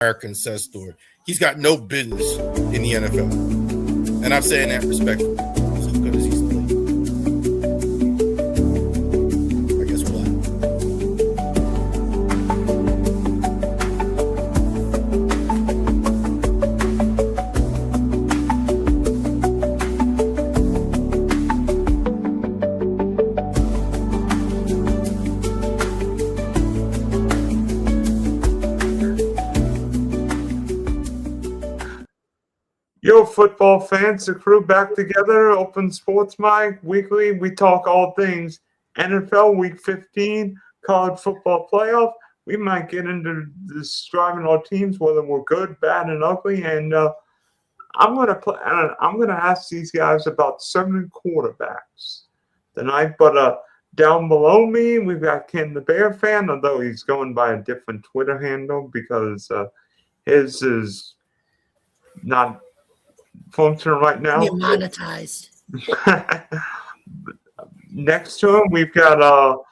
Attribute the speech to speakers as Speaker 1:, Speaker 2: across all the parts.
Speaker 1: American success story. He's got no business in the NFL. And I'm saying that respectfully. He's as good as he's played. I guess we'll
Speaker 2: Yo, football fans, the crew back together, Open Sports Mic Weekly. We talk all things NFL Week 15, college football playoff. We might get into describing our teams, whether we're good, bad, and ugly. And I'm gonna ask these guys about 7 quarterbacks tonight. But down below me, we've got Ken the Bear fan, although he's going by a different Twitter handle because his is not functioning right now.
Speaker 3: Monetized.
Speaker 2: Next to him, we've got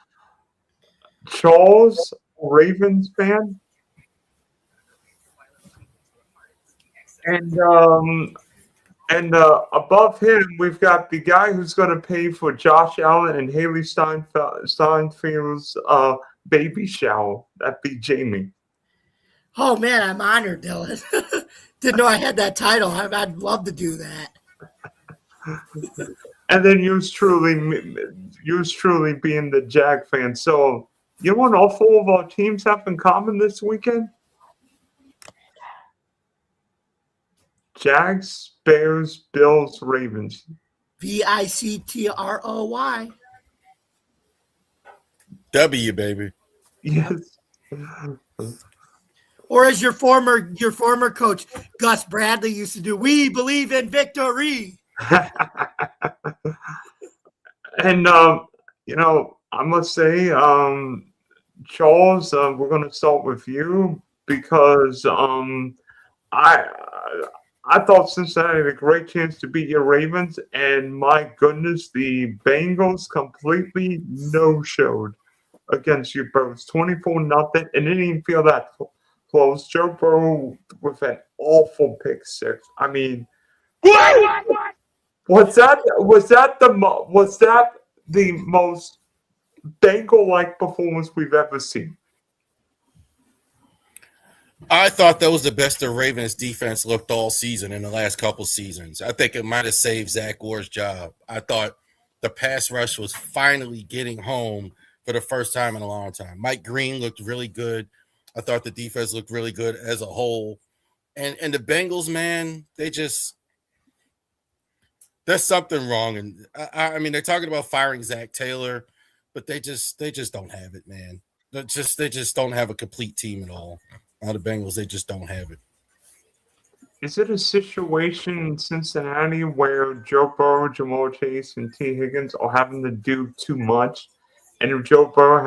Speaker 2: Charles, Ravens fan, and above him, we've got the guy who's going to pay for Josh Allen and Haley Steinfeld's baby shower. That'd be Jamie.
Speaker 3: Oh man, I'm honored, Dylan. Didn't know I had that title. I'd love to do that.
Speaker 2: And then yours truly being the Jag fan. So, you know what all 4 of our teams have in common this weekend? Jags, Bears, Bills, Ravens.
Speaker 3: VICTROY.
Speaker 1: W, baby.
Speaker 2: Yes.
Speaker 3: Or as your former coach, Gus Bradley, used to do, we believe in victory.
Speaker 2: And, you know, I must say, Charles, we're going to start with you because I thought Cincinnati had a great chance to beat your Ravens, and my goodness, the Bengals completely no-showed against you both, 24-0, and didn't even feel that close. Joe Burrow with an awful pick 6. I mean, was that the most Bengal-like performance we've ever seen?
Speaker 1: I thought that was the best the Ravens defense looked all season in the last couple seasons. I think it might have saved Zach Orr's job. I thought the pass rush was finally getting home for the first time in a long time. Mike Green looked really good. I thought the defense looked really good as a whole. And the Bengals, man, there's something wrong. And I mean, they're talking about firing Zach Taylor, but they just don't have it, man. They just don't have a complete team at all. The Bengals, they just don't have it.
Speaker 2: Is it a situation in Cincinnati where Joe Burrow, Jamar Chase, and T. Higgins are having to do too much? And if Joe Burrow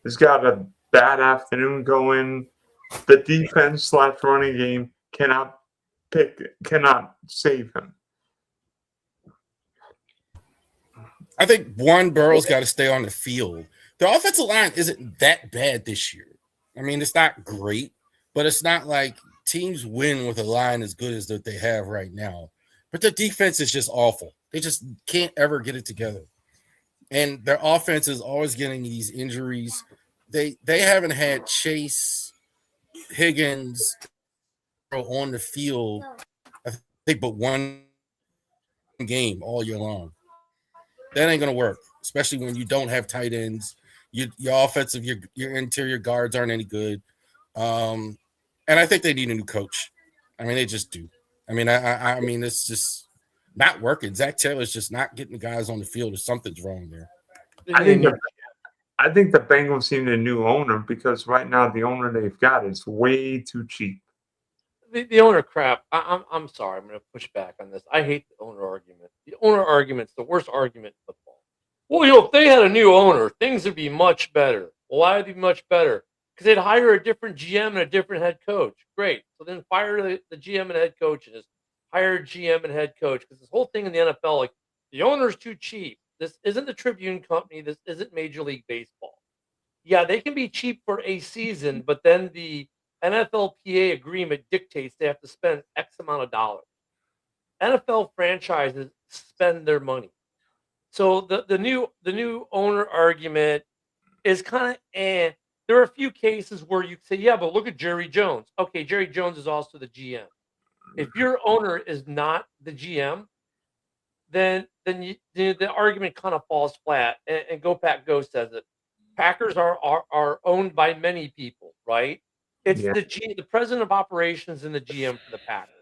Speaker 2: has got a bad afternoon going, the defense / running game cannot save him.
Speaker 1: I think Burrow's got to stay on the field. The offensive line isn't that bad this year. I mean, it's not great, but it's not like teams win with a line as good as that they have right now. But the defense is just awful. They just can't ever get it together. And their offense is always getting these injuries. They haven't had Chase, Higgins on the field, I think, but one game all year long. That ain't going to work, especially when you don't have tight ends. Your offensive, your interior guards aren't any good. And I think they need a new coach. I mean, they just do. I mean, I mean, it's just not working. Zach Taylor's just not getting the guys on the field. Or something's wrong there.
Speaker 2: I think the Bengals need a new owner because right now the owner they've got is way too cheap.
Speaker 4: The owner crap. I'm sorry. I'm going to push back on this. I hate the owner argument. The owner argument's the worst argument in football. Well, if they had a new owner, things would be much better. Well, why would it be much better? Because they'd hire a different GM and a different head coach. Great. So then fire the GM and head coach and just hire GM and head coach. Because this whole thing in the NFL, like, the owner's too cheap. This isn't the Tribune Company. This isn't Major League Baseball. yeah, they can be cheap for a season, but then the NFLPA agreement dictates they have to spend X amount of dollars. NFL franchises spend their money. So the new owner argument is kind of there are a few cases where you say, yeah, but look at Jerry Jones. Okay, Jerry Jones is also the GM. If your owner is not the GM, then the argument kind of falls flat. And Go Pack Go says it. Packers are owned by many people, right? It's
Speaker 2: Yeah.
Speaker 4: the president of operations and the GM for the Packers.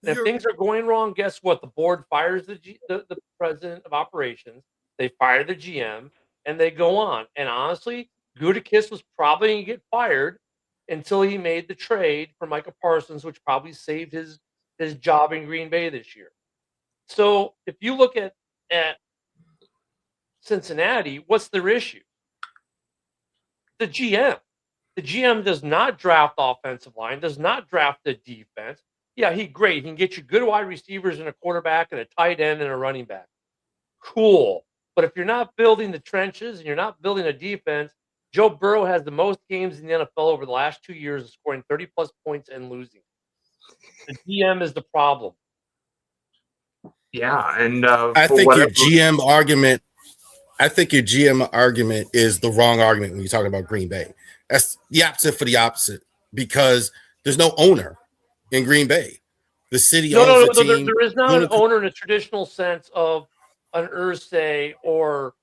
Speaker 4: And if
Speaker 3: You're,
Speaker 4: things are going wrong, guess what? The board fires the president of operations. They fire the GM, and they go on. And honestly, Gutekunst was probably going to get fired until he made the trade for Micah Parsons, which probably saved his job in Green Bay this year. So if you look at Cincinnati, what's their issue? The GM. The GM does not draft offensive line, does not draft the defense. Yeah, great. He can get you good wide receivers and a quarterback and a tight end and a running back. Cool. But if you're not building the trenches and you're not building a defense, Joe Burrow has the most games in the NFL over the last 2 years of scoring 30-plus points and losing. The GM is the problem.
Speaker 2: Yeah, and
Speaker 1: I think your GM argument. I think your GM argument is the wrong argument when you're talking about Green Bay. That's the opposite for the opposite because there's no owner in Green Bay. The city owns the team.
Speaker 4: There is not an owner in a traditional sense of an Ursay or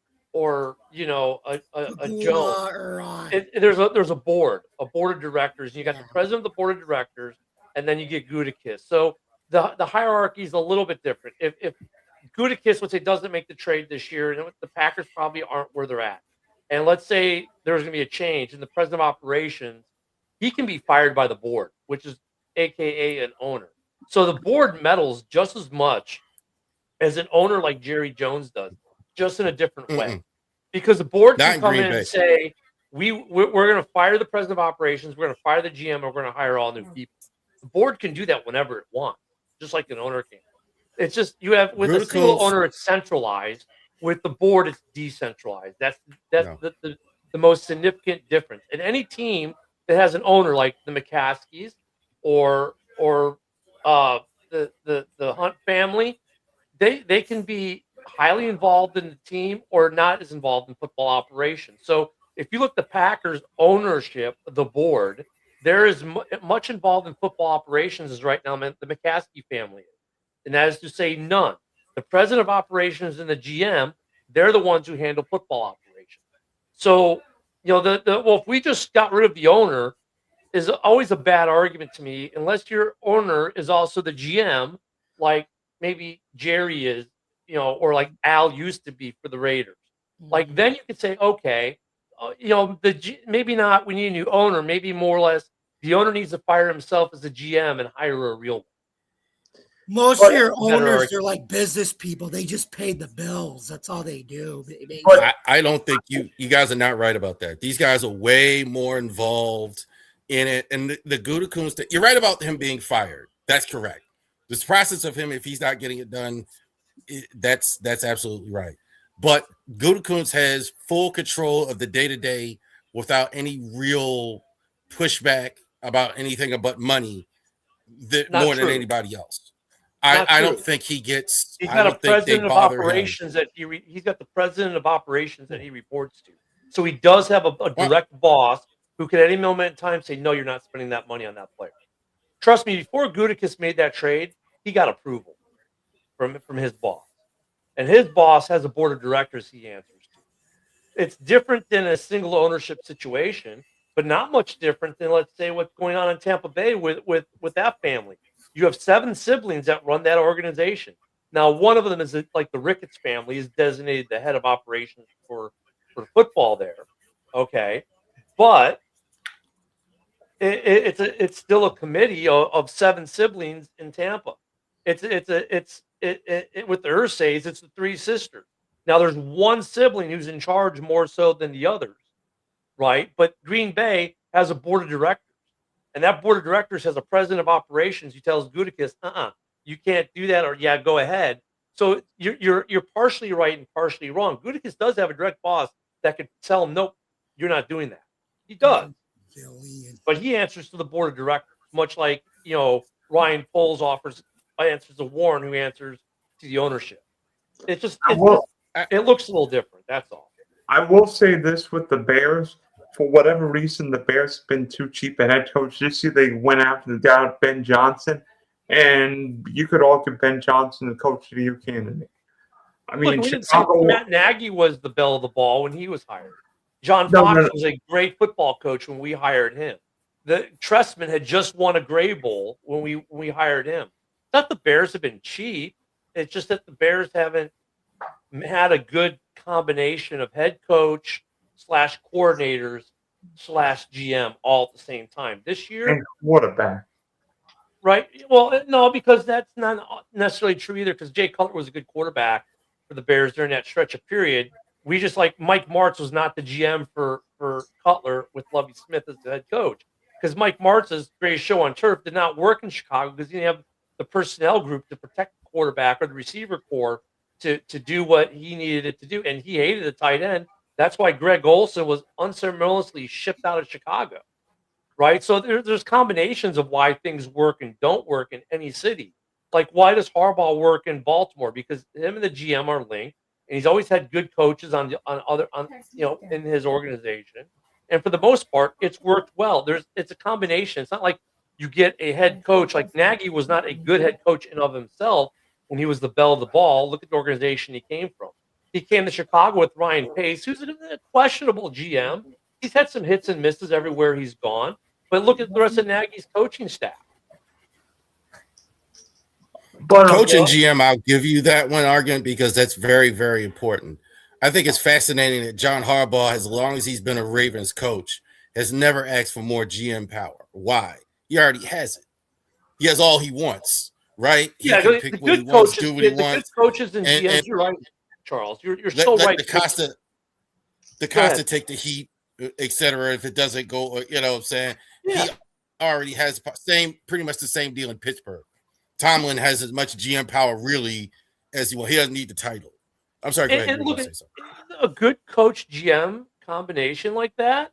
Speaker 4: you know a Joe. There's a board of directors. And you got the president of the board of directors, and then you get Gutekunst. So the hierarchy is a little bit different. If Gutekunst, let's say, doesn't make the trade this year, and the Packers probably aren't where they're at. And let's say there's going to be a change, and the president of operations, he can be fired by the board, which is AKA an owner. So the board meddles just as much as an owner like Jerry Jones does, just in a different way. Because the board can come in and say, we're going to fire the president of operations, we're going to fire the GM, and we're going to hire all new people. The board can do that whenever it wants, just like an owner can. It's just with a single owner, it's centralized. With the board, it's decentralized. That's the most significant difference. And any team that has an owner like the McCaskies or the Hunt family, they can be highly involved in the team or not as involved in football operations. So if you look at the Packers ownership, the board, there is much involved in football operations as right now the McCaskey family is. And that is to say none. The president of operations and the GM, they're the ones who handle football operations. So, if we just got rid of the owner is always a bad argument to me, unless your owner is also the GM, like maybe Jerry is, or like Al used to be for the Raiders. Like then you could say, okay, maybe not, we need a new owner, maybe more or less the owner needs to fire himself as a GM and hire a real one.
Speaker 3: Most of your owners, they're like business people. They just pay the bills. That's all they do.
Speaker 1: I don't think you guys are not right about that. These guys are way more involved in it. And the Gutekunst, you're right about him being fired. That's correct. This process of him, if he's not getting it done, that's absolutely right. But Gutekunst has full control of the day-to-day without any real pushback about anything but money more than anybody else. I don't think he gets.
Speaker 4: He's got a president of operations he's got the president of operations that he reports to. So he does have a direct boss who can at any moment in time say, no, you're not spending that money on that player. Trust me, before Gutekunst made that trade, he got approval from his boss. And his boss has a board of directors he answers to. It's different than a single ownership situation, but not much different than, let's say, what's going on in Tampa Bay with that family. You have 7 siblings that run that organization. Now, one of them is like the Ricketts family is designated the head of operations for football there. Okay. But it's still a committee of 7 siblings in Tampa. With the Ursays, it's the 3 sisters. Now, there's one sibling who's in charge more so than the others, right? But Green Bay has a board of directors. And that board of directors has a president of operations who tells Gutekunst, you can't do that, or yeah, go ahead. So you're partially right and partially wrong. Gutekunst does have a direct boss that could tell him, nope, you're not doing that. He does.
Speaker 3: Billion.
Speaker 4: But he answers to the board of directors, much like, Ryan Poles answers to Warren, who answers to the ownership. It looks a little different. That's all.
Speaker 2: I will say this with the Bears. For whatever reason, the Bears have been too cheap at head coach. This year, they went after the guy Ben Johnson, and you could argue Ben Johnson the coach of the year candidate. I mean,
Speaker 4: Look, we didn't say Matt Nagy was the belle of the ball when he was hired. John Fox was a great football coach when we hired him. The Trestman had just won a Gray Bowl when we hired him. It's not the Bears have been cheap. It's just that the Bears haven't had a good combination of head coach / coordinators / GM all at the same time. This year,
Speaker 2: and quarterback.
Speaker 4: Right. Well, no, because that's not necessarily true either, because Jay Cutler was a good quarterback for the Bears during that stretch of period. We just like Mike Martz was not the GM for Cutler with Lovie Smith as the head coach, because Mike Martz's greatest show on turf did not work in Chicago because he didn't have the personnel group to protect the quarterback or the receiver core to do what he needed it to do. And he hated the tight end. That's why Greg Olson was unceremoniously shipped out of Chicago. Right. So there's combinations of why things work and don't work in any city. Like, why does Harbaugh work in Baltimore? Because him and the GM are linked, and he's always had good coaches in his organization. And for the most part, it's worked well. It's a combination. It's not like you get a head coach like Nagy was not a good head coach in of himself when he was the belle of the ball. Look at the organization he came from. He came to Chicago with Ryan Pace, who's a questionable GM. He's had some hits and misses everywhere he's gone. But look at the rest of Nagy's coaching staff.
Speaker 2: But
Speaker 1: Coach and GM, I'll give you that one argument because that's very, very important. I think it's fascinating that John Harbaugh, as long as he's been a Ravens coach, has never asked for more GM power. Why? He already has it. He has all he wants, right? He can pick what he wants, do what he wants.
Speaker 4: Good coaches and GMs, you're right, Charles. You're so right.
Speaker 1: The Costa take the heat, etc. If it doesn't go, you know what I'm saying? Yeah. He already has pretty much the same deal in Pittsburgh. Tomlin has as much GM power really as he doesn't need the title. I'm sorry. Go ahead.
Speaker 4: Look, a good coach GM combination like that,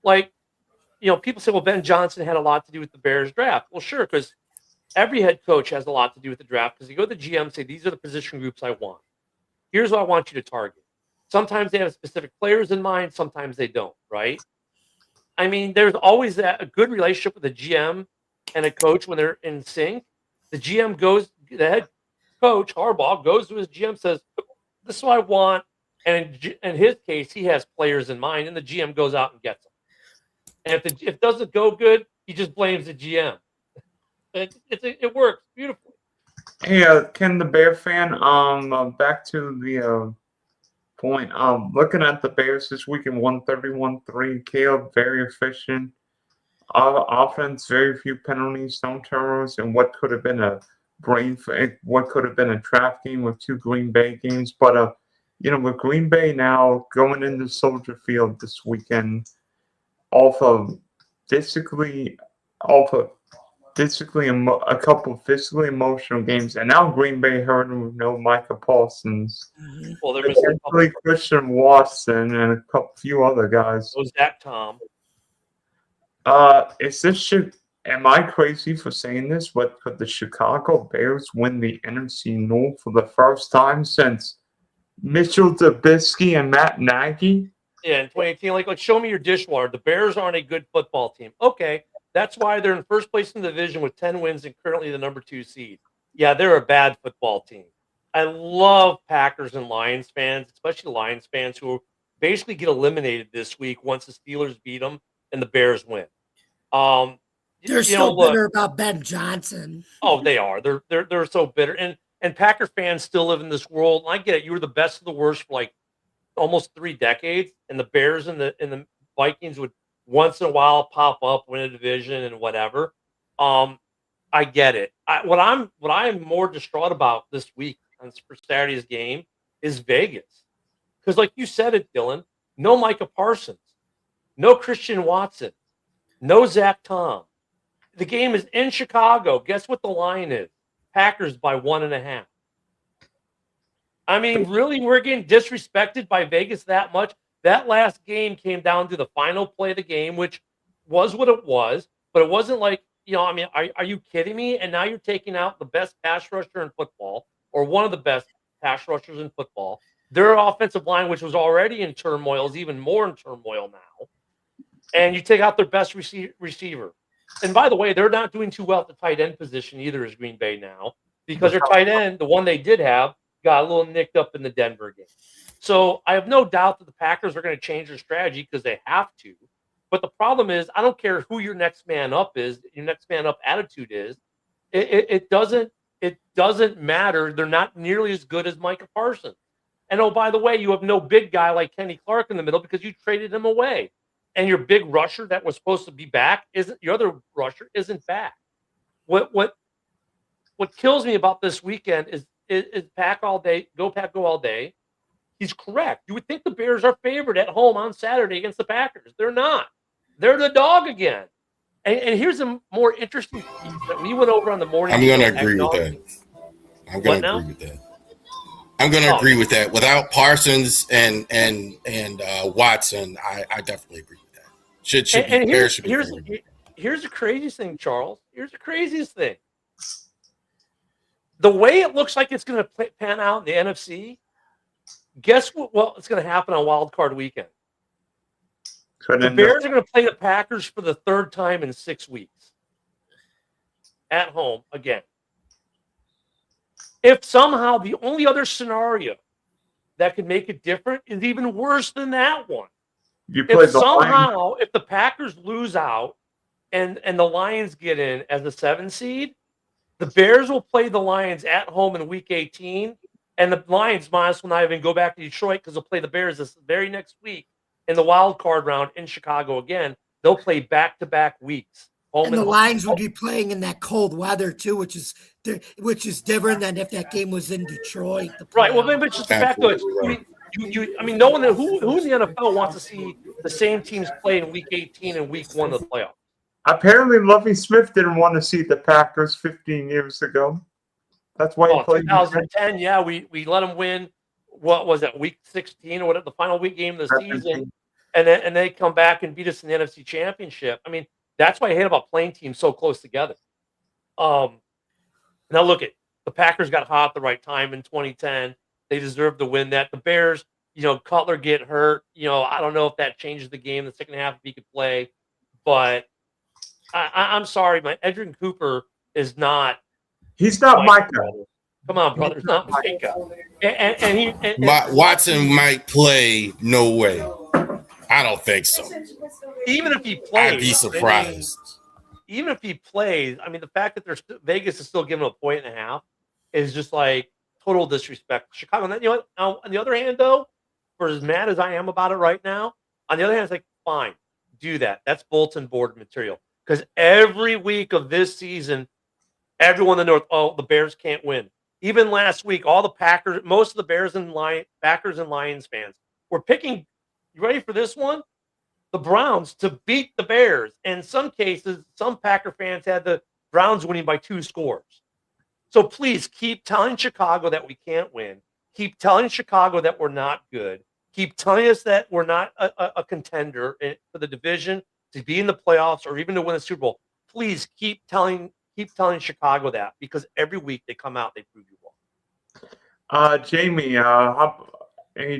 Speaker 4: people say, well, Ben Johnson had a lot to do with the Bears draft. Well, sure, because every head coach has a lot to do with the draft, because you go to the GM and say, these are the position groups I want. Here's what I want you to target. Sometimes they have specific players in mind. Sometimes they don't, right? I mean, there's always a good relationship with a GM and a coach when they're in sync. The the head coach, Harbaugh, goes to his GM, says, this is what I want. And in his case, he has players in mind, and the GM goes out and gets them. And if it doesn't go good, he just blames the GM. It works beautifully.
Speaker 2: Hey, Ken, the Bear fan, back to the point. Looking at the Bears this week in 131-3, Caleb very efficient. Offense, very few penalties, no turnovers, and what could have been a trap game with two Green Bay games. But with Green Bay now going into Soldier Field this weekend, a couple of physically emotional games, and now Green Bay hurting with no Micah Parsons.
Speaker 4: Well, they're missing
Speaker 2: Christian Watson and a few other guys.
Speaker 4: Oh, Zach Tom.
Speaker 2: Am I crazy for saying this? But could the Chicago Bears win the NFC North for the first time since Mitchell Trubisky and Matt Nagy?
Speaker 4: Yeah, in 2018, like show me your dishwater. The Bears aren't a good football team. Okay, that's why they're in first place in the division with 10 wins and currently the number 2 seed. Yeah, they're a bad football team. I love Packers and Lions fans, especially Lions fans who basically get eliminated this week once the Steelers beat them and the Bears win.
Speaker 3: They're so bitter about Ben Johnson.
Speaker 4: Oh, they are. They're so bitter. And Packer fans still live in this world. And I get it. You were the best of the worst for like almost 3 decades, and the Bears and the Vikings would once in a while pop up, win a division, and whatever. I get it. What I'm more distraught about this week for Saturday's game is Vegas, because like you said it, Dylan. No Micah Parsons, no Christian Watson, no Zach Tom. The game is in Chicago. Guess what the line is? Packers by 1.5. I mean, really, we're getting disrespected by Vegas that much? That last game came down to the final play of the game, which was what it was, but it wasn't like, I mean, are you kidding me? And now you're taking out the best pass rusher in football, or one of the best pass rushers in football. Their offensive line, which was already in turmoil, is even more in turmoil now. And you take out their best receiver. And by the way, they're not doing too well at the tight end position either as Green Bay now, because their tight end, the one they did have, got a little nicked up in the Denver game. So I have no doubt that the Packers are going to change their strategy because they have to. But the problem is, I don't care who your next man up is, your next man up attitude is. It doesn't matter. They're not nearly as good as Micah Parsons. And oh, by the way, you have no big guy like Kenny Clark in the middle because you traded him away. And your big rusher that was supposed to be back isn't, your other rusher isn't back. What kills me about this weekend is Pack all day, go Pack, go all day. He's correct. You would think the Bears are favored at home on Saturday against the Packers. They're not. They're the dog again. And here's a more interesting piece that we went over on the morning.
Speaker 1: I'm going to agree with that. I'm going to agree with that. I'm going to agree with that. Without Parsons and Watson, I definitely agree with that.
Speaker 4: Here's the craziest thing, Charles. Here's the craziest thing. The way it looks like it's going to pan out in the NFC, guess what? Well, it's going to happen on Wild Card Weekend. The Bears are going to play the Packers for the third time in 6 weeks at home again. If somehow the only other scenario that could make it different is even worse than that one. If the Packers lose out and the Lions get in as a 7 seed, the Bears will play the Lions at home in Week 18, and the Lions might as well not even go back to Detroit because they'll play the Bears this very next week in the wild card round in Chicago again. They'll play back-to-back weeks.
Speaker 3: And the Lions would be playing in that cold weather too, which is different than if that game was in Detroit.
Speaker 4: Right. Well, maybe it's just the fact that I mean, no one who in the NFL wants to see the same teams play in Week 18 and Week 1 of the playoffs.
Speaker 2: Apparently, Lovie Smith didn't want to see the Packers 15 years ago. That's why he played.
Speaker 4: 2010, yeah, we let them win. What was that, Week 16 or whatever, the final week game of the season, and they come back and beat us in the NFC Championship. I mean, that's why I hate about playing teams so close together. Now look at the Packers got hot at the right time in 2010. They deserve to win that. The Bears, Cutler get hurt. I don't know if that changes the game the second half if he could play, but I'm sorry, my Edgerrin Cooper is not.
Speaker 2: He's not Micah.
Speaker 4: Come on, brother. It's not Micah. And
Speaker 1: Watson might play. No way. I don't think so.
Speaker 4: Even if he plays,
Speaker 1: I'd be surprised.
Speaker 4: Even if he plays, I mean, the fact that Vegas is still giving him 1.5 points is just like total disrespect. Chicago. And then, now, on the other hand, though, for as mad as I am about it right now, on the other hand, it's like, fine, do that. That's bulletin board material. Because every week of this season, everyone in the North, the Bears can't win. Even last week, all the Packers, most of the Packers and Lions fans were picking. You ready for this one? The Browns to beat the Bears. And in some cases, some Packer fans had the Browns winning by 2 scores. So please keep telling Chicago that we can't win. Keep telling Chicago that we're not good. Keep telling us that we're not a contender for the division to be in the playoffs or even to win the Super Bowl. Please keep telling Chicago that, because every week they come out, they prove you wrong.
Speaker 2: Jamie,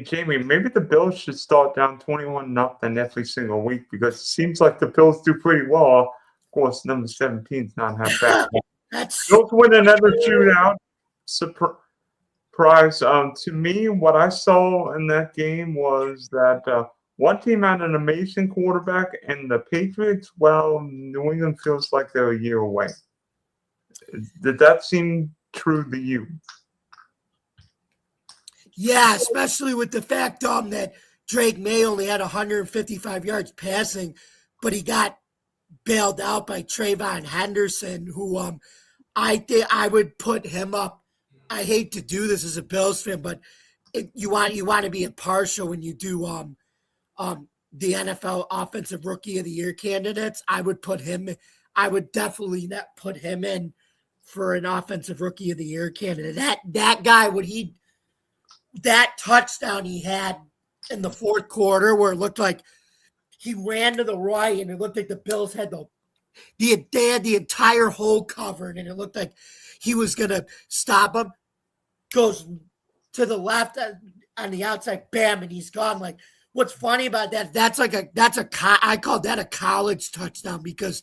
Speaker 2: Jamie, maybe the Bills should start down 21-0 every single week, because it seems like the Bills do pretty well. Of course, number 17 is not half bad. Bills win another shootout. Surprise. To me, what I saw in that game was that one team had an amazing quarterback, and the Patriots, well, New England feels like they're a year away. Did that seem true to you?
Speaker 3: Yeah, especially with the fact that Drake May only had 155 yards passing, but he got bailed out by Trayvon Henderson, who I think I would put him up. I hate to do this as a Bills fan, but you want to be impartial when you do the NFL Offensive Rookie of the Year candidates. I would definitely not put him in for an Offensive Rookie of the Year candidate. That guy, that touchdown he had in the fourth quarter where it looked like he ran to the right and it looked like the Bills had they had the entire hole covered and it looked like he was going to stop him. Goes to the left on the outside, bam, and he's gone. Like, what's funny about that? I call that a college touchdown because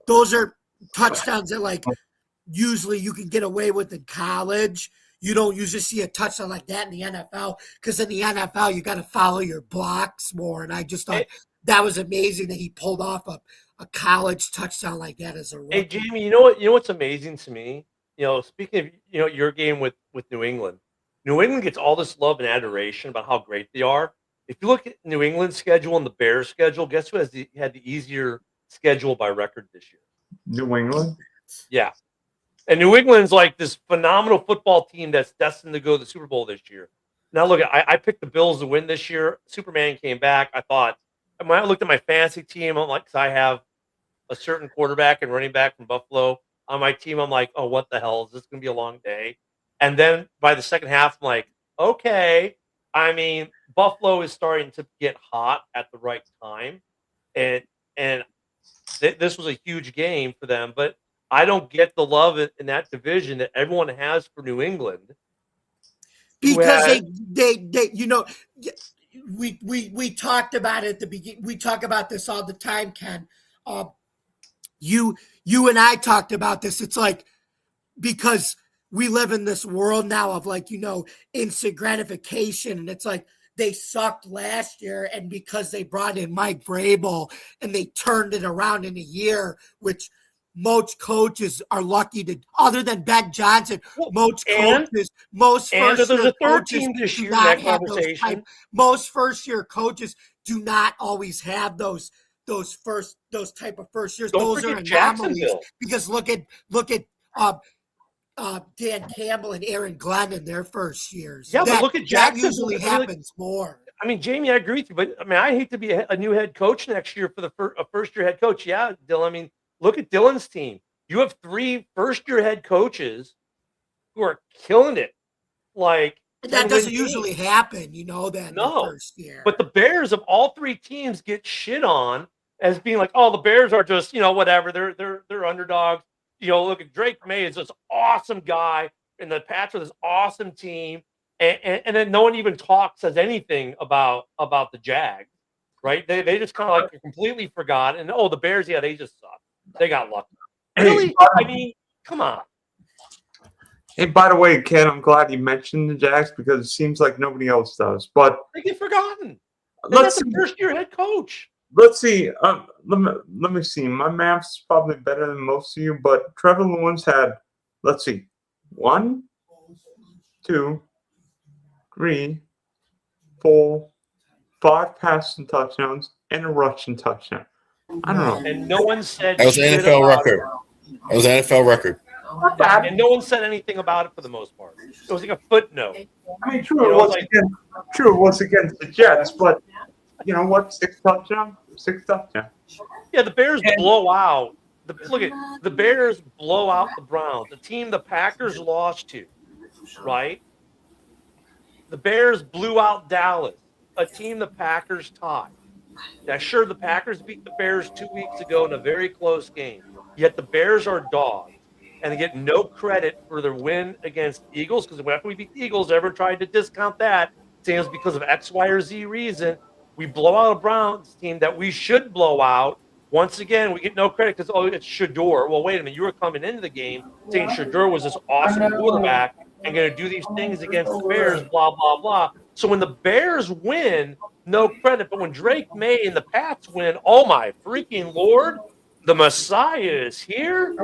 Speaker 3: those are touchdowns that like usually you can get away with in college. You don't usually see a touchdown like that in the NFL because in the NFL you got to follow your blocks more. And I just thought that was amazing that he pulled off a college touchdown like that as a rookie.
Speaker 4: Hey, Jamie, you know what's amazing to me? Speaking of your game with New England gets all this love and adoration about how great they are. If you look at New England's schedule and the Bears' schedule, guess who had the easier schedule by record this year?
Speaker 2: New England?
Speaker 4: Yeah. And New England's like this phenomenal football team that's destined to go to the Super Bowl this year. Now, look, I picked the Bills to win this year. Superman came back. When I looked at my fantasy team, I'm like, because I have a certain quarterback and running back from Buffalo on my team, I'm like, oh, what the hell? Is this going to be a long day? And then by the second half, I'm like, okay. I mean, Buffalo is starting to get hot at the right time. And this was a huge game for them. But I don't get the love in that division that everyone has for New England.
Speaker 3: Because we talked about it at the beginning. We talk about this all the time, Ken. You and I talked about this. It's like because we live in this world now of like, instant gratification. And it's like they sucked last year. And because they brought in Mike Vrabel and they turned it around in a year, which most coaches are lucky to, other than Ben Johnson, most first-year coaches do not have most first-year coaches do not always have those type of first years. Those are anomalies because look at Dan Campbell and Aaron Glenn in their first years.
Speaker 4: Yeah, but look at Jacksonville.
Speaker 3: That usually happens more.
Speaker 4: I mean, Jamie, I agree with you, but I mean, I hate to be a new head coach next year for a first-year head coach. Yeah, Dylan. I mean, look at Dylan's team. You have 3 first-year head coaches who are killing it. Like
Speaker 3: that doesn't usually happen, that
Speaker 4: no.
Speaker 3: The first year.
Speaker 4: But the Bears of all 3 teams get shit on as being like, oh, the Bears are just, whatever. They're underdogs. Look at Drake May is this awesome guy, and the Pats are this awesome team, and then no one even says anything about the Jags, right? They just kind of like completely forgot. And the Bears, yeah, they just suck. They got lucky. Really? I mean, come on.
Speaker 2: Hey, by the way, Ken, I'm glad you mentioned the Jags because it seems like nobody else does. But
Speaker 4: they get forgotten. That's the first-year head coach.
Speaker 2: Let's see. Let me see. My math's probably better than most of you, but Trevor Lawrence had, let's see, 1, 2, 3, 4, 5 passing touchdowns and a rushing touchdown. I don't know.
Speaker 4: And no one said
Speaker 1: that was an NFL record. That was an NFL record.
Speaker 4: And no one said anything about it for the most part. It was like a footnote.
Speaker 2: I mean, true, it was against the Jets, but you know what? 6 touchdowns.
Speaker 4: Yeah, the Bears blow out. The Bears blow out the Browns, the team the Packers lost to, right? The Bears blew out Dallas, a team the Packers tied. Now, sure, the Packers beat the Bears 2 weeks ago in a very close game. Yet the Bears are dogs, and they get no credit for their win against the Eagles because after we beat the Eagles, everyone tried to discount that, saying it was because of X, Y, or Z reason. We blow out a Browns team that we should blow out. Once again, we get no credit because, it's Shador. Well, wait a minute. You were coming into the game saying Shador was this awesome quarterback and going to do these things against the Bears, blah, blah, blah. So when the Bears win, no credit. But when Drake May and the Pats win, oh, my freaking Lord, the Messiah is here.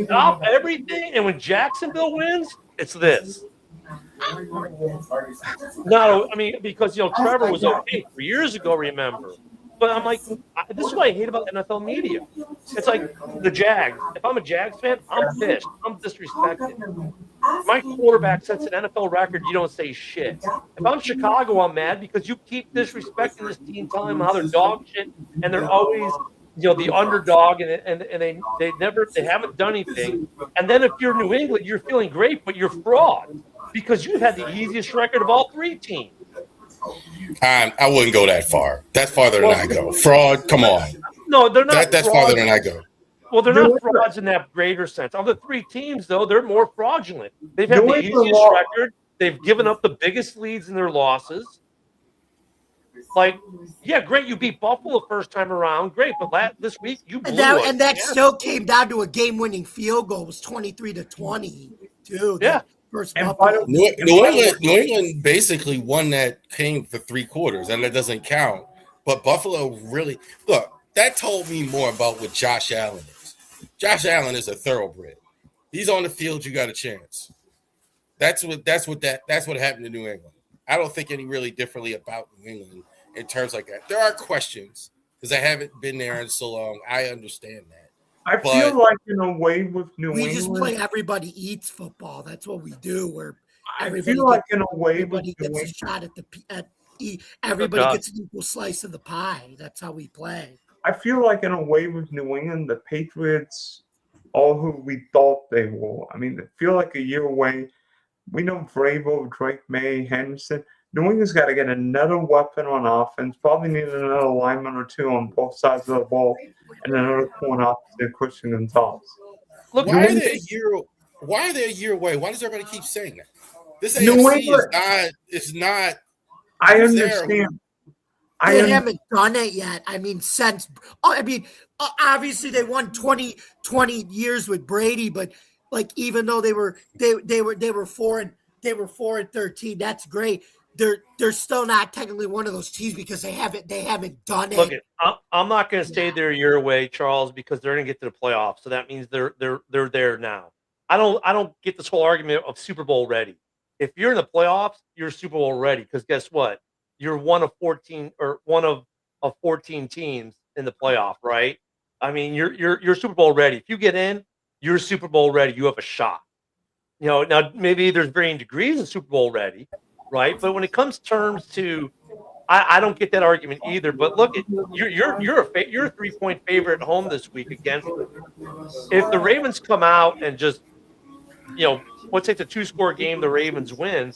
Speaker 4: Stop everything. And when Jacksonville wins, it's this. No, I mean, because, Trevor was okay 3 years ago, remember. But I'm like, this is what I hate about NFL media. It's like the Jags. If I'm a Jags fan, I'm pissed. I'm disrespected. My quarterback sets an NFL record. You don't say shit. If I'm Chicago, I'm mad because you keep disrespecting this team, telling them how they're dog shit, and they're always, the underdog, and they haven't done anything. And then if you're New England, you're feeling great, but you're fraud because you've had the easiest record of all 3 teams.
Speaker 1: I wouldn't go that far. That's farther than I go. Fraud, come on.
Speaker 4: No, they're not.
Speaker 1: That's farther than I go.
Speaker 4: Well, they're not frauds in that greater sense. Of the three teams, though, they're more fraudulent. They've had the easiest record. They've given up the biggest leads in their losses. Like, yeah, great, you beat Buffalo first time around, great, but this week you blew it.
Speaker 3: And that still came down to a game-winning field goal. It was 23-20, dude.
Speaker 4: Yeah.
Speaker 3: First
Speaker 1: New England basically won that game for 3 quarters, and that doesn't count. But Buffalo really look. That told me more about what Josh Allen is. Josh Allen is a thoroughbred. He's on the field, you got a chance. That's what happened to New England. I don't think any really differently about New England in terms like that. There are questions because I haven't been there in so long. I understand that.
Speaker 2: I feel like in a way with New England,
Speaker 3: we just play everybody eats football. That's what we do. Where
Speaker 2: I feel like in a way
Speaker 3: everybody gets a shot everybody gets an equal slice of the pie. That's how we play.
Speaker 2: I feel like in a way with New England, the Patriots, all who we thought they were. I mean, they feel like a year away. We know Vrabel, Drake May, Henderson. New England's got to get another weapon on offense. Probably need another lineman or two on both sides of the ball, and another corner opposite Christian Gonzalez.
Speaker 1: Look, why are they a year away? Why does everybody keep saying that? This AFC is not.
Speaker 2: I understand.
Speaker 3: They haven't done it yet. I mean, obviously they won 20 years with Brady, but like even though they were 4-13, that's great. They're still not technically one of those teams because they haven't done it.
Speaker 4: Look, I'm not going to say they're a year away, Charles, because they're going to get to the playoffs. So that means they're there now. I don't get this whole argument of Super Bowl ready. If you're in the playoffs, you're Super Bowl ready because guess what? You're one of 14 teams in the playoff, right? I mean, you're Super Bowl ready. If you get in, you're Super Bowl ready. You have a shot. You know, now maybe there's varying degrees of Super Bowl ready, right? But when it comes terms to, I don't get that argument either. But look, you're a 3-point favorite at home this week against them. If the Ravens come out and just, let's say it's a 2-score game, the Ravens win,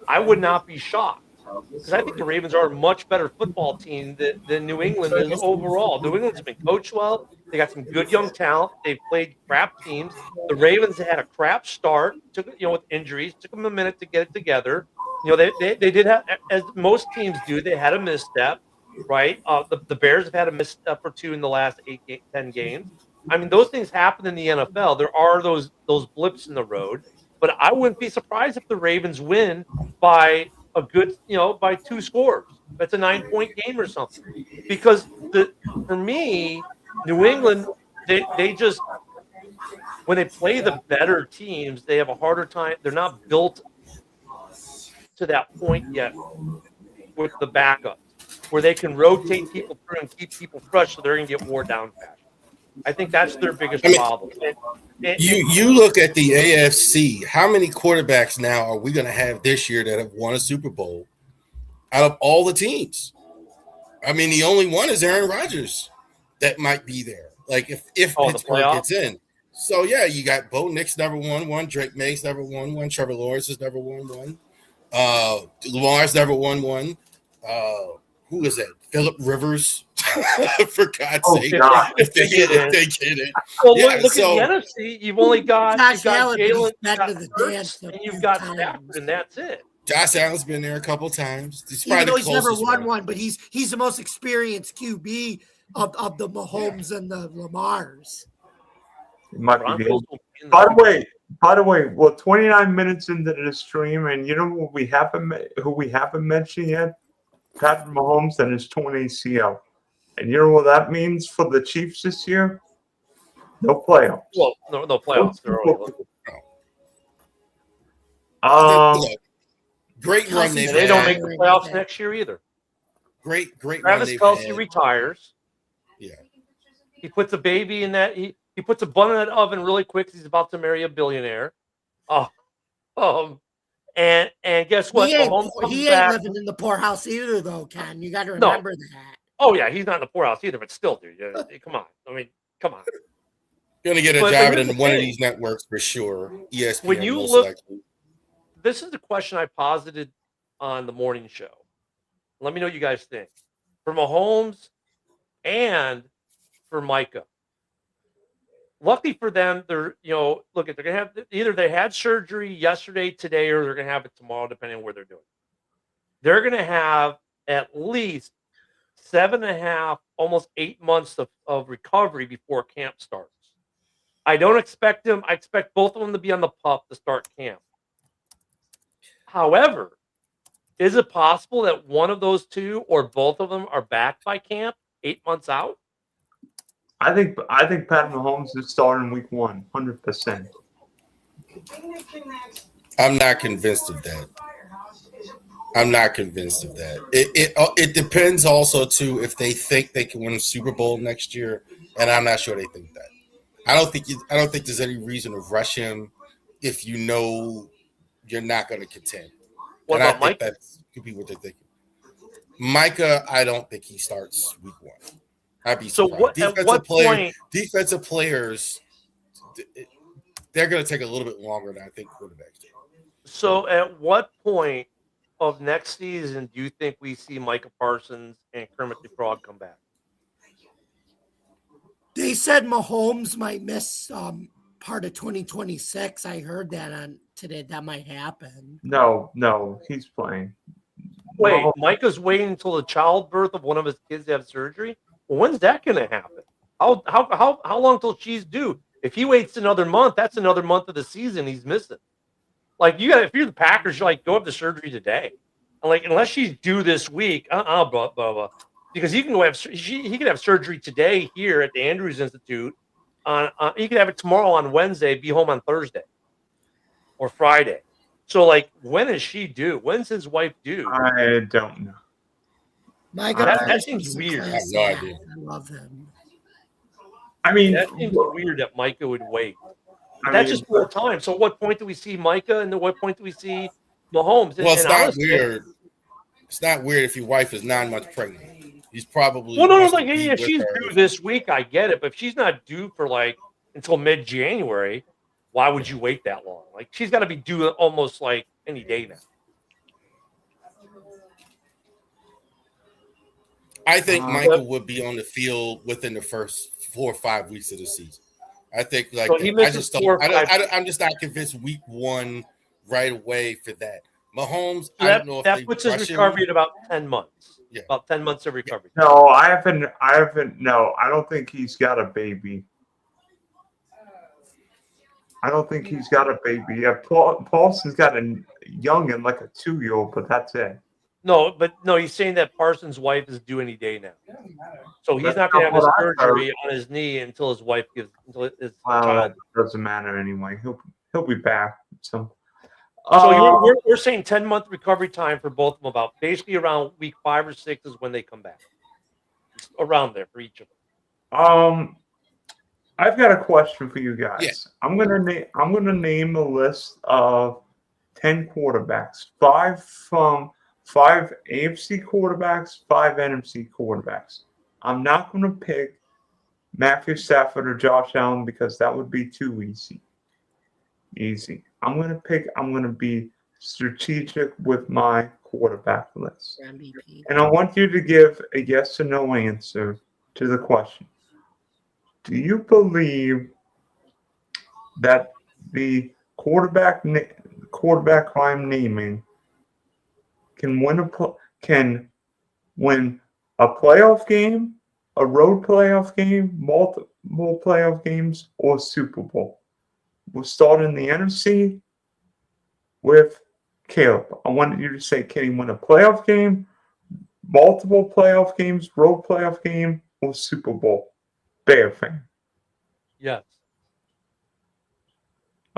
Speaker 4: I would not be shocked. Because I think the Ravens are a much better football team than New England is overall. New England's been coached well. They got some good young talent. They've played crap teams. The Ravens had a crap start. With injuries, took them a minute to get it together. They did have, as most teams do, they had a misstep, right? The Bears have had a misstep or two in the last 10 games. I mean, those things happen in the NFL. There are those blips in the road, but I wouldn't be surprised if the Ravens win by a good, by 2 scores. That's a 9-point game or something. Because for me, New England, they just, when they play the better teams, they have a harder time. They're not built to that point yet with the backups, where they can rotate people through and keep people fresh, so they're going to get wore down fast. I think that's their biggest problem.
Speaker 1: You look at the AFC. How many quarterbacks now are we going to have this year that have won a Super Bowl out of all the teams? I mean, the only one is Aaron Rodgers that might be there. Like if Pittsburgh gets in. So yeah, you got Bo Nix never won one. Drake Mays never won one. Trevor Lawrence has never won one. Lamar's never won one. Who is that? Phillip Rivers. For God's sake, if they get it.
Speaker 4: Well, look at the NFC. You've only got Jalen, and you've got Stafford, and that's it.
Speaker 1: Josh Allen's been there a couple times.
Speaker 3: He's never won one, but he's the most experienced QB of the Mahomes and the Lamars.
Speaker 2: By the way, we're 29 minutes into the stream, and you know who we haven't mentioned yet? Patrick Mahomes and his torn ACL. And you know what that means for the Chiefs this year? No playoffs.
Speaker 4: Well, no playoffs.
Speaker 1: Great run they've had.
Speaker 4: They don't make the playoffs next year either.
Speaker 1: Great
Speaker 4: Travis Kelce retires.
Speaker 1: Yeah.
Speaker 4: He puts a baby in that. He puts a bun in that oven really quick. He's about to marry a billionaire. And guess what?
Speaker 3: He ain't living in the poorhouse either, though, Ken. You got to remember that.
Speaker 4: Oh, yeah, he's not in the poorhouse either, but still, dude. Come on. I mean, come on.
Speaker 1: You're going to get a job in one of these networks for sure. ESPN,
Speaker 4: when you look, this is the question I posited on the morning show. Let me know what you guys think. For Mahomes and for Micah. Luckily for them, they're look, they're gonna have either they had surgery yesterday, today, or they're gonna have it tomorrow, depending on where they're doing. They're gonna have at least 7.5, almost 8 months of recovery before camp starts. I don't expect them. I expect both of them to be on the pup to start camp. However, is it possible that one of those two or both of them are back by camp 8 months out?
Speaker 2: I think Pat Mahomes is starting week 1, 100%.
Speaker 1: I'm not convinced of that. It depends also too if they think they can win a Super Bowl next year, and I'm not sure they think that. I don't think there's any reason to rush him if you know you're not going to contend.
Speaker 4: What
Speaker 1: and
Speaker 4: about
Speaker 1: I think
Speaker 4: Micah?
Speaker 1: that could be what they're thinking. Micah, I don't think he starts week 1. I'd be surprised. Defensive players, they're going to take a little bit longer than I think quarterbacks do.
Speaker 4: So, at what point of next season do you think we see Micah Parsons and Kermit the Frog come back?
Speaker 3: They said Mahomes might miss part of 2026. I heard that on today. That might happen.
Speaker 2: No, he's playing.
Speaker 4: Wait, Micah's waiting until the childbirth of one of his kids to have surgery? Well, when's that going to happen? How long till she's due? If he waits another month, that's another month of the season he's missing. Like, if you're the Packers, you're like, go have the surgery today. And like, unless she's due this week, blah, blah, blah. Because he can have surgery today here at the Andrews Institute. He could have it tomorrow on Wednesday, be home on Thursday or Friday. So, like, when is she due? When's his wife due?
Speaker 2: I don't know.
Speaker 4: That seems weird.
Speaker 1: I have no idea.
Speaker 3: I love him.
Speaker 2: I mean,
Speaker 4: that seems weird that Micah would wait. That's just more time. So, at what point do we see Micah, and at what point do we see Mahomes?
Speaker 1: Well, it's not weird. It's not weird if your wife is 9 months pregnant. He's probably
Speaker 4: like, if she's due this week, I get it. But if she's not due for like until mid-January, why would you wait that long? Like, she's got to be due almost like any day now.
Speaker 1: I think Michael would be on the field within the first 4 or 5 weeks of the season. I think like
Speaker 4: so
Speaker 1: I'm just not convinced week 1 right away for that. Mahomes,
Speaker 4: so
Speaker 1: I don't know if
Speaker 4: that puts his recovery at about 10 months.
Speaker 1: Yeah.
Speaker 4: About 10 months of recovery.
Speaker 2: No, I haven't. No, I don't think he's got a baby. I don't think he's got a baby. Yeah, Paulson's got a youngin, like a 2-year-old, but that's it.
Speaker 4: No, he's saying that Parsons' wife is due any day now. So he's not going to have his surgery on his knee until his wife gives his child.
Speaker 2: It doesn't matter anyway. He'll be back. So
Speaker 4: we're saying 10-month recovery time for both of them, about basically around week 5 or 6 is when they come back. It's around there for each of them.
Speaker 2: I've got a question for you guys.
Speaker 1: Yeah.
Speaker 2: I'm gonna name a list of 10 quarterbacks. 5 AFC quarterbacks, 5 NFC quarterbacks. I'm not going to pick Matthew Stafford or Josh Allen because that would be too easy. I'm going to be strategic with my quarterback list.
Speaker 3: MVP.
Speaker 2: And I want you to give a yes or no answer to the question. Do you believe that the quarterback I'm naming can win a playoff game, a road playoff game, multiple playoff games, or Super Bowl? We'll start in the NFC with Caleb. I wanted you to say, can he win a playoff game, multiple playoff games, road playoff game, or Super Bowl? Bear fan.
Speaker 4: Yes.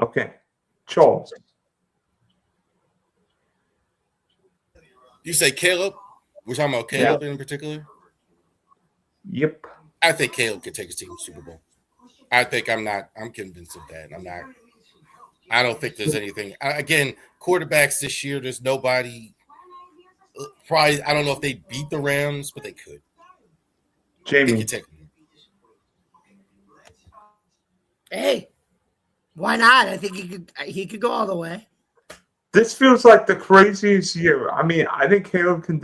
Speaker 2: Okay. Charles.
Speaker 1: You say Caleb? We're talking about Caleb in particular?
Speaker 2: Yep.
Speaker 1: I think Caleb could take his team to Super Bowl. I'm convinced of that. I don't think there's anything. Again, quarterbacks this year, there's nobody. Probably, I don't know if they beat the Rams, but they could.
Speaker 2: Jamie.
Speaker 1: They could take them.
Speaker 3: Hey, why not? I think he could go all the way.
Speaker 2: This feels like the craziest year. I mean, I think Caleb can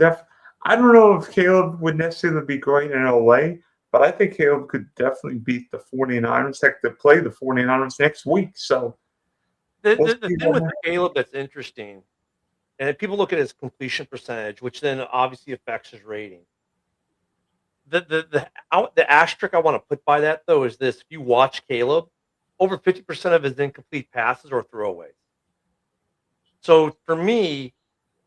Speaker 2: I don't know if Caleb would necessarily be great in LA, but I think Caleb could definitely beat the 49ers. Heck, they play the 49ers next week. So
Speaker 4: The,
Speaker 2: we'll
Speaker 4: the, the
Speaker 2: see
Speaker 4: thing
Speaker 2: what
Speaker 4: with
Speaker 2: happens.
Speaker 4: Caleb that's interesting, and if people look at his completion percentage, which then obviously affects his rating. The asterisk I want to put by that though is this: if you watch Caleb, over 50% of his incomplete passes are throwaways. So for me,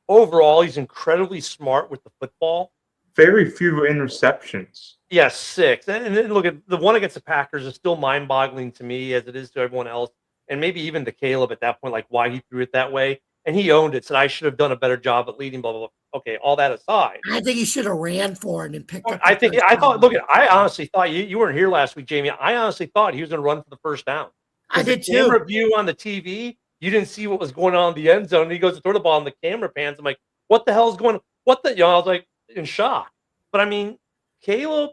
Speaker 4: overall, he's incredibly smart with the football.
Speaker 2: Very few interceptions.
Speaker 4: Yes, 6. And then look at the one against the Packers is still mind-boggling to me as it is to everyone else, and maybe even to Caleb at that point, like why he threw it that way. And he owned it, said I should have done a better job at leading. Blah blah blah. Okay, all that aside,
Speaker 3: I think he should have ran for it and picked up.
Speaker 4: I think I thought. Look, I honestly thought you weren't here last week, Jamie. I honestly thought he was going to run for the first down.
Speaker 3: I
Speaker 4: The
Speaker 3: did
Speaker 4: camera
Speaker 3: too.
Speaker 4: view on the TV, you didn't see what was going on in the end zone. And he goes to throw the ball, and the camera pans. I'm like, what the hell is going? What the? I was like in shock. But I mean, Caleb.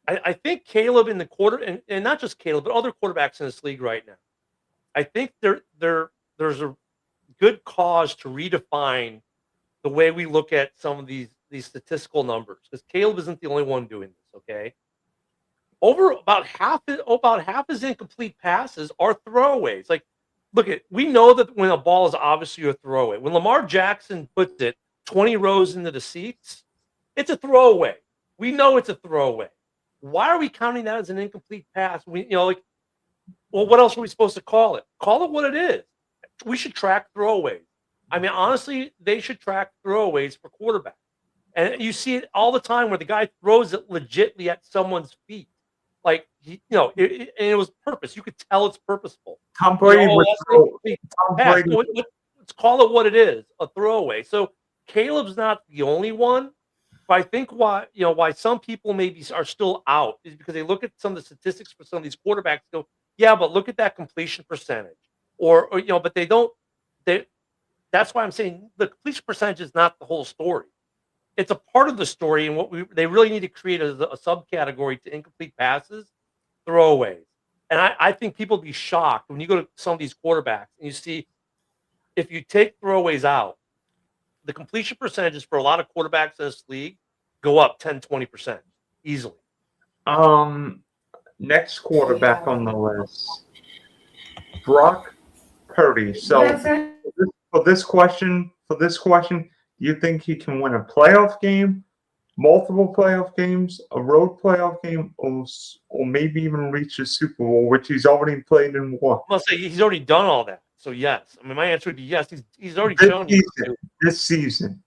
Speaker 4: I think Caleb in the quarter, and not just Caleb, but other quarterbacks in this league right now. I think there's a good cause to redefine the way we look at some of these statistical numbers, because Caleb isn't the only one doing this. Okay, over about half his incomplete passes are throwaways. Like, look at we know that when a ball is obviously a throwaway. When Lamar Jackson puts it 20 rows into the seats, it's a throwaway. We know it's a throwaway. Why are we counting that as an incomplete pass? Well, what else are we supposed to call it? Call it what it is. We should track throwaways. I mean, honestly, they should track throwaways for quarterbacks. And you see it all the time where the guy throws it legitly at someone's feet. Like, and it was purpose. You could tell it's purposeful.
Speaker 2: Tom Brady would throw. Tom
Speaker 4: Pass.
Speaker 2: Brady.
Speaker 4: Let's call it what it is, a throwaway. So Caleb's not the only one. But I think why some people maybe are still out is because they look at some of the statistics for some of these quarterbacks and go, yeah, but look at that completion percentage, or but they don't. That's why I'm saying the completion percentage is not the whole story. It's a part of the story, and they really need to create a subcategory to incomplete passes, throwaways. And I think people would be shocked when you go to some of these quarterbacks and you see if you take throwaways out, the completion percentages for a lot of quarterbacks in this league go up 10, 20% easily.
Speaker 2: Next quarterback on the list, Brock Purdy. So for this question, do you think he can win a playoff game, multiple playoff games, a road playoff game, or maybe even reach the Super Bowl, which he's already played in one?
Speaker 4: I must say he's already done all that. So yes, I mean my answer would be yes. He's already shown
Speaker 2: this season.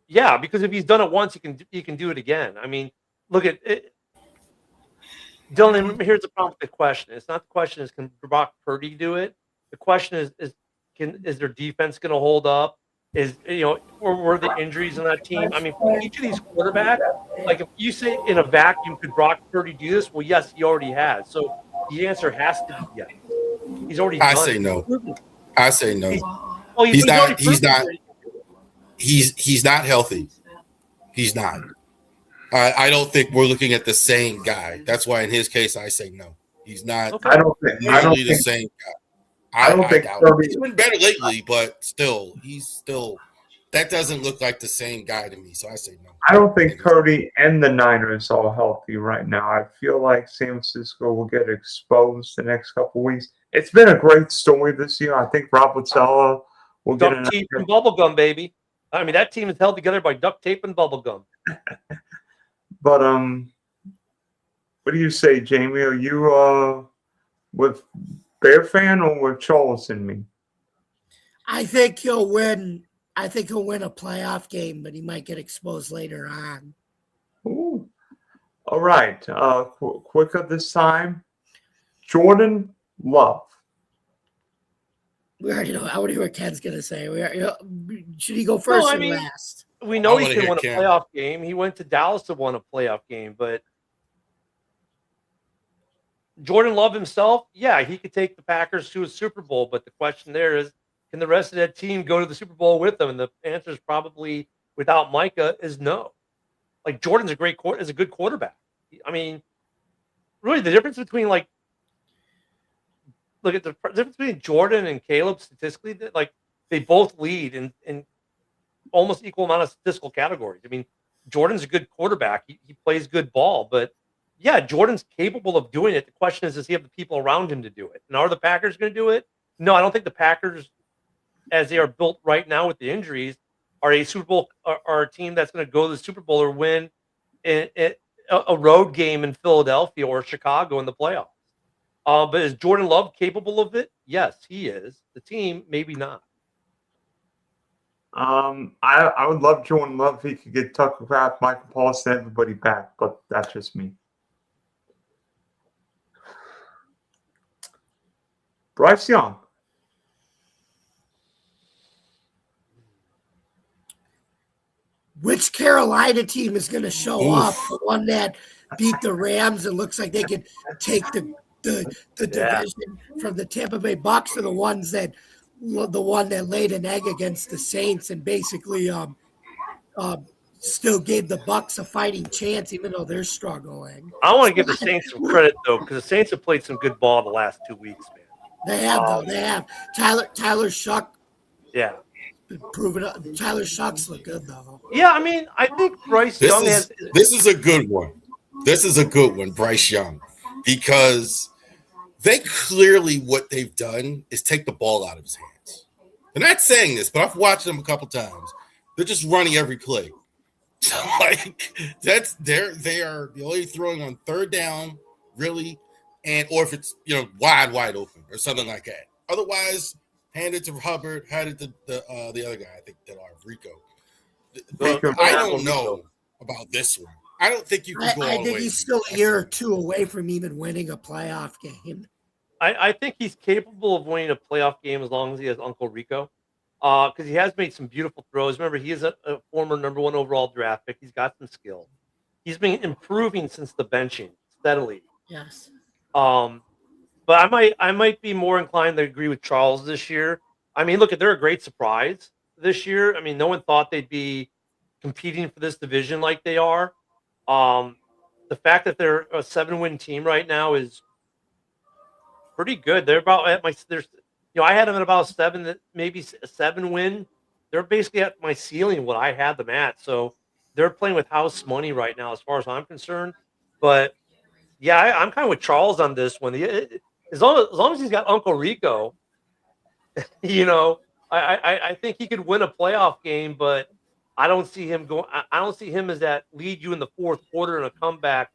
Speaker 4: Yeah, because if he's done it once, he can do it again. I mean, look at it. Dylan, here's the problem with the question. It's not the question is can Brock Purdy do it? The question is their defense going to hold up? Or were the injuries on that team? I mean, for each of these quarterbacks, like if you say in a vacuum, could Brock Purdy do this? Well, yes, he already has. So the answer has to be yes. He's already done
Speaker 1: say
Speaker 4: it.
Speaker 1: no. I say no.
Speaker 4: He's not.
Speaker 1: He's not healthy. He's not. I don't think we're looking at the same guy. That's why in his case I say no. He's not.
Speaker 4: Okay.
Speaker 2: I don't think
Speaker 1: the same guy. I don't think he's been better lately, but still, that doesn't look like the same guy to me. So I say no.
Speaker 2: I don't think Purdy and the Niners are healthy right now. I feel like San Francisco will get exposed the next couple of weeks. It's been a great story this year. I think Robert Saleh will get
Speaker 4: duct tape and bubble gum, baby. I mean, that team is held together by duct tape and bubble gum.
Speaker 2: But what do you say, Jamie? Are you with Bear fan or with Charles and me?
Speaker 3: I think he'll win. I think he'll win a playoff game, but he might get exposed later on.
Speaker 2: Ooh. All right. Quicker this time. Jordan Love.
Speaker 3: We already know. I want to hear what Ken's going to say. Should he go first or last?
Speaker 4: We know he can win a playoff game. He went to Dallas to win a playoff game, but Jordan Love himself, yeah, he could take the Packers to a Super Bowl, but the question there is, can the rest of that team go to the Super Bowl with them? And the answer is probably, without Micah, is no. Like, Jordan's is a good quarterback. I mean, really, the difference between, look at the difference between Jordan and Caleb statistically, like, they both lead in almost equal amount of statistical categories. I mean, Jordan's a good quarterback. He plays good ball, but yeah, Jordan's capable of doing it. The question is, does he have the people around him to do it? And are the Packers going to do it? No, I don't think the Packers, as they are built right now with the injuries, are a Super Bowl are a team that's going to go to the Super Bowl or win a road game in Philadelphia or Chicago in the playoffs. But is Jordan Love capable of it? Yes, he is. The team, maybe not.
Speaker 2: I would love Jordan Love if he could get Tucker Kraft, Michael Paulson, everybody back, but that's just me. Bryce Young.
Speaker 3: Which Carolina team is going to show up? The one that beat the Rams and looks like they could take the division from the Tampa Bay Bucks, or the one that laid an egg against the Saints and basically still gave the Bucks a fighting chance, even though they're struggling.
Speaker 4: I want to give the Saints some credit though, because the Saints have played some good ball the last 2 weeks, man.
Speaker 3: They have though. They have Tyler Shuck.
Speaker 4: Yeah.
Speaker 3: Proven up. Tyler Shucks look good though.
Speaker 4: Yeah, I mean, I think Bryce Young has.
Speaker 1: This is a good one. This is a good one, Bryce Young, because they clearly what they've done is take the ball out of his hands. They're not saying this, but I've watched them a couple times. They're just running every play. Like they are only throwing on third down, really, or if it's wide open or something like that. Otherwise, hand it to Hubbard, hand it to the other guy. I think Rico. I don't know about this one. I don't think you can go.
Speaker 3: I think he's still a year or two away from even winning a playoff game.
Speaker 4: I think he's capable of winning a playoff game as long as he has Uncle Rico, because he has made some beautiful throws. Remember, he is a former number 1 overall draft pick. He's got some skill. He's been improving since the benching steadily.
Speaker 3: Yes.
Speaker 4: But I might be more inclined to agree with Charles this year. I mean, look, they're a great surprise this year. I mean, no one thought they'd be competing for this division like they are. The fact that they're a 7-win team right now is pretty good. They're about at I had them at about 7, maybe a 7-win. They're basically at my ceiling, what I had them at. So they're playing with house money right now, as far as I'm concerned. But yeah, I'm kind of with Charles on this one. As long as he's got Uncle Rico, I think he could win a playoff game, but I don't see him going. I don't see him as that lead you in the fourth quarter in a comeback,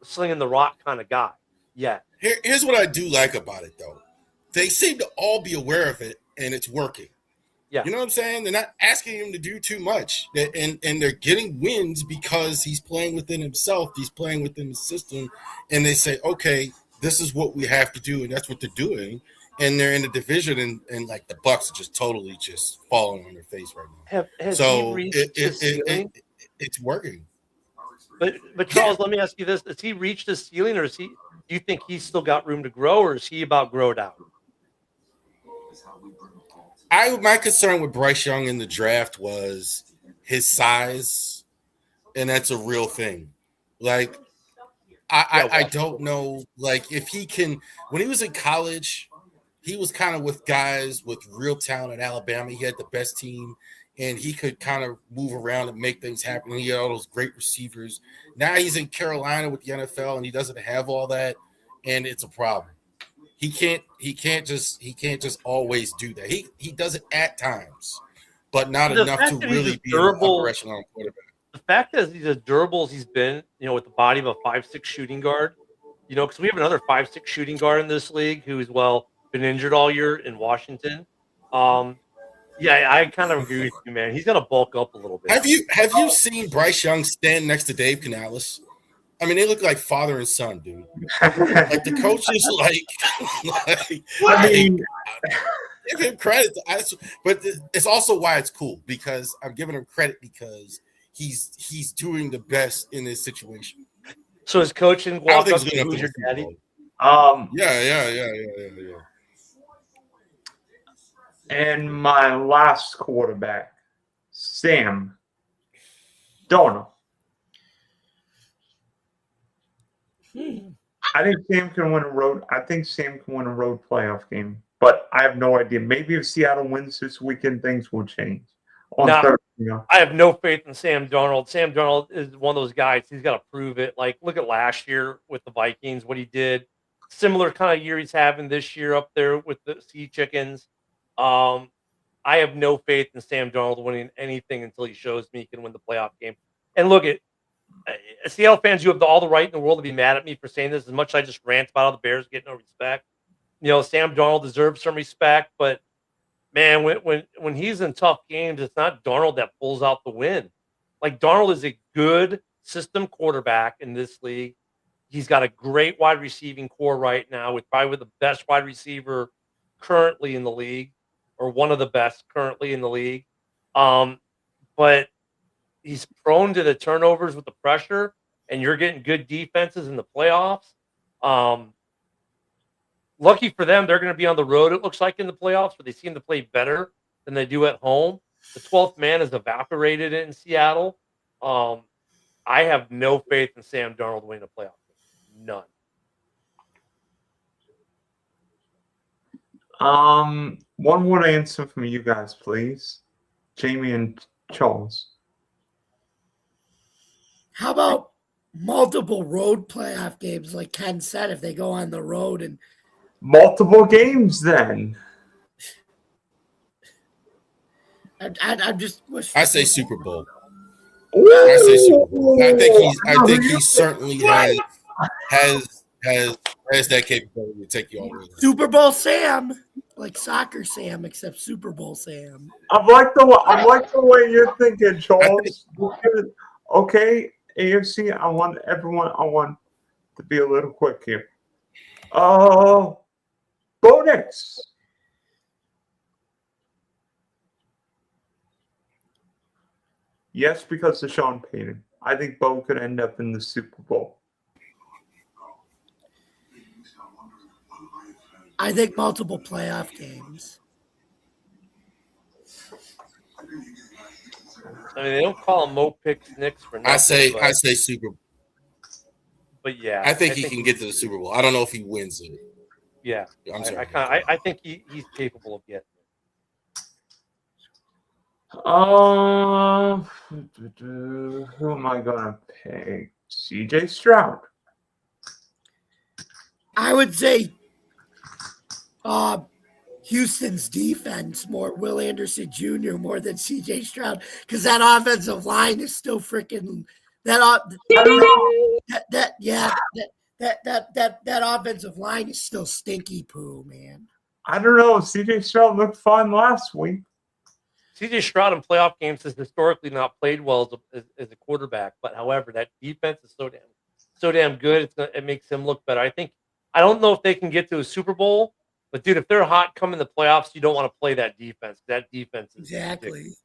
Speaker 4: slinging the rock kind of guy. Yeah.
Speaker 1: Here's what I do like about it, though. They seem to all be aware of it, and it's working.
Speaker 4: Yeah.
Speaker 1: You know what I'm saying? They're not asking him to do too much, and they're getting wins because he's playing within himself. He's playing within the system, and they say, okay, this is what we have to do, and that's what they're doing. And they're in the division, and like the Bucks are just totally just falling on their face right now.
Speaker 4: Has he reached his ceiling?
Speaker 1: It's working.
Speaker 4: But Charles, let me ask you this: has he reached his ceiling, or do you think he's still got room to grow, or is he about growed out?
Speaker 1: My concern with Bryce Young in the draft was his size, and that's a real thing. Like, I don't know, like if he can. When he was in college, he was kind of with guys with real talent at Alabama. He had the best team, and he could kind of move around and make things happen. He had all those great receivers. Now he's in Carolina with the NFL, and he doesn't have all that, and it's a problem. He can't just always do that. He does it at times, but not enough to really be an upper echelon quarterback.
Speaker 4: The fact that he's as durable as he's been, with the body of a 5'6" shooting guard, because we have another 5'6" shooting guard in this league who's been injured all year in Washington. Yeah, I kind of agree with you, man. He's got to bulk up a little bit.
Speaker 1: Have you seen Bryce Young stand next to Dave Canales? I mean, they look like father and son, dude. Like the coach is give him credit. But it's also why it's cool, because I'm giving him credit because he's doing the best in this situation.
Speaker 4: So his coach and walk up to who's your daddy?
Speaker 1: Yeah.
Speaker 2: And my last quarterback, Sam Darnold. I think Sam can win a road playoff game, but I have no idea. Maybe if Seattle wins this weekend, things will change. on
Speaker 4: Nah.
Speaker 2: Thursday. Yeah.
Speaker 4: I have no faith in Sam Darnold. Sam Darnold is one of those guys. He's got to prove it. Like, look at last year with the Vikings, what he did. Similar kind of year he's having this year up there with the Sea Chickens. I have no faith in Sam Darnold winning anything until he shows me he can win the playoff game. And look at Seattle fans, you have all the right in the world to be mad at me for saying this. As much as I just rant about how the Bears get no respect. Sam Darnold deserves some respect, but man, when he's in tough games, it's not Darnold that pulls out the win. Like, Darnold is a good system quarterback in this league. He's got a great wide receiving core right now, with probably the best wide receiver currently in the league, or one of the best currently in the league. But he's prone to the turnovers with the pressure, and you're getting good defenses in the playoffs. Lucky for them, they're going to be on the road, it looks like, in the playoffs, where they seem to play better than they do at home. The 12th man has evaporated in Seattle. I have no faith in Sam Darnold winning a playoff game. None.
Speaker 2: One more answer from you guys, please. Jamie and Charles.
Speaker 3: How about multiple road playoff games, like Ken said, if they go on the road and
Speaker 2: multiple games, then.
Speaker 3: I'm just.
Speaker 1: I say Super Bowl. I say Super Bowl. I think he certainly has that capability to take you all the way.
Speaker 3: Super Bowl Sam, like soccer Sam, except Super Bowl Sam.
Speaker 2: I like the way you're thinking, Charles. Okay, AFC. I want to be a little quick here. Bo Nix. Yes, because of Sean Payton. I think Bo could end up in the Super Bowl.
Speaker 3: I think multiple playoff games.
Speaker 4: I mean, they don't call him Mo Picks Knicks for nothing.
Speaker 1: I say Super Bowl.
Speaker 4: But yeah,
Speaker 1: I think he can get to the Super Bowl. I don't know if he wins it.
Speaker 4: Yeah,
Speaker 1: I'm sorry.
Speaker 4: I think he's capable of getting it.
Speaker 2: Who am I gonna pick? CJ Stroud.
Speaker 3: I would say Houston's defense, more Will Anderson Jr. more than CJ Stroud, because that offensive line is still freaking that offensive line is still stinky poo, man.
Speaker 2: I don't know. CJ Stroud looked fine last week.
Speaker 4: CJ Stroud in playoff games has historically not played well as a quarterback, but however, that defense is so damn good. It makes him look better. I don't know if they can get to a Super Bowl, but dude, if they're hot coming the playoffs, you don't want to play that defense. That defense is
Speaker 3: exactly.
Speaker 4: ridiculous.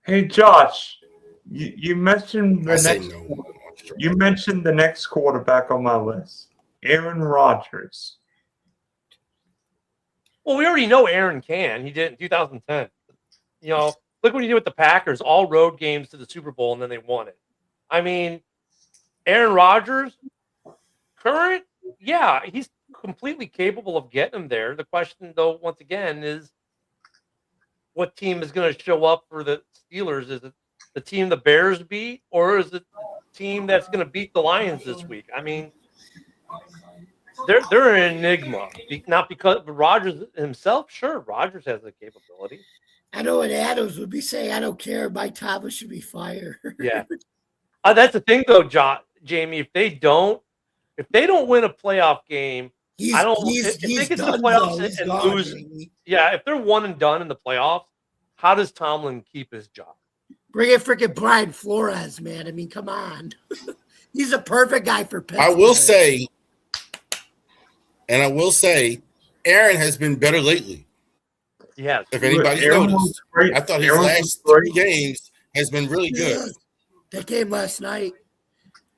Speaker 2: Hey Josh, you mentioned you mentioned the next quarterback on my list, Aaron Rodgers.
Speaker 4: Well, we already know Aaron can. He did it in 2010. Look what he did with the Packers, all road games to the Super Bowl, and then they won it. I mean, Aaron Rodgers, current, yeah, he's completely capable of getting them there. The question, though, once again, is what team is going to show up for the Steelers? Is it the team the Bears beat, or is it the team that's going to beat the Lions this week? I mean, they're an enigma. Not because of Rodgers himself. Sure, Rodgers has the capability.
Speaker 3: I know what Adams would be saying. I don't care. Mike Thomas should be fired.
Speaker 4: Yeah, that's the thing, though, Jamie. If they don't win a playoff game, if they get to the playoffs and lose, yeah, if they're one and done in the playoffs, how does Tomlin keep his job?
Speaker 3: Bring in freaking Brian Flores, man. I mean, come on. He's a perfect guy for Pittsburgh.
Speaker 1: I will say, Aaron has been better lately.
Speaker 4: Yes.
Speaker 1: If anybody's noticed, I thought his last 3 games has been really good.
Speaker 3: That game last night.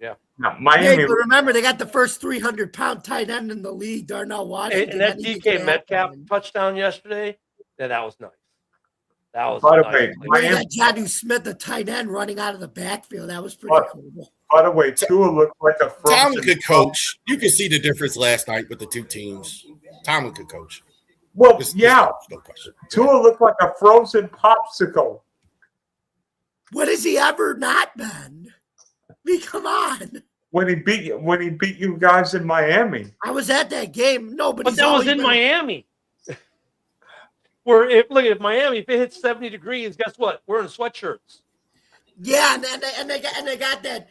Speaker 4: Yeah.
Speaker 2: No, Miami.
Speaker 3: Hey, but remember, they got the first 300-pound tight end in the league, Darnell Washington.
Speaker 4: And that DK Metcalf touchdown yesterday, that was nice. That was
Speaker 2: By the
Speaker 4: nice.
Speaker 2: way,
Speaker 3: Miami got Jonnu Smith, the tight end, running out of the backfield. That was pretty cool.
Speaker 2: By the way, Tua looked like a
Speaker 1: Tomlin could coach. You could see the difference last night with the two teams. Tomlin could coach.
Speaker 2: Well,
Speaker 1: There's
Speaker 2: yeah.
Speaker 1: no question.
Speaker 2: Tua looked like a frozen popsicle.
Speaker 3: What has he ever not been? I mean, come on.
Speaker 2: When he beat you guys in Miami.
Speaker 3: I was at that game.
Speaker 4: But that was in Miami. Where if Miami, if it hits 70 degrees, guess what? We're in sweatshirts.
Speaker 3: Yeah, and they got that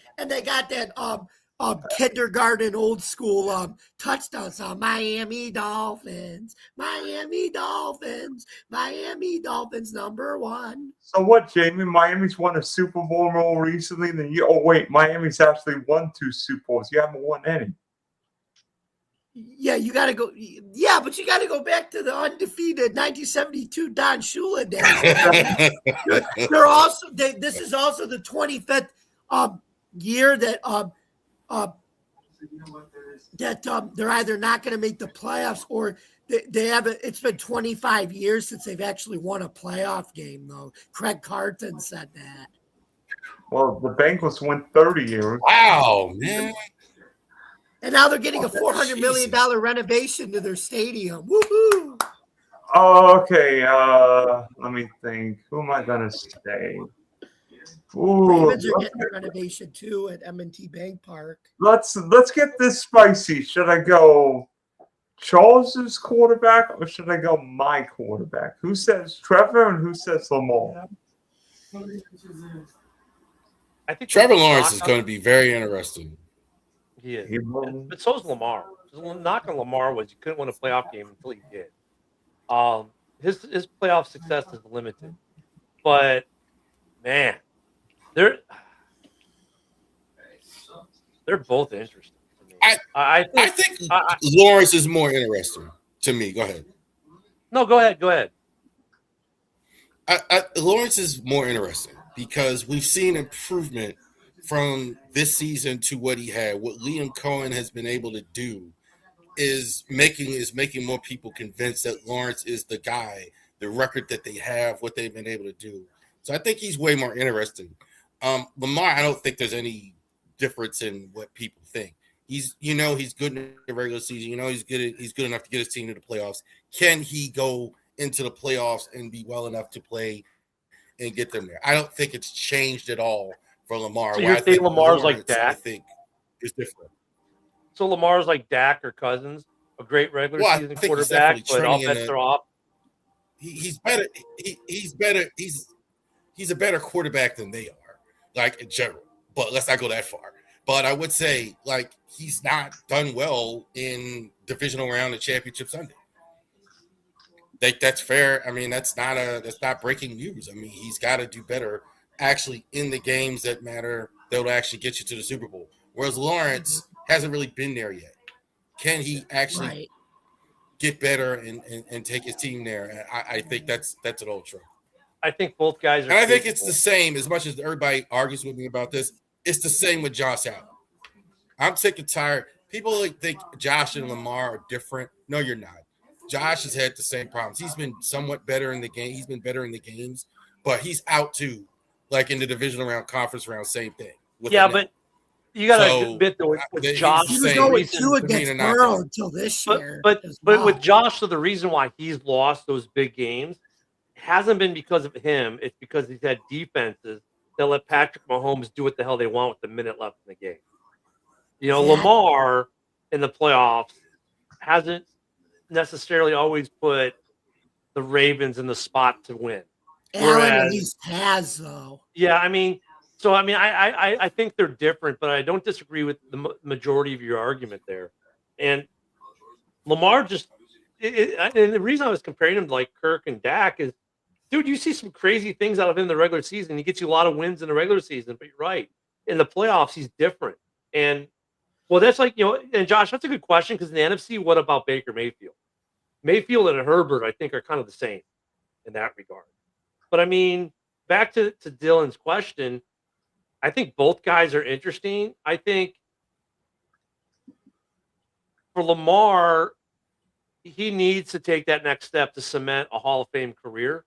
Speaker 3: kindergarten old school touchdown song. Miami Dolphins, Miami Dolphins, Miami Dolphins #1.
Speaker 2: So what, Jamie? Miami's won a Super Bowl more recently than you. Oh wait, Miami's actually won 2 Super Bowls. You haven't won any.
Speaker 3: Yeah, you got to go. Yeah, but you got to go back to the undefeated 1972 Don Shula days. They're also. This is also the 25th year that they're either not going to make the playoffs or they have. It's been 25 years since they've actually won a playoff game, though. Craig Carton said that.
Speaker 2: Well, the Bengals won 30 years.
Speaker 1: Wow, man.
Speaker 3: And now they're getting a $400 million renovation to their stadium. Woohoo!
Speaker 2: Oh, okay. Let me think. Who am I gonna say?
Speaker 3: Ravens are getting a renovation too at M&T Bank Park.
Speaker 2: Let's get this spicy. Should I go Charles's quarterback or should I go my quarterback? Who says Trevor and who says Lamar?
Speaker 4: I think
Speaker 1: Trevor Lawrence is going to be very interesting.
Speaker 4: He is. But so is Lamar. The knock on Lamar was you couldn't win a playoff game until he did. His playoff success is limited. But, man, they're both interesting to me. I think
Speaker 1: Lawrence is more interesting to me. Go ahead.
Speaker 4: No, go ahead.
Speaker 1: Lawrence is more interesting because we've seen improvement from this season to what he had. What Liam Cohen has been able to do is making more people convinced that Lawrence is the guy, the record that they have, what they've been able to do. So I think he's way more interesting. Lamar, I don't think there's any difference in what people think. He's good in the regular season. He's good enough to get his team to the playoffs. Can he go into the playoffs and be well enough to play and get them there? I don't think it's changed at all for Lamar.
Speaker 4: So you're saying Lamar's like Dak?
Speaker 1: I think is different.
Speaker 4: So Lamar's like Dak or Cousins, a great regular season quarterback, but all bets are off.
Speaker 1: He's better. He's better. He's a better quarterback than they are, like in general. But let's not go that far. But I would say, like, he's not done well in divisional round of championship Sunday. That's fair. I mean, that's not breaking news. I mean, he's got to do better actually in the games that matter that will actually get you to the Super Bowl. Whereas Lawrence hasn't really been there yet. Can he actually get better and take his team there? I think that's an old truth.
Speaker 4: I think both guys are.
Speaker 1: And I think it's the same. As much as everybody argues with me about this, it's the same with Josh Allen. I'm sick and tired. People think Josh and Lamar are different. No, you're not. Josh has had the same problems. He's been somewhat better in the game. He's been better in the games, but he's out too. Like in the divisional round, conference round, same thing.
Speaker 4: Yeah, but you got to admit though, with Josh,
Speaker 3: he was going 2 against Burrow until this year.
Speaker 4: But with Josh, so the reason why he's lost those big games hasn't been because of him. It's because he's had defenses that let Patrick Mahomes do what the hell they want with the minute left in the game. Lamar in the playoffs hasn't necessarily always put the Ravens in the spot to win.
Speaker 3: Allen at least has, though.
Speaker 4: Yeah, I think they're different, but I don't disagree with the majority of your argument there. And Lamar and the reason I was comparing him to like Kirk and Dak is, dude, you see some crazy things out of him in the regular season. He gets you a lot of wins in the regular season, but you're right. In the playoffs, he's different. And, well, that's like, and Josh, that's a good question because in the NFC, what about Baker Mayfield? Mayfield and Herbert, I think, are kind of the same in that regard. But, I mean, back to Dylan's question, I think both guys are interesting. I think for Lamar, he needs to take that next step to cement a Hall of Fame career,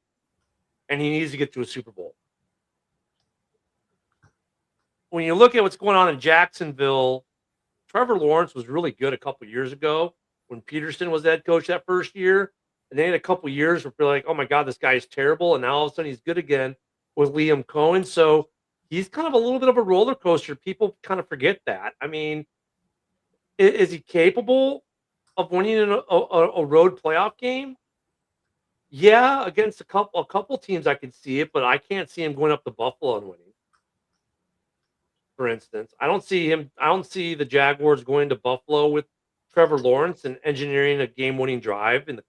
Speaker 4: and he needs to get to a Super Bowl. When you look at what's going on in Jacksonville, Trevor Lawrence was really good a couple years ago when Peterson was head coach that first year. and they had a couple years where we're like, oh my God, this guy is terrible. And now all of a sudden he's good again with Liam Cohen. So he's kind of a little bit of a roller coaster. People kind of forget that. I mean, is he capable of winning a road playoff game? Yeah, against a couple teams I can see it, but I can't see him going up to Buffalo and winning. For instance, I don't see the Jaguars going to Buffalo with Trevor Lawrence and engineering a game-winning drive in the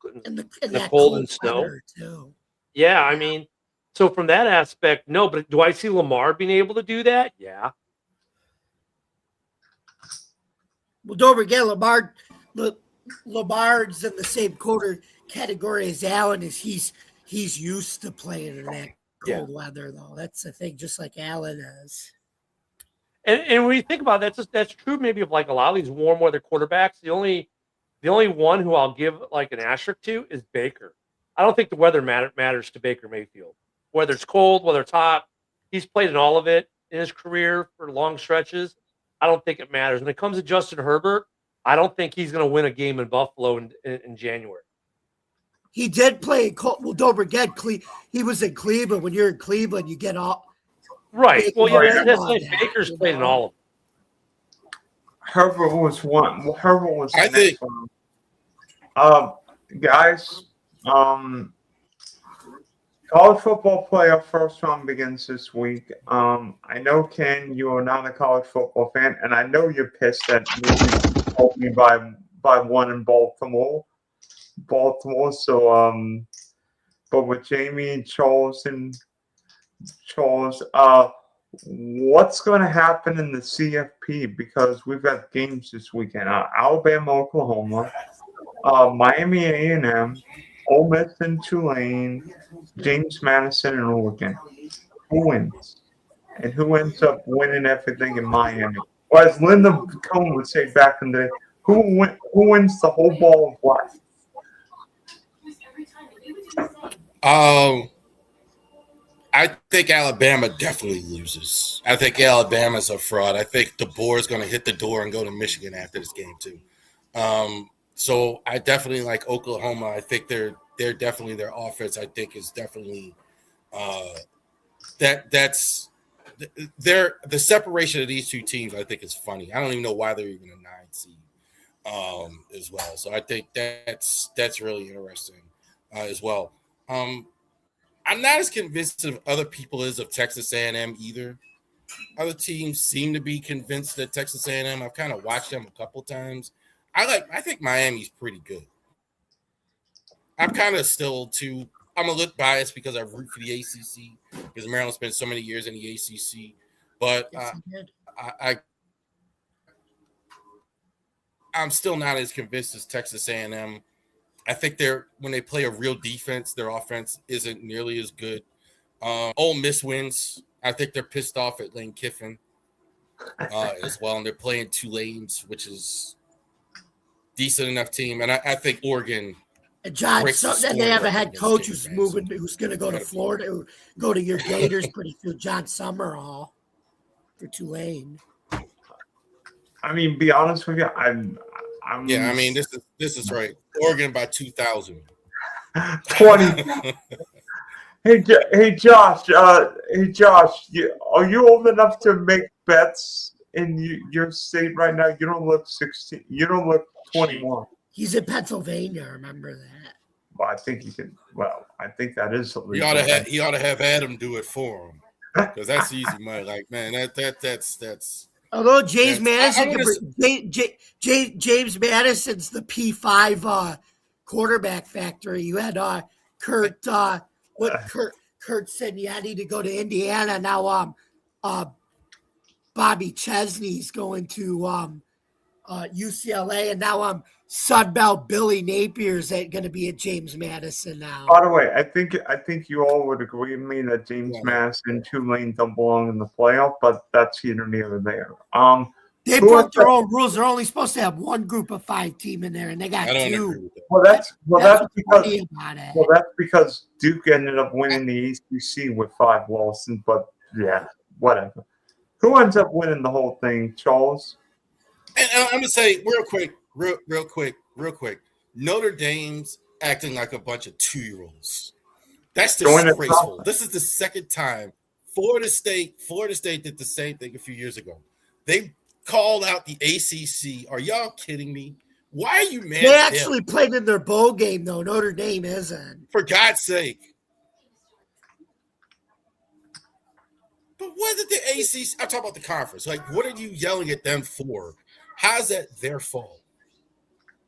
Speaker 4: cold and snow.
Speaker 3: Too.
Speaker 4: Yeah, I mean, so from that aspect, no. But do I see Lamar being able to do that? Yeah.
Speaker 3: Well, don't forget Lamar's in the same quarter category as Allen. Is he's used to playing in that cold weather, though. That's the thing, just like Allen is.
Speaker 4: And when you think about it, that's true maybe of like a lot of these warm weather quarterbacks. The only one who I'll give like an asterisk to is Baker. I don't think the weather matters to Baker Mayfield. Whether it's cold, whether it's hot, he's played in all of it in his career for long stretches. I don't think it matters. When it comes to Justin Herbert, I don't think he's going to win a game in Buffalo in January.
Speaker 3: He did play. Well, don't forget, he was in Cleveland. When you're in Cleveland, you get all.
Speaker 4: Right. Well, yeah, that's like Baker's played in all of them.
Speaker 2: Herbert was one. Well, Herbert was.
Speaker 1: I think.
Speaker 2: Guys, college football playoff first round begins this week. I know, Ken, you are not a college football fan, and I know you're pissed that you told me by one in Baltimore. So, but with Jamie and Charles, what's going to happen in the CFP? Because we've got games this weekend: Alabama, Oklahoma, Miami, A&M, Ole Miss and Tulane, James Madison, and Oregon. Who wins? And who ends up winning everything in Miami? Or as Linda Cohn would say back in the day, who wins the whole ball of wax?
Speaker 1: I think Alabama definitely loses. I think Alabama's a fraud. I think DeBoer is going to hit the door and go to Michigan after this game too. So I definitely like Oklahoma. I think they're definitely, their offense, I think, is definitely that's the separation of these two teams. I think is funny. I don't even know why they're even a 9 seed as well. So I think that's really interesting as well. I'm not as convinced of other people as of Texas A&M either. Other teams seem to be convinced that Texas A&M. I've kind of watched them a couple times. I think Miami's pretty good. I'm kind of still I'm a little biased because I root for the ACC because Maryland spent so many years in the ACC. But I'm still not as convinced as Texas A&M. I think when they play a real defense, their offense isn't nearly as good. Ole Miss wins. I think they're pissed off at Lane Kiffin as well, and they're playing Tulane's, which is decent enough team. And I think Oregon.
Speaker 3: And John, and they have a head coach who's going to go to Florida, or go to your Gators pretty soon. John Summerall for Tulane.
Speaker 2: I mean, be honest with you,
Speaker 1: yeah, I mean, this is right. Oregon by 2,000.
Speaker 2: 20. Hey, Josh. Are you old enough to make bets in your state right now? You don't look 16. You don't look 21.
Speaker 3: He's in Pennsylvania. Remember that.
Speaker 2: Well, I think he can. Well, I think that is.
Speaker 1: He ought to have Adam do it for him because that's easy money. Like, man, that's.
Speaker 3: Although James Madison, James Madison's the P5 quarterback factory. You had Kurt said you had to go to Indiana. Now Bobby Chesney's going to UCLA, and now Sunbelt Billy Napier's going to be at James Madison now.
Speaker 2: By the way, I think you all would agree with me that James Madison and Tulane don't belong in the playoff, but that's here near there.
Speaker 3: They broke their own rules. They're only supposed to have one group of 5 team in there, and they got 2.
Speaker 2: That's because Duke ended up winning the ACC with 5 losses. But yeah, whatever. Who ends up winning the whole thing, Charles?
Speaker 1: And I'm gonna say real quick. Notre Dame's acting like a bunch of 2-year-olds. That's
Speaker 2: Join us
Speaker 1: disgraceful.
Speaker 2: up.
Speaker 1: This is the second time Florida State did the same thing a few years ago. They called out the ACC. Are y'all kidding me? Why are you mad
Speaker 3: They
Speaker 1: at
Speaker 3: actually
Speaker 1: them?
Speaker 3: played in their bowl game, though. Notre Dame isn't.
Speaker 1: For God's sake. But what did the ACC? I'm talking about the conference. Like, what are you yelling at them for? How's that their fault?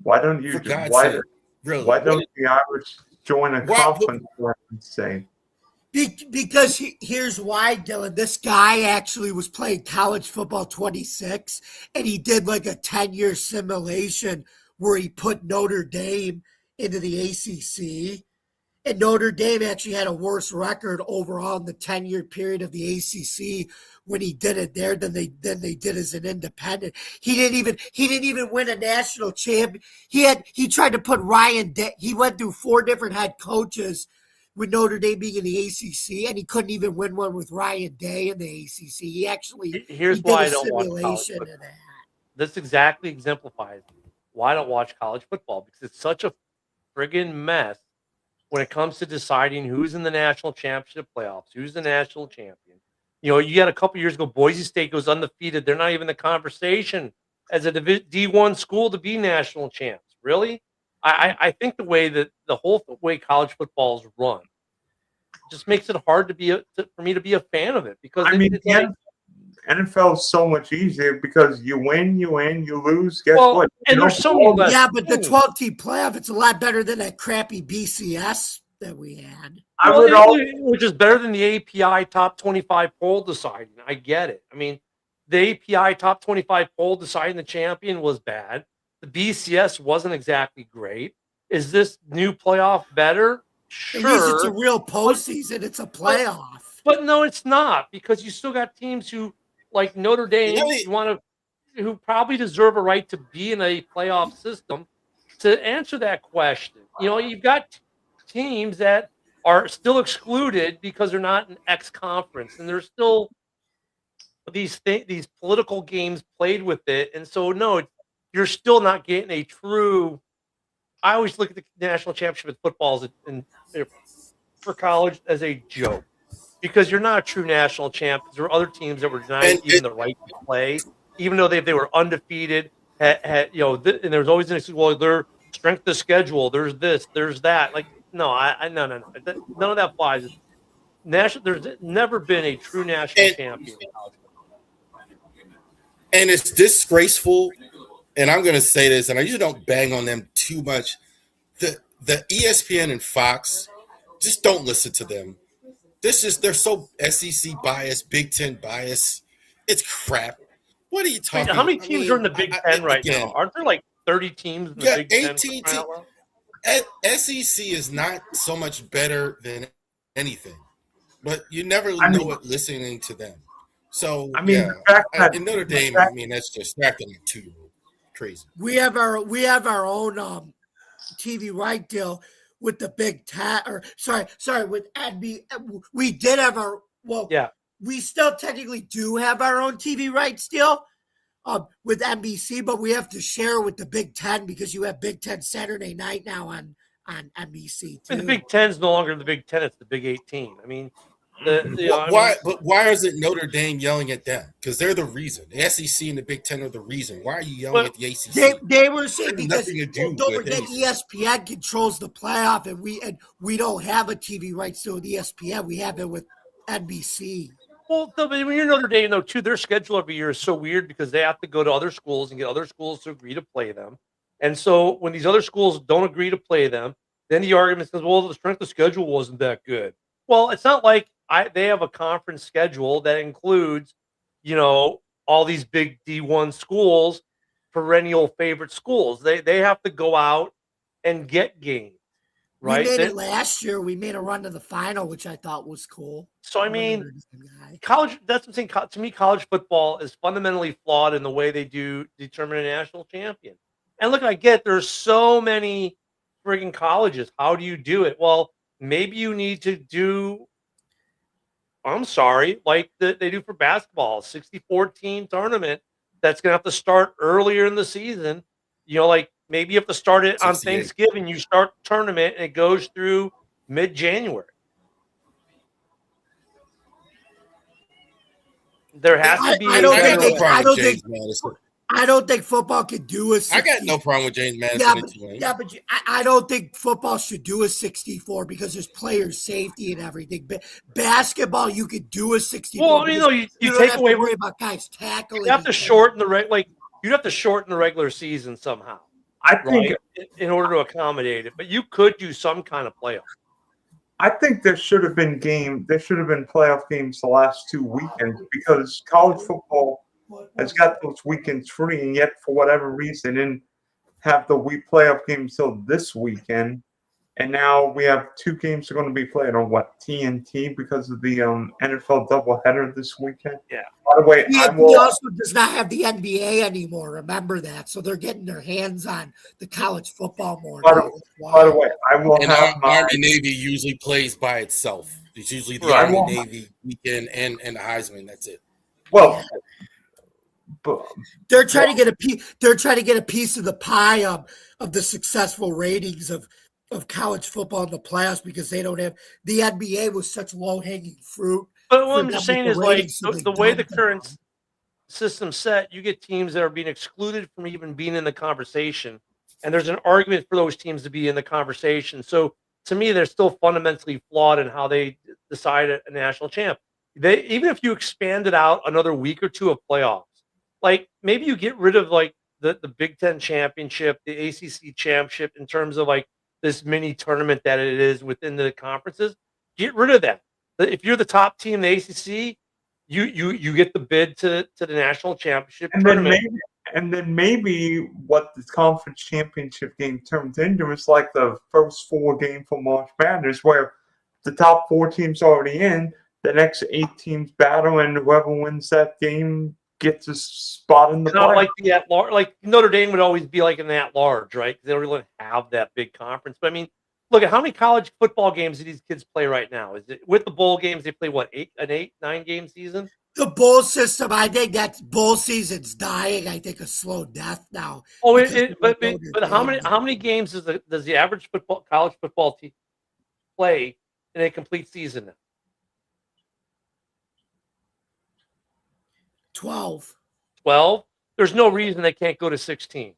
Speaker 2: Why don't you?
Speaker 1: For God's
Speaker 2: Why,
Speaker 1: sake, really?
Speaker 2: why don't the Irish join a conference? Say
Speaker 3: Because here's why, Dylan. This guy actually was playing college football 26, and he did like a 10-year simulation where he put Notre Dame into the ACC. And Notre Dame actually had a worse record overall in the 10-year period of the ACC when he did it there than they did as an independent. He didn't even win a national champion. He tried to put he went through 4 different head coaches with Notre Dame being in the ACC, and he couldn't even win one with Ryan Day in the ACC.
Speaker 4: Here's why I don't watch college football.
Speaker 3: Of that.
Speaker 4: This exactly exemplifies why I don't watch college football, because it's such a friggin' mess when it comes to deciding who's in the national championship playoffs, who's the national champion. You know, you had a couple years ago, Boise State goes undefeated. They're not even in the conversation as a D1 school to be national champs. Really? I think the whole way college football is run just makes it hard for me to be a fan of it, because
Speaker 2: NFL is so much easier because you win, you lose. Guess what?
Speaker 4: And there's so many less.
Speaker 3: Yeah, but the 12-team playoff, it's a lot better than that crappy BCS that we had.
Speaker 4: Which is better than the API top 25 poll deciding. I get it. I mean, the API top 25 poll deciding the champion was bad. The BCS wasn't exactly great. Is this new playoff better? Sure.
Speaker 3: At least it's a real postseason. It's a playoff.
Speaker 4: But no, it's not, because you still got teams who, like Notre Dame, who probably deserve a right to be in a playoff system to answer that question. You know, you've got teams that are still excluded because they're not an X conference, and there's still these political games played with it. And so, no, you're still not getting a true. I always look at the national championship in football for college as a joke, because you're not a true national champ. There were other teams that were denied even the right to play, even though they were undefeated. And there was always an excuse. Well, their strength of schedule. There's this. There's that. Like, no, no. None of that flies. There's never been a true national champion.
Speaker 1: And it's disgraceful. And I'm going to say this, and I usually don't bang on them too much. The ESPN and Fox, just don't listen to them. They're so SEC biased, Big Ten biased. It's crap. What are you talking about?
Speaker 4: How many teams are in the Big Ten right now? Aren't there like 30 teams in the Big
Speaker 1: 18
Speaker 4: Ten?
Speaker 1: SEC is not so much better than anything, but you never know it listening to them. So, the fact that in Notre Dame, that's just acting like 2-year-old. Crazy.
Speaker 3: We have our own TV right deal with the Big Ten, or sorry, with NB. We did have we still technically do have our own TV rights deal with NBC, but we have to share with the Big Ten because you have Big Ten Saturday night now on NBC too.
Speaker 4: And the Big Ten's no longer the Big Ten; it's the Big 18. I mean,
Speaker 1: why is it Notre Dame yelling at them? Because they're the reason. The SEC and the Big Ten are the reason. Why are you yelling at the ACC?
Speaker 3: They were saying because don't forget ESPN controls the playoff, and we don't have a TV rights deal with ESPN. We have it with NBC.
Speaker 4: Well, when you're Notre Dame, though, too, their schedule every year is so weird because they have to go to other schools and get other schools to agree to play them. And so when these other schools don't agree to play them, then the argument says, well, the strength of schedule wasn't that good. Well, it's not like they have a conference schedule that includes, all these big D1 schools, perennial favorite schools. They have to go out and get games. Right?
Speaker 3: We made it last year. We made a run to the final, which I thought was cool.
Speaker 4: So, I mean, college, that's what I'm saying. To me, college football is fundamentally flawed in the way they do determine a national champion. And look, I get there's so many friggin' colleges. How do you do it? Well, maybe you need to do, like they do for basketball, 64-team tournament that's going to have to start earlier in the season. Like Maybe you have to start it on
Speaker 1: 68.
Speaker 4: Thanksgiving. You start the tournament, and it goes through mid-January. There has to be.
Speaker 3: I don't think
Speaker 1: no
Speaker 3: they.
Speaker 1: problem
Speaker 3: I
Speaker 1: with
Speaker 3: don't
Speaker 1: James
Speaker 3: think.
Speaker 1: Madison.
Speaker 3: I don't think football could do a 60.
Speaker 1: I got no problem with James Madison
Speaker 3: Yeah,
Speaker 1: in
Speaker 3: but,
Speaker 1: Tulane.
Speaker 3: I don't think football should do a 64 because there's player safety and everything. But basketball, you could do a 64.
Speaker 4: Well,
Speaker 3: because
Speaker 4: you
Speaker 3: don't
Speaker 4: take
Speaker 3: have
Speaker 4: away.
Speaker 3: to worry about guys tackling.
Speaker 4: You have to shorten the you'd have to shorten the regular season somehow,
Speaker 2: I think
Speaker 4: right? In order to accommodate it. But you could do some kind of playoff.
Speaker 2: I think there should have been playoff games the last 2 weekends because college football has got those weekends free, and yet for whatever reason didn't have the week playoff games till this weekend. And now we have 2 games that are going to be played on TNT because of the NFL doubleheader this weekend.
Speaker 4: Yeah.
Speaker 2: By the way,
Speaker 3: TNT also does not have the NBA anymore. Remember that, so they're getting their hands on the college football more.
Speaker 2: By the way, I will
Speaker 1: And
Speaker 2: have my
Speaker 1: Army Navy usually plays by itself. It's usually the
Speaker 4: Right.
Speaker 1: Army Navy weekend and the Heisman. That's it.
Speaker 2: well. But,
Speaker 3: They're trying to get a piece. They're trying to get a piece of the pie of the successful ratings of college football in the playoffs because they don't have the NBA was such low hanging fruit.
Speaker 4: But what I'm just saying is, like,
Speaker 3: ratings, so
Speaker 4: the
Speaker 3: they
Speaker 4: way the
Speaker 3: dumped it.
Speaker 4: current system's set, you get teams that are being excluded from even being in the conversation, and there's an argument for those teams to be in the conversation. So to me, they're still fundamentally flawed in how they decide a national champ. Even if you expanded out another week or two of playoffs, like maybe you get rid of like the Big Ten championship, the ACC championship in terms of like this mini tournament that it is within the conferences. Get rid of that. If you're the top team in the ACC, you get the bid to the national championship tournament.
Speaker 2: Then maybe what the conference championship game turns into is like the first 4 games for March Madness, where the top 4 teams already in, the next 8 teams battle, and whoever wins that game gets a spot in the
Speaker 4: Not
Speaker 2: playoffs.
Speaker 4: like the at large. Like Notre Dame would always be like an at large, right? They don't really have that big conference. But I mean, look at how many college football games do these kids play right now? Is it with the bowl games? They play what, 9 game season?
Speaker 3: The bowl system, I think that bowl season's dying. I think a slow death now.
Speaker 4: Oh,
Speaker 3: because
Speaker 4: but how many games does the average college football team play in a complete season now?
Speaker 3: 12.
Speaker 4: 12. There's no reason they can't go to 16.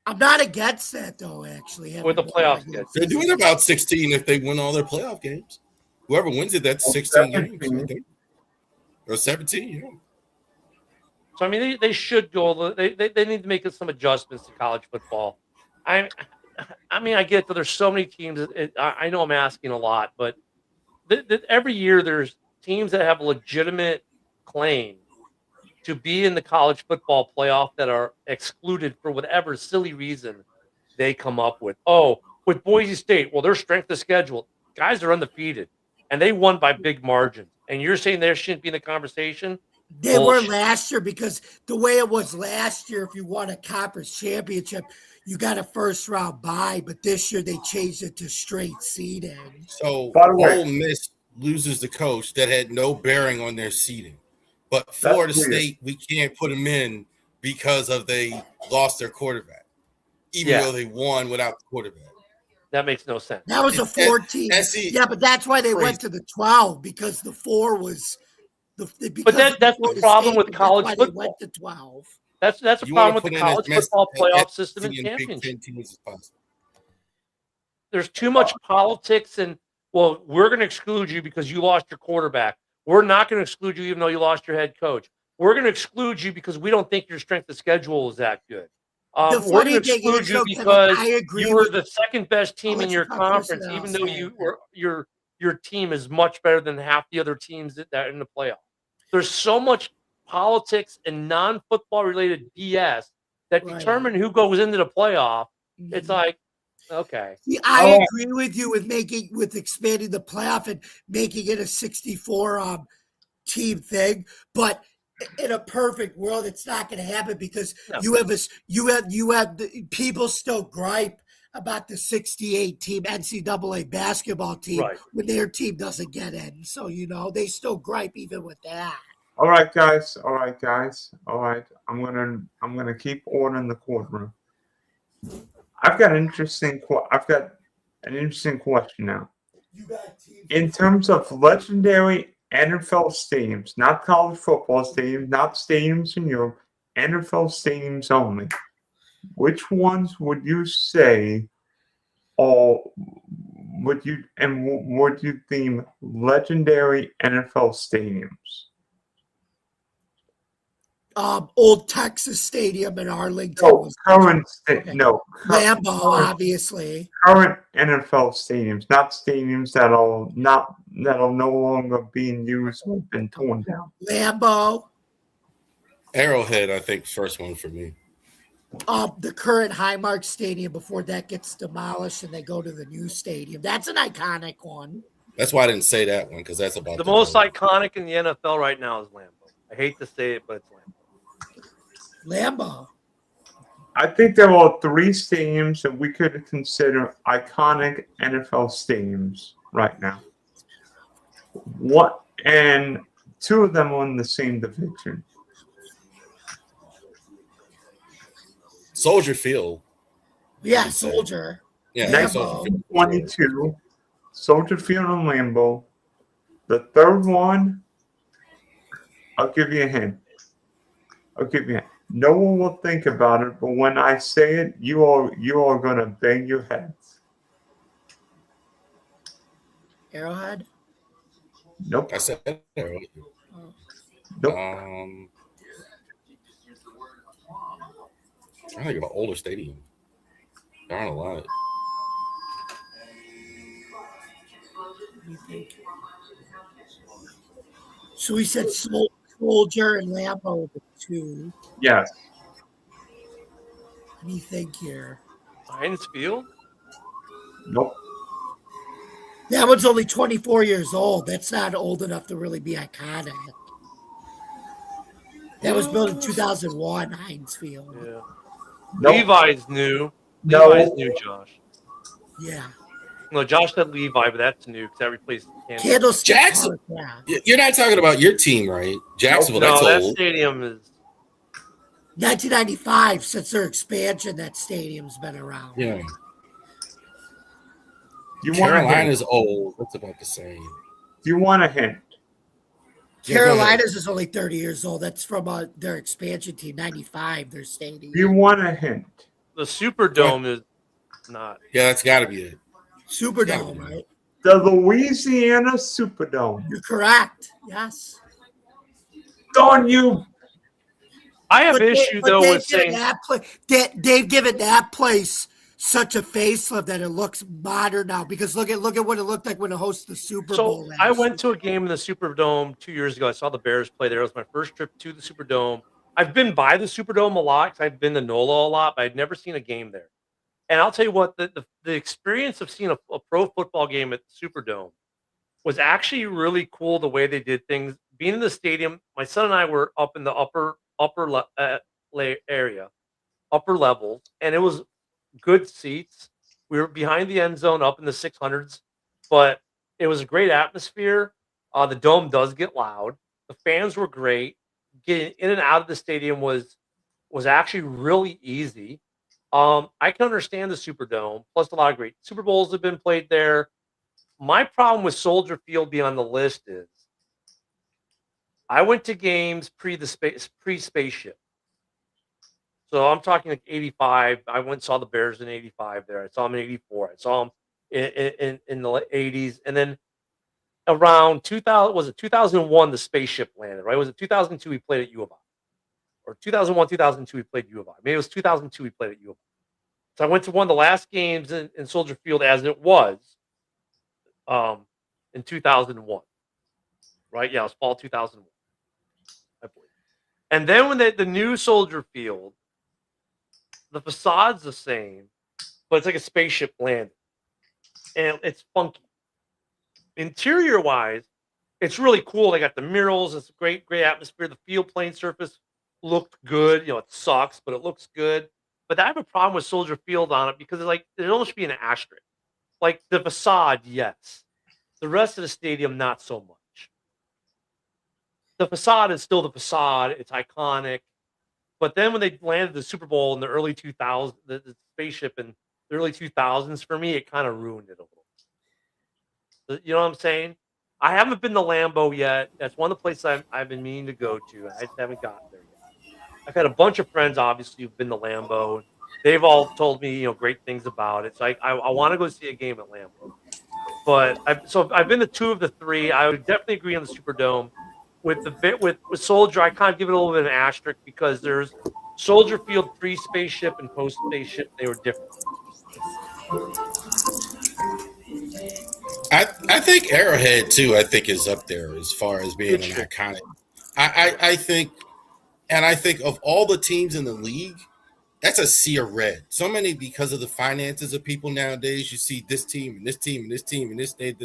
Speaker 3: I'm not against that though. Actually,
Speaker 4: With the playoffs, kids.
Speaker 1: They're doing about 16 if they win all their playoff games. Whoever wins it, that's 16 games, I think. Or 17, yeah.
Speaker 4: So I mean, they should go. They need to make some adjustments to college football. I mean, I get that there's so many teams. I know I'm asking a lot, but every year there's teams that have a legitimate claim to be in the college football playoff that are excluded for whatever silly reason they come up with. Oh, with Boise State, well, their strength of schedule, guys are undefeated, and they won by big margins. And you're saying they shouldn't be in the conversation?
Speaker 3: They were last year because the way it was last year, if you won a conference championship, you got a first round bye. But this year they changed it to straight seeding.
Speaker 1: So
Speaker 2: By the way,
Speaker 1: Ole Miss loses the coach that had no bearing on their seeding. But Florida State, we can't put them in because they lost their quarterback, even though they won without the quarterback.
Speaker 4: That makes no sense.
Speaker 3: That was a 14. Yeah, but that's why they went to the 12 because the 4 was the.
Speaker 4: But that's the problem with college football. They went
Speaker 3: to 12.
Speaker 4: That's a problem with the college football playoff system and championship. There's too much politics and, well, we're going to exclude you because you lost your quarterback. We're not going to exclude you even though you lost your head coach. We're going to exclude you because we don't think your strength of schedule is that good. We're going to exclude you because you were the second best team in your conference, even though your team is much better than half the other teams that are in the playoff. There's so much politics and non-football related BS that determine who goes into the playoff. Mm-hmm. It's like, okay.
Speaker 3: See, I agree with you with expanding the playoff and making it a 64 team thing, but in a perfect world, it's not going to happen because you have the people still gripe about the 68 team NCAA basketball team when their team doesn't get in. So they still gripe even with that.
Speaker 2: All right, guys. All right, guys. All right. I'm gonna keep order in the courtroom. I've got an interesting question now.
Speaker 3: You got teams.
Speaker 2: In terms of legendary NFL stadiums, not college football stadiums, not stadiums in Europe, NFL stadiums only, which ones would you say or would you deem legendary NFL stadiums?
Speaker 3: Old Texas Stadium in Arlington
Speaker 2: No,
Speaker 3: was
Speaker 2: current
Speaker 3: okay.
Speaker 2: no
Speaker 3: Lambeau, obviously.
Speaker 2: current NFL stadiums, not stadiums that'll no longer being used or been torn down.
Speaker 3: Lambeau,
Speaker 1: Arrowhead, I think, first one for me.
Speaker 3: the current Highmark Stadium before that gets demolished and they go to the new stadium. That's an iconic one.
Speaker 1: That's why I didn't say that one, because that's about
Speaker 4: The
Speaker 1: to
Speaker 4: most
Speaker 1: go.
Speaker 4: iconic in the NFL right now is Lambeau. I hate to say it, but it's Lambeau.
Speaker 3: Lambeau.
Speaker 2: I think there are 3 stadiums that we could consider iconic NFL stadiums right now. What and 2 of them are in the same division.
Speaker 1: Soldier Field.
Speaker 3: Yeah,
Speaker 1: would say.
Speaker 3: Soldier.
Speaker 1: Yeah,
Speaker 3: Lambeau.
Speaker 1: Soldier Field.
Speaker 2: 22, Soldier Field and Lambeau. The third one, I'll give you a hint. No one will think about it, but when I say it, you are gonna bang your heads.
Speaker 3: Arrowhead.
Speaker 2: Nope.
Speaker 1: I said Arrowhead.
Speaker 2: Nope.
Speaker 1: I think of an older stadium. There aren't a lot.
Speaker 3: So we said Soldier and Lambeau were the 2.
Speaker 2: Yes.
Speaker 3: Let me think here.
Speaker 4: Heinz Field?
Speaker 2: Nope.
Speaker 3: That one's only 24 years old. That's not old enough to really be iconic. That was built in 2001, Heinz Field.
Speaker 4: Yeah.
Speaker 2: Nope.
Speaker 4: Levi's new.
Speaker 2: No.
Speaker 4: Levi's new, Josh.
Speaker 3: Yeah.
Speaker 4: No, Josh said Levi, but that's new because that replaced
Speaker 3: Candlestick
Speaker 1: Jackson.
Speaker 3: Park, yeah.
Speaker 1: You're not talking about your team, right? Jacksonville,
Speaker 4: No,
Speaker 1: that's
Speaker 4: that
Speaker 1: old.
Speaker 4: stadium is
Speaker 3: 1995, since their expansion, that stadium's been around.
Speaker 1: Yeah.
Speaker 2: Carolina's
Speaker 1: Carolina's old. That's about the same.
Speaker 2: Do you want a hint?
Speaker 3: Carolina's is only 30 years old. That's from their expansion team, 95, their stadium.
Speaker 2: Do you want a hint?
Speaker 4: the Superdome is not.
Speaker 1: Yeah, that's got to be it.
Speaker 3: Superdome, right?
Speaker 2: The Louisiana Superdome.
Speaker 3: You're correct. Yes.
Speaker 2: Don't you?
Speaker 4: I have issue though with saying
Speaker 3: they've given that place such a facelift that it looks modern now. Because look at what it looked like when it hosted the Super Bowl.
Speaker 4: I went to a game in the Superdome 2 years ago. I saw the Bears play there. It was my first trip to the Superdome. I've been by the Superdome a lot because I've been to NOLA a lot, but I'd never seen a game there. And I'll tell you what, the experience of seeing a pro football game at the Superdome was actually really cool. The way they did things, being in the stadium. My son and I were up in the upper area, upper levels, and it was good seats. We were behind the end zone, up in the 600s, but it was a great atmosphere. The dome does get loud. The fans were great. Getting in and out of the stadium was actually really easy. I can understand the Superdome, plus a lot of great Super Bowls have been played there. My problem with Soldier Field being on the list is I went to games pre-spaceship. So I'm talking like 85. I went and saw the Bears in 85 there. I saw them in 84. I saw them in the 80s. And then around 2000, was it 2001, the spaceship landed, right? Was it 2002 we played at U of I? Or 2001, 2002 we played U of I. Maybe it was 2002 we played at U of I. So I went to one of the last games in Soldier Field as it was in 2001. Right? Yeah, it was fall 2001. I believe. And then when the new Soldier Field, the facade's the same, but it's like a spaceship landing. And it's funky. Interior wise, it's really cool. They got the murals, it's a great atmosphere. The field playing surface looked good. You know, it sucks, but it looks good. But I have a problem with Soldier Field on it because it's like there almost should be an asterisk. Like the facade, yes. The rest of the stadium, not so much. the facade is still the facade. It's iconic. But then when they landed the Super Bowl in the early 2000s, the spaceship in the early 2000s, for me, it kind of ruined it a little. You know what I'm saying? I haven't been to Lambeau yet. That's one of the places I've been meaning to go to. I just haven't gotten there yet. I've had a bunch of friends, obviously, who've been to Lambeau. They've all told me, great things about it. So I want to go see a game at Lambeau. But I've been to two of the three. I would definitely agree on the Superdome. With Soldier, I kind of give it a little bit of an asterisk because there's Soldier Field pre-spaceship and post-spaceship. They were different.
Speaker 1: I think Arrowhead too. I think is up there as far as being an iconic. I think of all the teams in the league, that's a sea of red. So many because of the finances of people nowadays. You see this team and this team and this team and this state.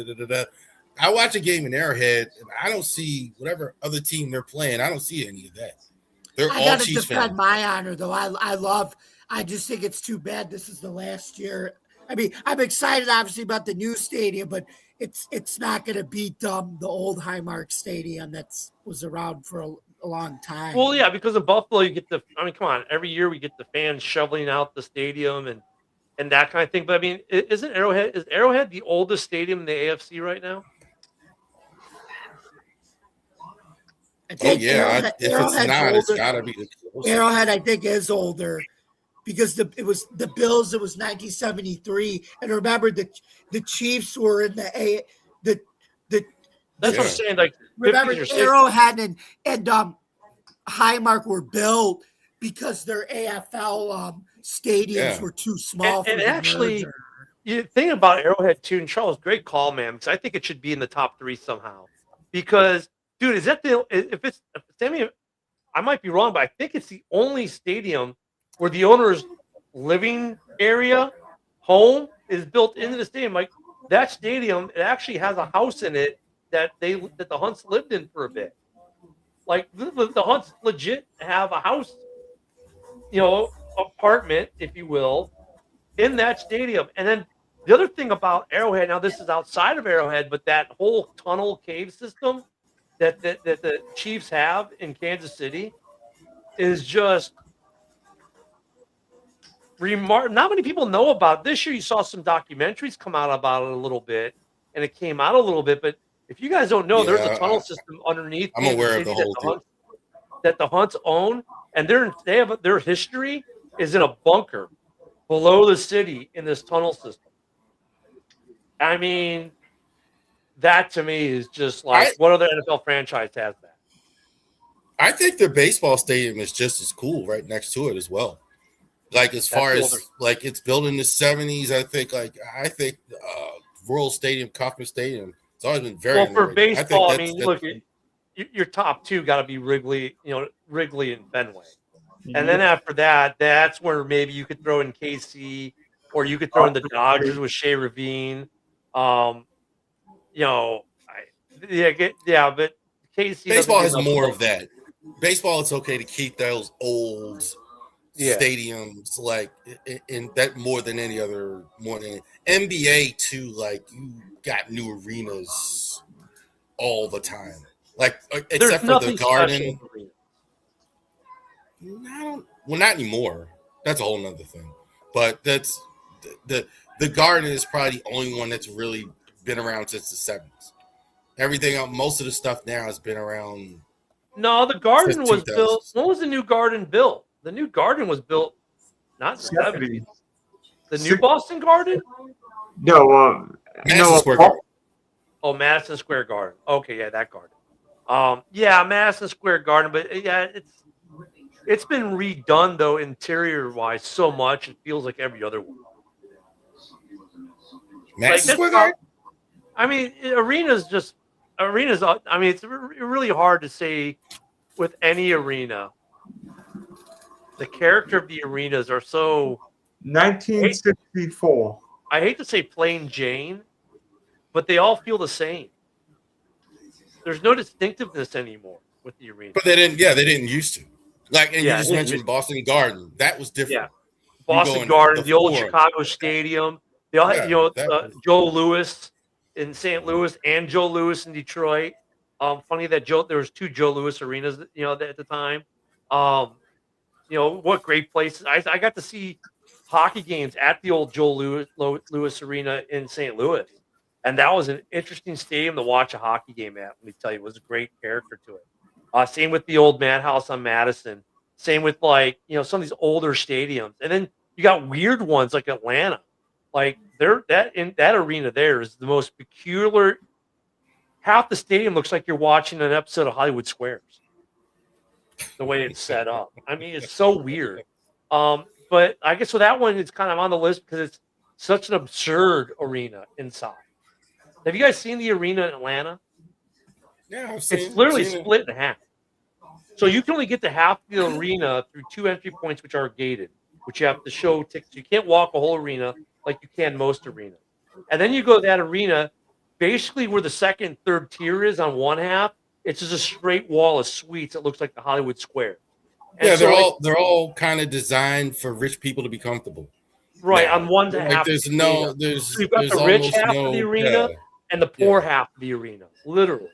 Speaker 1: I watch a game in Arrowhead and I don't see whatever other team they're playing. I don't see any of that. They're all Chiefs fans. I got to defend
Speaker 3: my honor, though. I just think it's too bad this is the last year. I mean, I'm excited, obviously, about the new stadium, but it's not going to beat the old Highmark Stadium that was around for a long time.
Speaker 4: Well, yeah, because in Buffalo, you get come on, every year we get the fans shoveling out the stadium and that kind of thing. But I mean, is Arrowhead the oldest stadium in the AFC right now?
Speaker 1: If it's not, it's got to be the closest.
Speaker 3: Arrowhead, I think, is older. Because it was the Bills, it was 1973, and remember the Chiefs were in the
Speaker 4: That's what I'm saying. Like
Speaker 3: remember, Arrowhead and Highmark were built because their AFL stadiums were too small.
Speaker 4: And actually, you think about Arrowhead too, and Charles, great call, man. Because I think it should be in the top 3 somehow. Because, dude, if it's Sammy, I might be wrong, but I think it's the only stadium where the owner's living area, home, is built into the stadium. Like that stadium, it actually has a house in it that the Hunts lived in for a bit. Like the Hunts legit have a house, apartment, if you will, in that stadium. And then the other thing about Arrowhead, now this is outside of Arrowhead, but that whole tunnel cave system that the Chiefs have in Kansas City is just not many people know about. This year you saw some documentaries come out about it a little bit, and it came out a little bit. But if you guys don't know, there's a tunnel system underneath.
Speaker 1: I'm aware of the whole thing
Speaker 4: that the Hunts own, and their history is in a bunker below the city in this tunnel system. I mean, that to me is just like what other NFL franchise has that?
Speaker 1: I think their baseball stadium is just as cool right next to it as well. Like as far as like it's built in the 70s, I think Royal Stadium, Kauffman Stadium, it's always been very.
Speaker 4: Well, for baseball, I mean, look, your top 2 got to be Wrigley and Fenway, and then after that, that's where maybe you could throw in KC, or you could throw in the Dodgers with Shea Ravine. But KC
Speaker 1: baseball has more of that. Baseball, it's okay to keep those old stadiums like in that more than NBA too. Like you got new arenas all the time, like except for the Garden. Not anymore. That's a whole nother thing. But that's the Garden is probably the only one that's really been around since the 70s. Everything else, most of the stuff now has been around.
Speaker 4: No, the Garden was built. When was the new Garden built? The new Garden was built not in the 70s. The new Boston Garden?
Speaker 2: No,
Speaker 1: Madison Square Garden.
Speaker 4: Oh, Madison Square Garden. Okay, yeah, that garden. Madison Square Garden, but yeah, it's been redone though interior wise so much it feels like every other one.
Speaker 1: Madison Square Garden.
Speaker 4: I mean, arenas. I mean, it's really hard to say with any arena. The character of the arenas are so
Speaker 2: 1964.
Speaker 4: I hate to say plain Jane, but they all feel the same. There's no distinctiveness anymore with the arena.
Speaker 1: But they didn't used to. Like, and you just mentioned Boston Garden. That was different.
Speaker 4: Yeah, Boston Garden, the old Chicago Stadium. Joe Louis in St. Louis and Joe Louis in Detroit. Funny that there was 2 Joe Louis arenas, at the time. What great places. I got to see hockey games at the old Joe Louis Arena in St. Louis, and that was an interesting stadium to watch a hockey game at. Let me tell you, it was a great character to it. Same with the old Madhouse on Madison. Same with some of these older stadiums, and then you got weird ones like Atlanta. Like that arena there is the most peculiar. Half the stadium looks like you're watching an episode of Hollywood Squares. The way it's set up, I mean, it's so weird. But I guess with that one, it's kind of on the list because it's such an absurd arena inside. Have you guys seen the arena in Atlanta?
Speaker 1: Yeah, I've seen.
Speaker 4: It's literally
Speaker 1: seen
Speaker 4: split in half. So you can only get to half the arena through 2 entry points, which are gated, which you have to show tickets. You can't walk a whole arena like you can most arenas. And then you go to that arena, basically where the second, third tier is on one half. It's just a straight wall of suites. It looks like the Hollywood Square. And
Speaker 1: Yeah,
Speaker 4: so
Speaker 1: they're all kind of designed for rich people to be comfortable.
Speaker 4: right
Speaker 1: Now,
Speaker 4: on one
Speaker 1: like
Speaker 4: half.
Speaker 1: there's
Speaker 4: of the
Speaker 1: no
Speaker 4: arena.
Speaker 1: there's
Speaker 4: So you've got
Speaker 1: there's
Speaker 4: the rich
Speaker 1: almost
Speaker 4: half
Speaker 1: no
Speaker 4: of the arena
Speaker 1: yeah,
Speaker 4: and the poor half of the arena. Literally,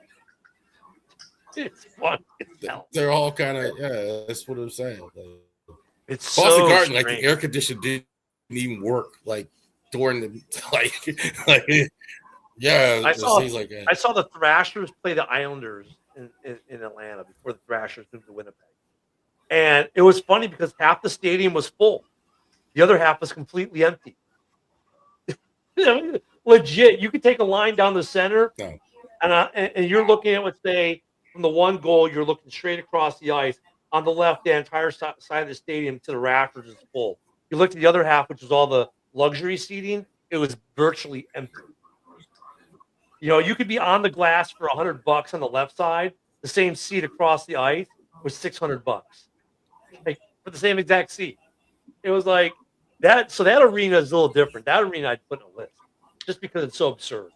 Speaker 4: it's fun. It's hell.
Speaker 1: they're all kind of that's what I'm saying. Like,
Speaker 4: It's
Speaker 1: Boston
Speaker 4: so
Speaker 1: Garden, like
Speaker 4: strange.
Speaker 1: the air conditioner didn't even work like during the like yeah.
Speaker 4: I
Speaker 1: it
Speaker 4: saw
Speaker 1: seems like that.
Speaker 4: I saw the Thrashers play the Islanders in Atlanta before the Thrashers moved to Winnipeg, and it was funny because half the stadium was full, the other half was completely empty. Legit, you could take a line down the center,
Speaker 1: No.
Speaker 4: and you're looking at, let's say, from the one goal, you're looking straight across the ice. On the left, the entire side of the stadium to the rafters is full. You look at the other half, which is all the luxury seating, it was virtually empty. You could be on the glass for $100 on the left side. The same seat across the ice was $600, like for the same exact seat. It was like that. So that arena is a little different. That arena I'd put in a list just because it's so absurd.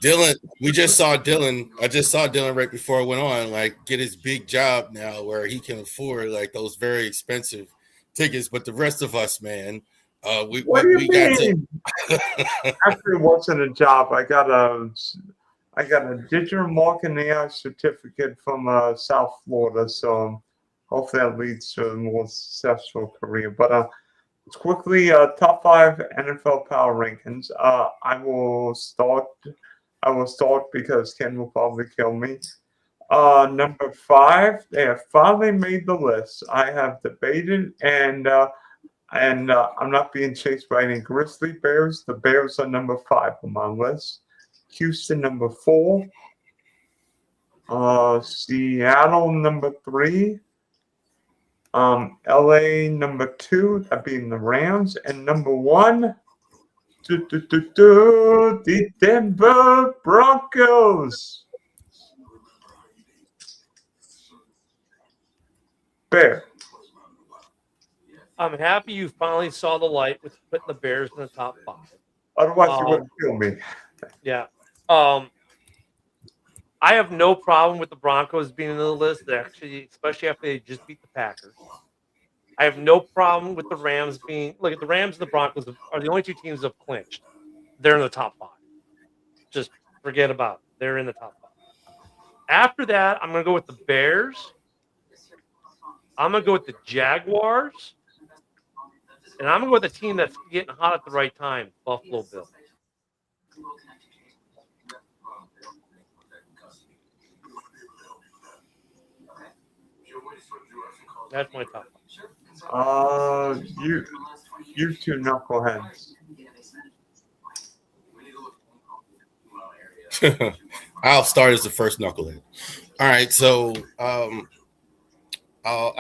Speaker 1: Dylan, we just saw Dylan. I just saw Dylan right before I went on, like get his big job now where he can afford like those very expensive tickets. But the rest of us, man, we
Speaker 2: What do you
Speaker 1: we got to.
Speaker 2: mean? After it wasn't a job, I got a digital marketing AI certificate from South Florida, so hopefully that leads to a more successful career. But it's quickly top 5 NFL power rankings. I will start because Ken will probably kill me. Number 5, they have finally made the list. I have debated and I'm not being chased by any grizzly bears. The Bears are number 5 on my list. Houston number 4. Seattle number 3. LA number 2, that being the Rams, and number 1, the Denver Broncos. Bear.
Speaker 4: I'm happy you finally saw the light with putting the Bears in the top 5.
Speaker 2: Otherwise, you wouldn't kill me.
Speaker 4: Yeah. I have no problem with the Broncos being in the list, actually, especially after they just beat the Packers. I have no problem with the Rams being – look, the Rams and the Broncos are the only 2 teams that have clinched. They're in the top 5. Just forget about it. They're in the top 5. After that, I'm going to go with the Bears. I'm going to go with the Jaguars. And I'm going to go with a team that's getting hot at the right time, Buffalo Bills. That's my top 5.
Speaker 2: You 2 knuckleheads.
Speaker 1: I'll start as the first knucklehead. All right, so I'll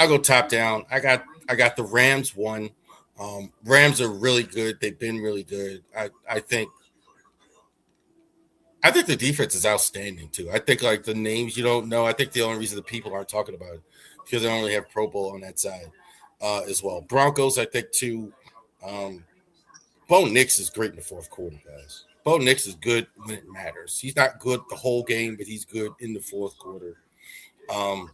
Speaker 1: go top down. I got the Rams 1. Rams are really good. They've been really good. I think the defense is outstanding too. I think like the names you don't know. I think the only reason the people aren't talking about it because they only have Pro Bowl on that side as well. Broncos, I think too. Bo Nix is great in the fourth quarter, guys. Bo Nix is good when it matters. He's not good the whole game, but he's good in the fourth quarter.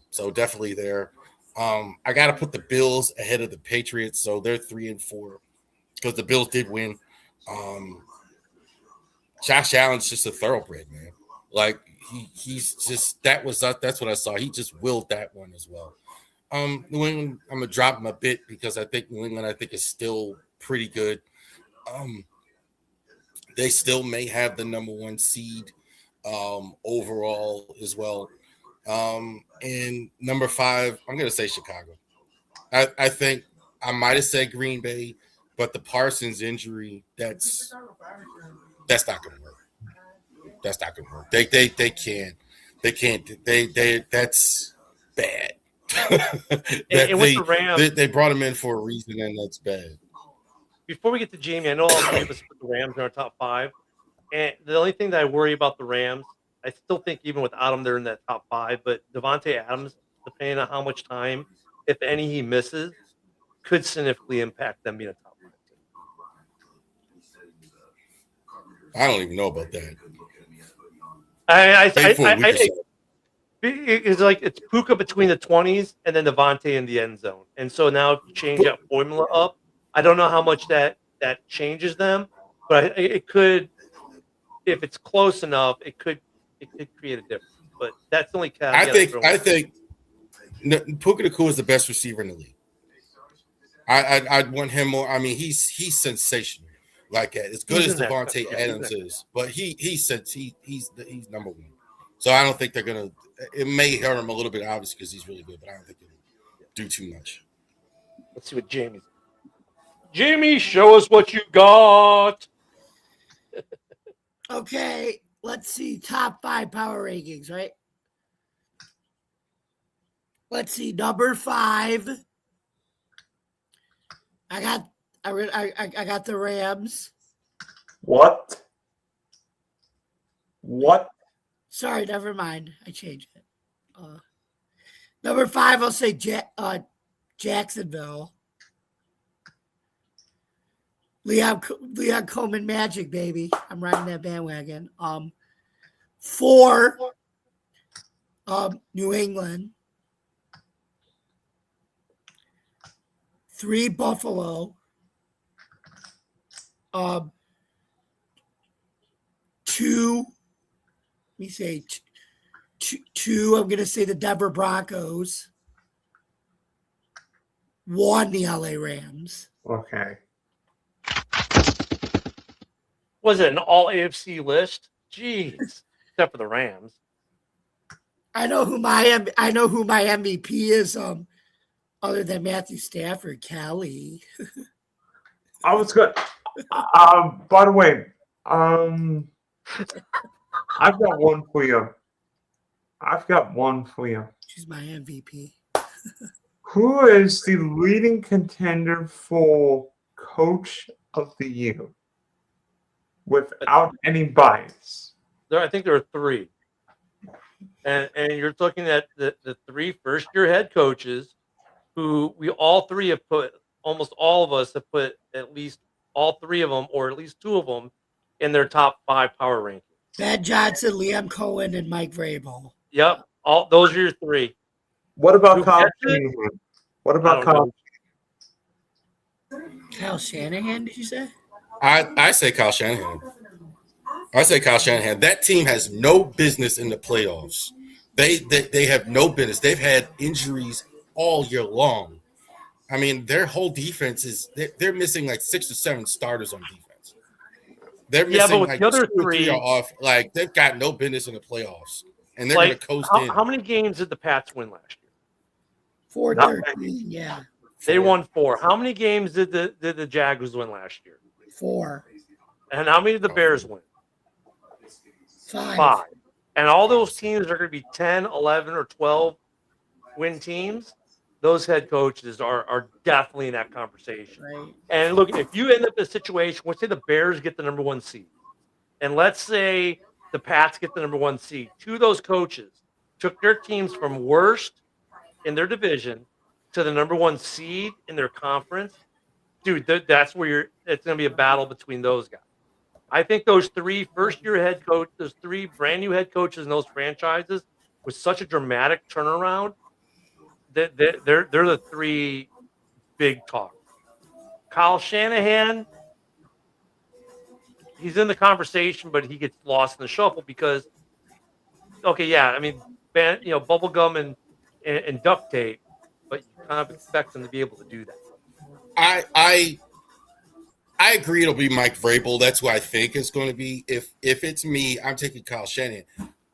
Speaker 1: So definitely there. I got to put the Bills ahead of the Patriots, so they're 3 and 4 because the Bills did win. Josh Allen's just a thoroughbred, man. Like he's just that's what I saw. He just willed that one as well. New England, I'm gonna drop him a bit because I think New England is still pretty good. Um, they still may have the number one seed overall as well. And number 5, I'm gonna say Chicago. I think I might have said Green Bay, but the Parsons injury, that's not gonna work. That's not gonna work. They that's bad.
Speaker 4: And with the Rams,
Speaker 1: they brought him in for a reason, and that's bad.
Speaker 4: before we get to Jamie, I know all 3 of us put the Rams in our top 5. And the only thing that I worry about the Rams, I still think even without them, they're in that top 5. But Devontae Adams, depending on how much time, if any, he misses, could significantly impact them being a top 5 team.
Speaker 1: I don't even know about that.
Speaker 4: It's like it's Puka between the 20s and then Devontae in the end zone. And so now if you change that formula up, I don't know how much that changes them, but it could, if it's close enough, it could create a difference. But that's the only caveat.
Speaker 1: I think Puka Nacua is the best receiver in the league. I'd want him more. I mean, he's sensational. Like as good as Devontae Adams is, but he's number 1. So I don't think they're gonna. It may hurt him a little bit, obviously, because he's really good, but I don't think it'll do too much.
Speaker 4: Let's see what Jamie's. Jamie, show us what you got.
Speaker 3: Okay, let's see. Top 5 power rankings, right? Let's see. Number 5. I got the Rams.
Speaker 2: What?
Speaker 3: Sorry, never mind. I changed it. Number 5, I'll say Jacksonville. Leon Coleman Magic, baby. I'm riding that bandwagon. 4, New England. 3, Buffalo. 2, let me say 2. I'm going to say the Denver Broncos. 1, the LA Rams.
Speaker 2: Okay.
Speaker 4: Was it an all AFC list? Jeez, except for the Rams.
Speaker 3: I know who my MVP is. Other than Matthew Stafford, Kelly.
Speaker 2: I was good. By the way, I've got one for you.
Speaker 3: She's my MVP.
Speaker 2: Who is the leading contender for Coach of the Year? Without any bias.
Speaker 4: I think there are 3. And you're looking at the 3 first-year head coaches who we all 3 have put, almost all of us have put at least all 3 of them, or at least 2 of them, in their top 5 power rankings.
Speaker 3: Ben Johnson, Liam Cohen, and Mike Vrabel.
Speaker 4: Yep. All those are your 3.
Speaker 2: What about Kyle Shanahan? What about Kyle?
Speaker 3: Kyle Shanahan, did you say?
Speaker 1: I say Kyle Shanahan. That team has no business in the playoffs. They have no business. They've had injuries all year long. I mean, their whole defense they're missing like 6 or 7 starters on defense. They're missing
Speaker 4: but
Speaker 1: like
Speaker 4: the other
Speaker 1: 2 or 3 are off. Like they've got no business in the playoffs, and they're going to coast in.
Speaker 4: How many games did the Pats win last year?
Speaker 3: 4-13. Yeah.
Speaker 4: They won 4. How many games did the Jaguars win last year?
Speaker 3: 4.
Speaker 4: And how many did the Bears win?
Speaker 3: 5.
Speaker 4: And all those teams are going to be 10, 11, or 12 win teams. Those head coaches are definitely in that conversation.
Speaker 3: Right.
Speaker 4: And look, if you end up in a situation, let's say the Bears get the number 1 seed, and let's say the Pats get the number 1 seed. 2 of those coaches took their teams from worst in their division to the number 1 seed in their conference. Dude, that's where it's going to be a battle between those guys. I think those 3 first-year head coaches, those 3 brand-new head coaches in those franchises, with such a dramatic turnaround, that they're the 3 big talk. Kyle Shanahan, he's in the conversation, but he gets lost in the shuffle because okay, yeah, I mean, bubble gum and duct tape, but you kind of expect them to be able to do that.
Speaker 1: I agree. It'll be Mike Vrabel. That's who I think it's going to be. If it's me, I'm taking Kyle Shanahan.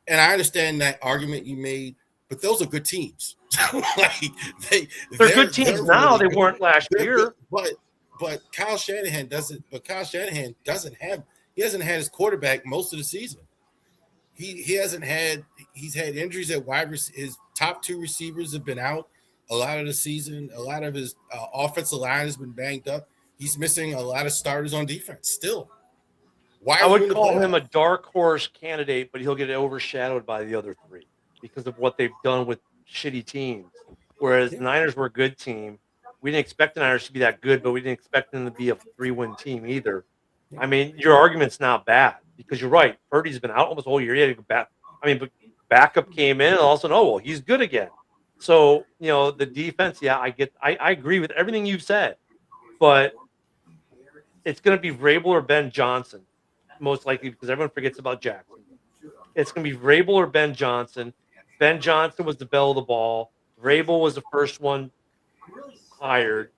Speaker 1: And I understand that argument you made, but those are good teams. Like
Speaker 4: They're good teams now.
Speaker 1: really
Speaker 4: they
Speaker 1: good.
Speaker 4: weren't last
Speaker 1: They're
Speaker 4: year.
Speaker 1: good. But Kyle Shanahan doesn't. But Kyle Shanahan doesn't have. He hasn't had his quarterback most of the season. He hasn't had. He's had injuries at wide. His top two receivers have been out a lot of the season. A lot of his offensive line has been banged up. He's missing a lot of starters on defense still. Why
Speaker 4: I
Speaker 1: are you
Speaker 4: would
Speaker 1: in the
Speaker 4: call him a
Speaker 1: playoffs?
Speaker 4: dark horse candidate, but he'll get overshadowed by the other three because of what they've done with shitty teams. Whereas the Niners were a good team. We didn't expect the Niners to be that good, but we didn't expect them to be a 3-win team either. I mean, your argument's not bad because you're right. Purdy's been out almost the whole year. He had to go back. I mean, but backup came in and all of a sudden, oh, well, he's good again. So, the defense, yeah, I agree with everything you've said, but it's going to be Vrabel or Ben Johnson, most likely, because everyone forgets about Jackson. It's going to be Vrabel or Ben Johnson. Ben Johnson was the belle of the ball. Vrabel was the first one hired.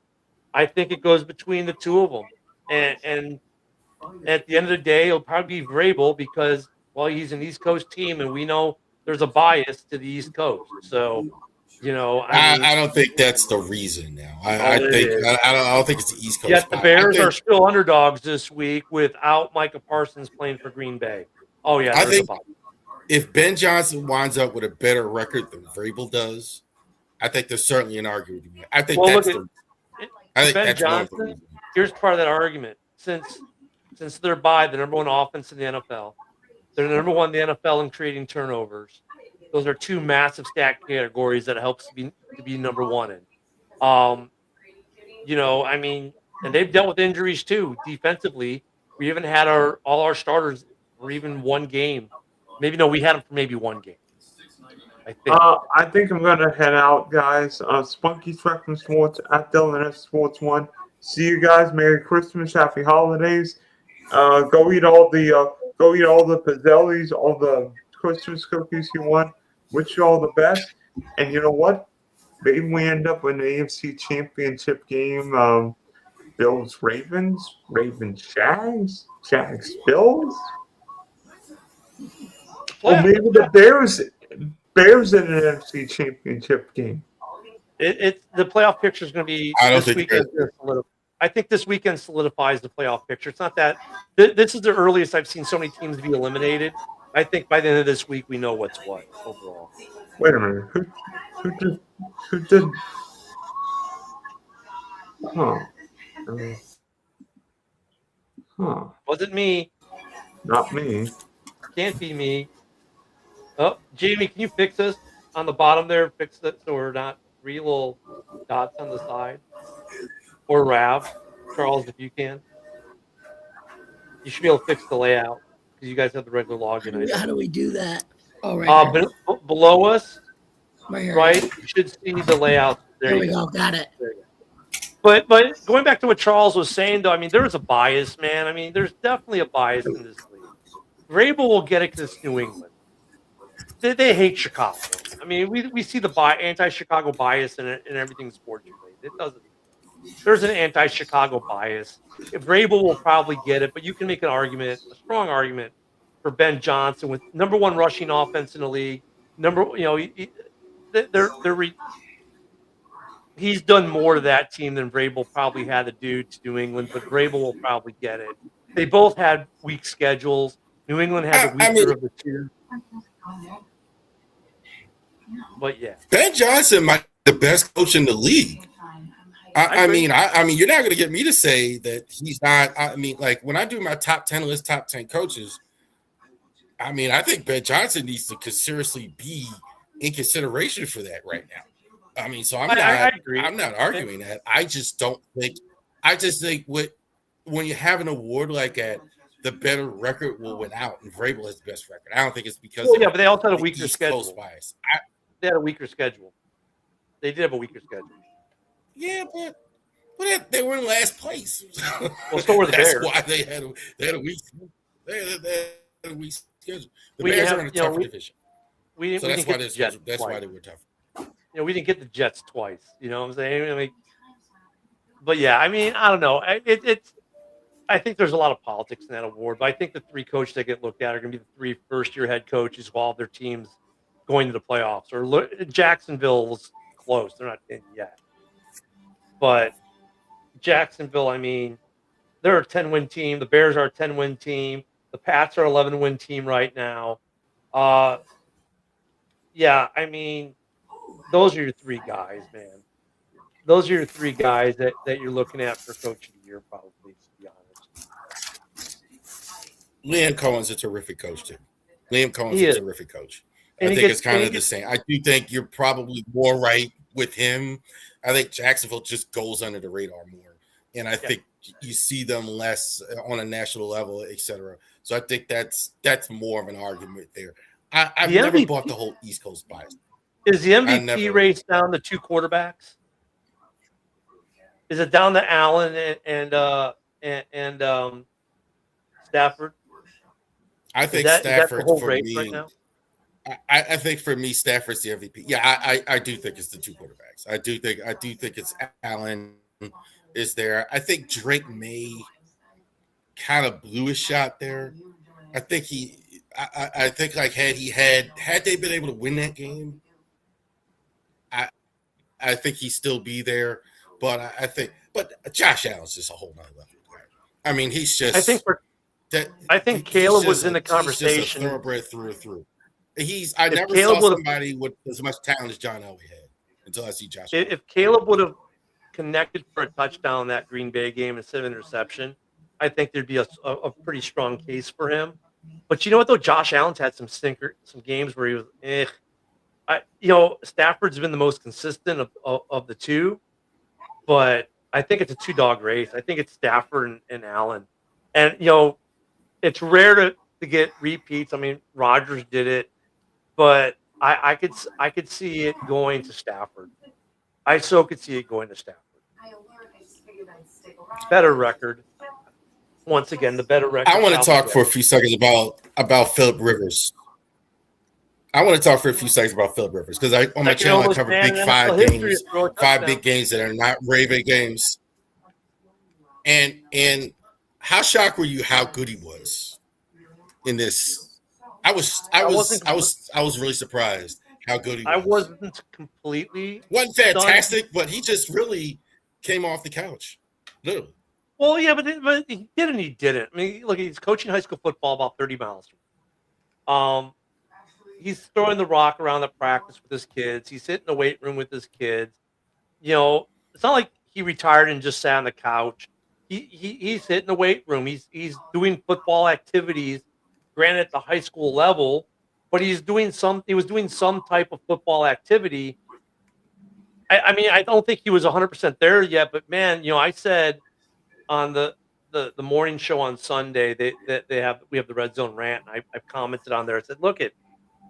Speaker 4: I think it goes between the two of them. And at the end of the day, it'll probably be Vrabel because, well, he's an East Coast team, and we know there's a bias to the East Coast. So, I mean,
Speaker 1: I don't think that's the reason now. I
Speaker 4: it
Speaker 1: think
Speaker 4: is.
Speaker 1: I don't think it's the East Coast.
Speaker 4: Yet the
Speaker 1: I
Speaker 4: Bears
Speaker 1: think
Speaker 4: are still underdogs this week without Micah Parsons playing for Green Bay. Oh, yeah,
Speaker 1: I
Speaker 4: there's a
Speaker 1: think
Speaker 4: bias.
Speaker 1: if Ben Johnson winds up with a better record than Vrabel does, I think there's certainly an argument. I think
Speaker 4: Well,
Speaker 1: that's
Speaker 4: look
Speaker 1: the.
Speaker 4: at
Speaker 1: I think
Speaker 4: Ben
Speaker 1: that's one of the
Speaker 4: Johnson.
Speaker 1: reasons.
Speaker 4: Here's part of that argument. Since they're by the number one offense in the NFL, they're the number one in the NFL in creating turnovers. Those are two massive stat categories that helps to be number one in. I mean, and they've dealt with injuries too. Defensively, we haven't had all our starters for even one game. Maybe no, we had them for maybe one game. I think.
Speaker 2: I think I'm gonna head out, guys. Spunky Trek from Sports at Dylan F Sports One. See you guys. Merry Christmas, Happy Holidays. Go eat all the pizzellis, all the Christmas cookies you want. Wish you all the best. And you know what? Maybe we end up in the AFC Championship game. Bills Ravens, Ravens Jags, Jags Bills. Or maybe the Bears in an NFC Championship game.
Speaker 4: The playoff picture is going to be
Speaker 1: I don't
Speaker 4: this
Speaker 1: think
Speaker 4: weekend. I think this weekend solidifies the playoff picture. It's not that this is the earliest I've seen so many teams be eliminated. I think by the end of this week we know what's what overall.
Speaker 2: Wait a minute. Who did? Huh.
Speaker 4: Wasn't me.
Speaker 2: Not me.
Speaker 4: Can't be me. Oh, Jamie, can you fix this on the bottom there? Fix that so we're not 3 little dots on the side. Or Rav, Charles, if you can. You should be able to fix the layout because you guys have the regular login.
Speaker 3: How do we do that? Oh, right.
Speaker 4: Below us,
Speaker 3: Right here.
Speaker 4: right? You should see the layout.
Speaker 3: There we go. Got it.
Speaker 4: There you go. But going back to what Charles was saying, though, I mean, there is a bias, man. I mean, there's definitely a bias in this league. Vrabel will get it because it's New England. They hate Chicago. I mean, we see the anti-Chicago bias in everything sports related. It doesn't. There's an anti-Chicago bias. Vrabel will probably get it, but you can make an argument, a strong argument, for Ben Johnson with number one rushing offense in the league. He's done more to that team than Vrabel probably had to do to New England, but Vrabel will probably get it. They both had weak schedules. New England had the weaker of the two. But yeah,
Speaker 1: Ben Johnson might be the best coach in the league. I mean, you're not going to get me to say that he's not. I mean, like when I do my top 10 list, top 10 coaches, I mean, I think Ben Johnson needs to seriously be in consideration for that right now. I mean, so I agree. I'm not arguing that. I just think when you have an award like that, the better record will win out, and Vrabel has the best record. I don't think it's because.
Speaker 4: Well, yeah, but they also had a weaker
Speaker 1: East
Speaker 4: schedule.
Speaker 1: Coast bias.
Speaker 4: They had a weaker schedule. They did have a weaker schedule.
Speaker 1: Yeah, but they were in last place.
Speaker 4: Well, so were the Bears.
Speaker 1: That's why they had a weak schedule. The Bears are in a tougher division.
Speaker 4: we
Speaker 1: So
Speaker 4: didn't get the Jets
Speaker 1: that's why
Speaker 4: twice.
Speaker 1: they were tough.
Speaker 4: We didn't get the Jets twice. You know what I'm saying? I mean, but yeah, I mean, I don't know. It's I think there's a lot of politics in that award, but I think the three coaches that get looked at are going to be the three first-year head coaches who all have their teams going to the playoffs. Or Jacksonville's close; they're not in yet. But Jacksonville, I mean, they're a 10-win team. The Bears are a 10-win team. The Pats are 11-win team right now. Uh, yeah, I mean, those are your three guys, man. Those are your three guys that you're looking at for coach of the year, probably, to be honest.
Speaker 1: Liam Cohen's a terrific coach too. Liam Cohen's
Speaker 4: He
Speaker 1: a
Speaker 4: is.
Speaker 1: terrific coach.
Speaker 4: And
Speaker 1: I
Speaker 4: he
Speaker 1: think
Speaker 4: gets-
Speaker 1: it's kind
Speaker 4: and he
Speaker 1: of the
Speaker 4: gets-
Speaker 1: same. I do think you're probably more right with him. I think Jacksonville just goes under the radar more, and I think you see them less on a national level, etc. So I think that's more of an argument there. I've
Speaker 4: The
Speaker 1: never
Speaker 4: MVP
Speaker 1: bought the whole East Coast bias.
Speaker 4: Is the MVP
Speaker 1: never-
Speaker 4: race down to two quarterbacks? Is it down to Allen and Stafford?
Speaker 1: I think
Speaker 4: Is that the
Speaker 1: Stafford
Speaker 4: whole
Speaker 1: for
Speaker 4: race
Speaker 1: me.
Speaker 4: right now?
Speaker 1: I think for me, Stafford's the MVP. Yeah, I do think it's the two quarterbacks. I do think it's Allen is there. I think Drake May kind of blew his shot there. I think I think like had they been able to win that game, I think he'd still be there. But but Josh Allen's just a whole nother level. I mean, he's just.
Speaker 4: I think Caleb was in the
Speaker 1: He's just a
Speaker 4: conversation.
Speaker 1: thoroughbred through and through. I never
Speaker 4: Caleb
Speaker 1: saw somebody with as much talent as John Elway had until I see Josh.
Speaker 4: If Caleb would have connected for a touchdown in that Green Bay game instead of interception, I think there'd be a pretty strong case for him. But you know what though, Josh Allen's had some games where he was. Stafford's been the most consistent of the two, but I think it's a two-dog race. I think it's Stafford and Allen, and it's rare to get repeats. I mean, Rodgers did it, but I could see it going to Stafford. I so could see it going to Stafford. Better record. Once again, the better record.
Speaker 1: I want to talk for a few seconds about Philip Rivers. I want to talk for a few seconds about Philip Rivers because on my channel I cover big five big games that are not Raven games. And how shocked were you how good he was in this? I was really surprised how good he was.
Speaker 4: I wasn't completely
Speaker 1: wasn't fantastic, but he just really came off the couch. Literally.
Speaker 4: Well, yeah, but he did and he didn't. I mean, look, he's coaching high school football about 30 miles from him. He's throwing the rock around at practice with his kids. He's sitting in the weight room with his kids. It's not like he retired and just sat on the couch. He's hitting the weight room. He's doing football activities, granted at the high school level, but he was doing some type of football activity. I mean, I don't think he was 100% there yet, but man, I said on the morning show on Sunday we have the Red Zone rant, and I commented on there. I said, look,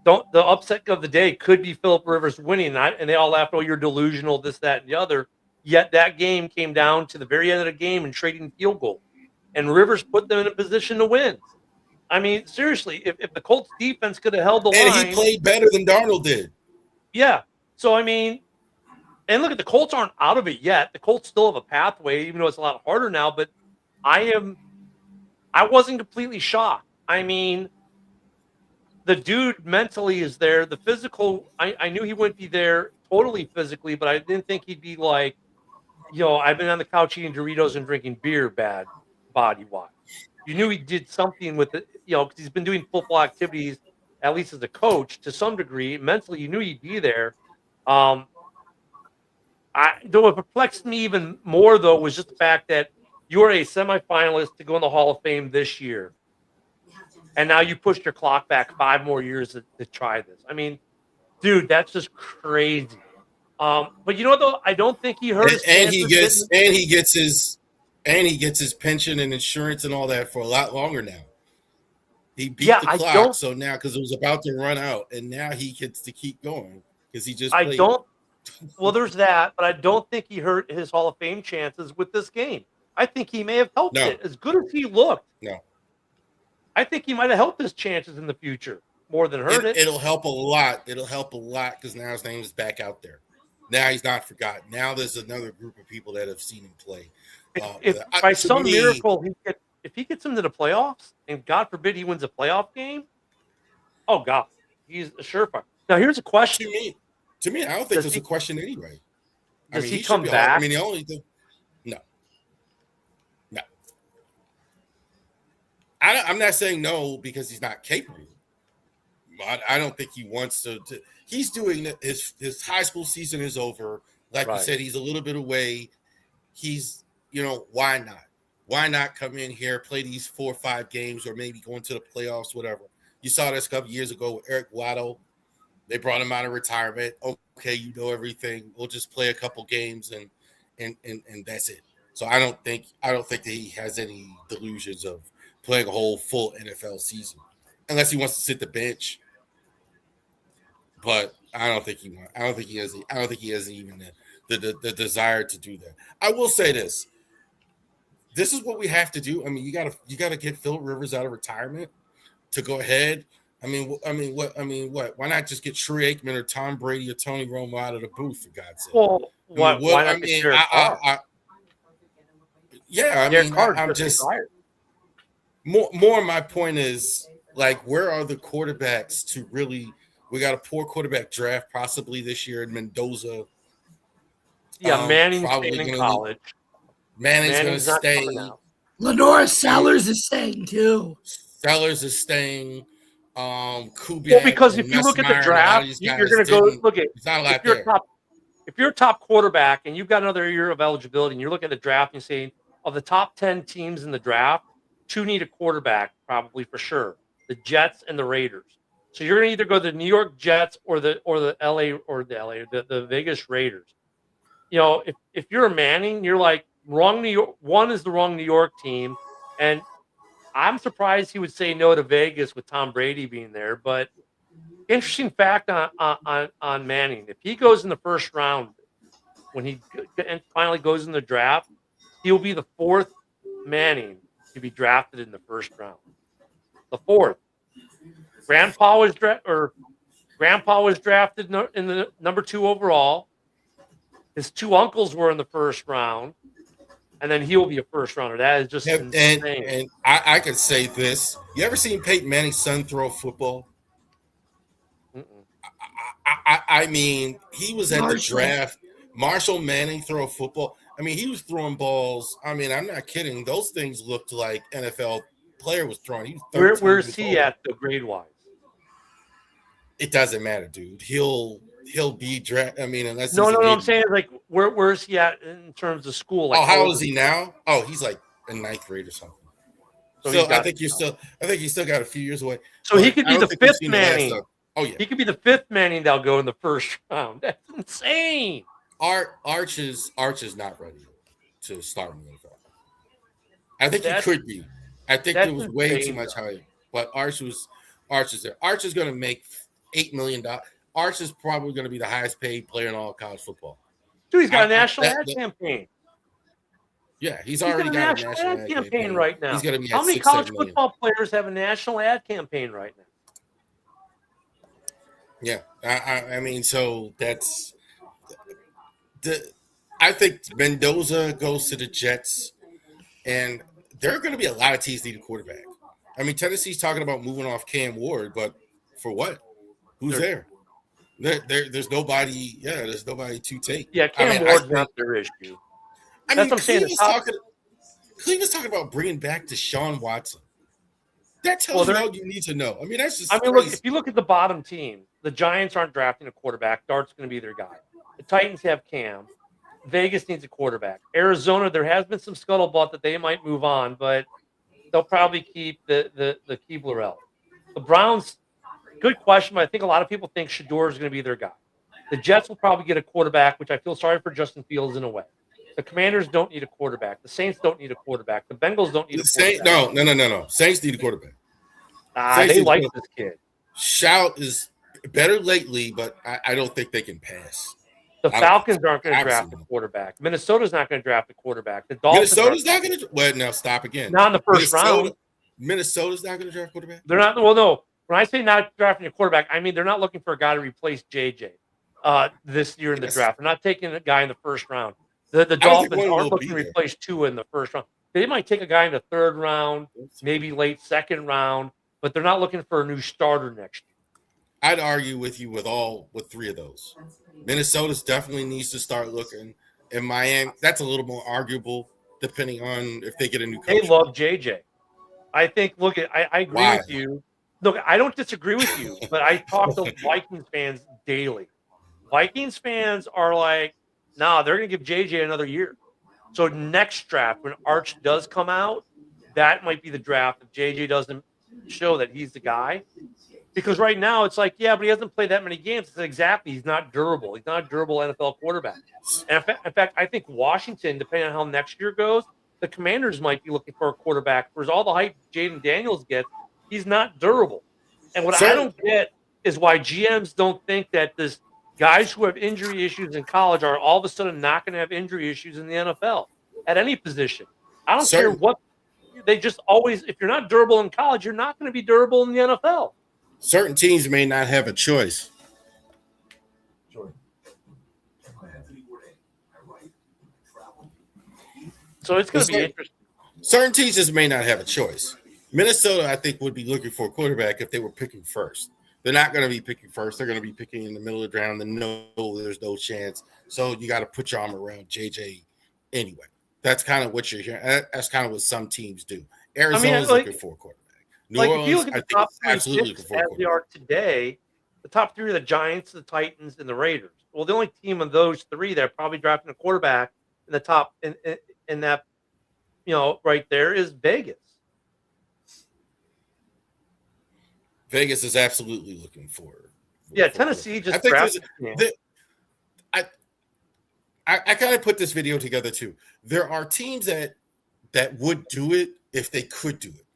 Speaker 4: the upset of the day could be Philip Rivers winning, and they all laughed, oh, you're delusional, this, that, and the other. Yet that game came down to the very end of the game and trading field goal. And Rivers put them in a position to win. I mean, seriously, if the Colts defense could have held the line.
Speaker 1: And he played better than Darnold did.
Speaker 4: Yeah. So, I mean, and look, the Colts aren't out of it yet. The Colts still have a pathway, even though it's a lot harder now. But I wasn't completely shocked. I mean, the dude mentally is there. The physical, I knew he wouldn't be there totally physically, but I didn't think he'd be like, I've been on the couch eating Doritos and drinking beer bad body-wise. You knew he did something with it, because he's been doing football activities, at least as a coach, to some degree. Mentally, you knew he'd be there. Though what perplexed me even more, though, was just the fact that you are a semifinalist to go in the Hall of Fame this year. And now you pushed your clock back 5 more years to try this. I mean, dude, that's just crazy. But you know what, though? I don't think he hurt his chances.
Speaker 1: He gets his pension and insurance and all that for a lot longer now. He beat the clock, so now because it was about to run out, and now he gets to keep going because he just played.
Speaker 4: Well, there's that, but I don't think he hurt his Hall of Fame chances with this game. I think he may have helped it. As good as he looked,
Speaker 1: no,
Speaker 4: I think he might have helped his chances in the future. more than hurt it.
Speaker 1: It'll help a lot. It'll help a lot because now his name is back out there. Now he's not forgotten. Now there's another group of people that have seen him play.
Speaker 4: If by some miracle if he gets into the playoffs, and God forbid he wins a playoff game, oh God, he's a surefire. Now here's a question.
Speaker 1: To me, I don't think there's a question anyway.
Speaker 4: Does he come back?
Speaker 1: I mean, the only thing, no. I'm not saying no because he's not capable. I don't think he wants to. He's doing his high school season is over. Like you said, he's a little bit away. He's, why not? Why not come in here, play these 4 or 5 games, or maybe go into the playoffs, whatever. You saw this a couple years ago with Eric Waddle. They brought him out of retirement. Okay, you know everything. We'll just play a couple games and that's it. So I don't think that he has any delusions of playing a whole full NFL season, unless he wants to sit the bench. But I don't think he has even the desire to do that. I will say this. This is what we have to do. I mean, you gotta get Phil Rivers out of retirement to go ahead. I mean, what? Why not just get Troy Aikman or Tom Brady or Tony Romo out of the booth, for God's sake?
Speaker 4: Well, why not get Derek Carr?
Speaker 1: I'm just more. My point is, like, where are the quarterbacks to really? We got a poor quarterback draft possibly this year in Mendoza.
Speaker 4: Yeah, Manning's staying in college.
Speaker 1: Manning's going to stay.
Speaker 3: Lenore Sellers is staying too.
Speaker 1: Sellers is staying. Kubiak.
Speaker 4: Well, because if you look at the draft, you're going to go look at.
Speaker 1: It's not a lot there.
Speaker 4: If you're a top quarterback and you've got another year of eligibility, and you're looking at the draft and saying, of the top 10 teams in the draft, 2 need a quarterback, probably for sure. The Jets and the Raiders. So you're going to either go to the New York Jets or the Vegas Raiders. If you're a Manning, you're like wrong New York. One is the wrong New York team, and I'm surprised he would say no to Vegas with Tom Brady being there. But interesting fact on Manning: if he goes in the first round, when he finally goes in the draft, he'll be the 4th Manning to be drafted in the first round. The 4th. Grandpa was drafted in the number 2 overall. His 2 uncles were in the first round, and then he will be a first rounder. That is just insane.
Speaker 1: And I could say this: you ever seen Peyton Manning's son throw a football? I mean, he was at the draft. Marshall Manning throw a football. I mean, he was throwing balls. I mean, I'm not kidding. Those things looked like NFL player was throwing. He was
Speaker 4: where is he at the grade wise?
Speaker 1: It doesn't matter, dude. He'll be drafted. I mean, unless
Speaker 4: no. I'm saying like where is he at in terms of school? Like,
Speaker 1: how old is he now? Oh, he's like in 9th grade or something. So I think he's still got a few years away.
Speaker 4: So he could be the 5th Manning.
Speaker 1: Oh yeah,
Speaker 4: he could be the 5th Manning that'll go in the first round. That's insane.
Speaker 1: Arch is not ready to start in the NFL. I think he could be. I think there was way too much hype, but Arch is there. Arch is going to make $8 million. Arch is probably going to be the highest paid player in all of college football.
Speaker 4: Dude, he's got a national ad campaign.
Speaker 1: Yeah, he's already got a national ad
Speaker 4: campaign right now.
Speaker 1: He's going to be
Speaker 4: how many college football players have a national ad campaign right now?
Speaker 1: Yeah, I mean, so that's I think Mendoza goes to the Jets, and there are going to be a lot of teams need a quarterback. I mean, Tennessee's talking about moving off Cam Ward, but for what? Who's there? There's nobody. Yeah, there's nobody to take.
Speaker 4: Yeah, Cam Ward's not their issue.
Speaker 1: I mean, Cleveland's talking about bringing back Deshaun Watson. That tells you all you need to know. I mean, that's just.
Speaker 4: Look, if you look at the bottom team, the Giants aren't drafting a quarterback. Dart's going to be their guy. The Titans have Cam. Vegas needs a quarterback. Arizona, there has been some scuttlebutt that they might move on, but they'll probably keep the Keebler out. The Browns, good question, but I think a lot of people think Shador is going to be their guy. The Jets will probably get a quarterback, which I feel sorry for Justin Fields in a way. The Commanders don't need a quarterback. The Saints don't need a quarterback. The Bengals don't need a quarterback.
Speaker 1: No. Saints need a quarterback.
Speaker 4: They like this kid.
Speaker 1: Shout is better lately, but I don't think they can pass.
Speaker 4: The Falcons aren't going to draft a quarterback. Minnesota's not going to draft a quarterback. The Dolphins
Speaker 1: Minnesota's not going to. Well, now stop again.
Speaker 4: Not in the first round.
Speaker 1: Minnesota's not going to draft a quarterback.
Speaker 4: They're not. Well, no. when I say not drafting a quarterback, I mean they're not looking for a guy to replace JJ this year in the draft. They're not taking a guy in the first round. The Dolphins aren't looking to replace Tua in the first round. They might take a guy in the third round, maybe late second round, but they're not looking for a new starter next year.
Speaker 1: I'd argue with you with three of those. Minnesota's definitely needs to start looking. In Miami, that's a little more arguable depending on if they get a new coach.
Speaker 4: They love JJ. I think. Look, I agree with you. Look, I don't disagree with you, but I talk to Vikings fans daily. Vikings fans are like, nah, they're going to give JJ another year. So next draft, when Arch does come out, that might be the draft if JJ doesn't show that he's the guy. Because right now it's like, yeah, but he hasn't played that many games. It's exactly, he's not durable. He's not a durable NFL quarterback. And in fact, I think Washington, depending on how next year goes, the Commanders might be looking for a quarterback. Whereas all the hype Jaden Daniels gets, he's not durable. And what I don't get is why GMs don't think that this guys who have injury issues in college are all of a sudden not going to have injury issues in the NFL at any position. I don't care what they just always, if you're not durable in college, you're not going to be durable in the NFL.
Speaker 1: Certain teams may not have a choice.
Speaker 4: So it's going to be interesting.
Speaker 1: Certain teams just may not have a choice. Minnesota, I think, would be looking for a quarterback if they were picking first. They're not going to be picking first. They're going to be picking in the middle of the round. And no, there's no chance. So you got to put your arm around JJ anyway. That's kind of what you're hearing. That's kind of what some teams do. Arizona's looking for a quarterback. New Orleans,
Speaker 4: if you look at the top three
Speaker 1: absolutely
Speaker 4: picks as they are today, the top three are the Giants, the Titans, and the Raiders. Well, the only team of those three that are probably drafting a quarterback in the top in that, right there is Vegas.
Speaker 1: Vegas is absolutely looking for.
Speaker 4: Tennessee just drafted.
Speaker 1: I kind of put this video together too. There are teams that would do it if they could do it,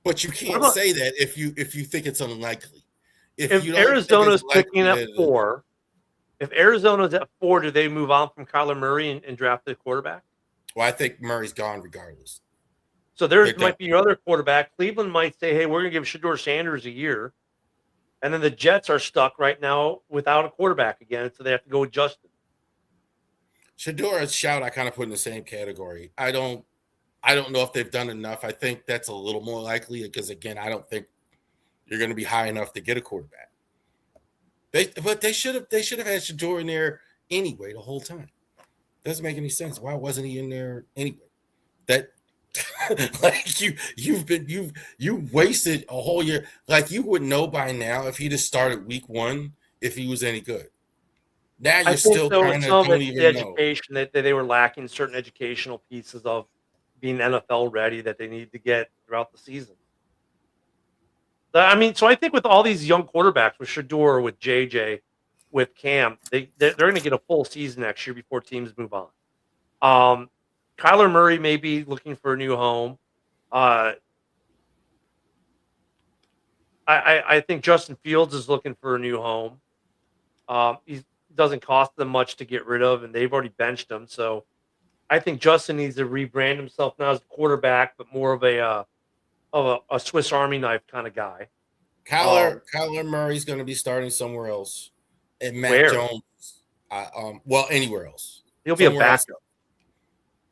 Speaker 1: but you can't say that if you think it's unlikely. If
Speaker 4: Arizona's picking at 4, if Arizona's at 4, do they move on from Kyler Murray and draft the quarterback?
Speaker 1: Well, I think Murray's gone regardless.
Speaker 4: So there might be your other quarterback. Cleveland might say, hey, we're going to give Shedeur Sanders a year. And then the Jets are stuck right now without a quarterback again, so they have to go with Justin.
Speaker 1: Shedeur shout I kind of put in the same category. I don't know if they've done enough. I think that's a little more likely because, again, I don't think you're going to be high enough to get a quarterback. But they should have had Shedeur in there anyway the whole time. Doesn't make any sense. Why wasn't he in there anyway? That like you wasted a whole year. Like you would know by now if he just started week 1 if he was any good. Now you're still kind of don't even know.
Speaker 4: Education that they were lacking certain educational pieces of being NFL ready that they need to get throughout the season. I mean, so I think with all these young quarterbacks, with Shedeur, with JJ, with Cam, they're going to get a full season next year before teams move on. Kyler Murray may be looking for a new home. I think Justin Fields is looking for a new home. He doesn't cost them much to get rid of, and they've already benched him. So I think Justin needs to rebrand himself not as a quarterback, but more of a Swiss Army knife kind of guy.
Speaker 1: Kyler Murray's going to be starting somewhere else, and Matt Jones, anywhere else.
Speaker 4: He'll be a backup.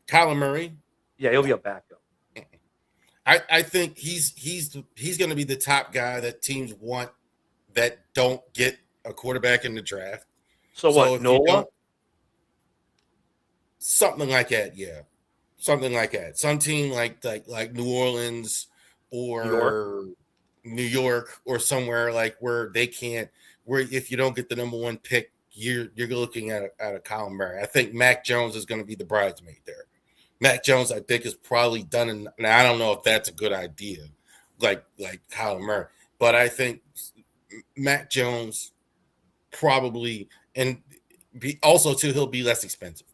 Speaker 1: Kyler Murray,
Speaker 4: yeah, he'll be a backup.
Speaker 1: I think he's going to be the top guy that teams want that don't get a quarterback in the draft.
Speaker 4: So what? Nola?
Speaker 1: Something like that, yeah. Something like that. Some team like New Orleans or New York or somewhere like where they can't. Where if you don't get the number 1 pick, you're looking at a Kyler Murray. I think Mac Jones is going to be the bridesmaid there. Mac Jones, I think, is probably done. Now I don't know if that's a good idea, like Kyler Murray, but I think Mac Jones probably he'll be less expensive.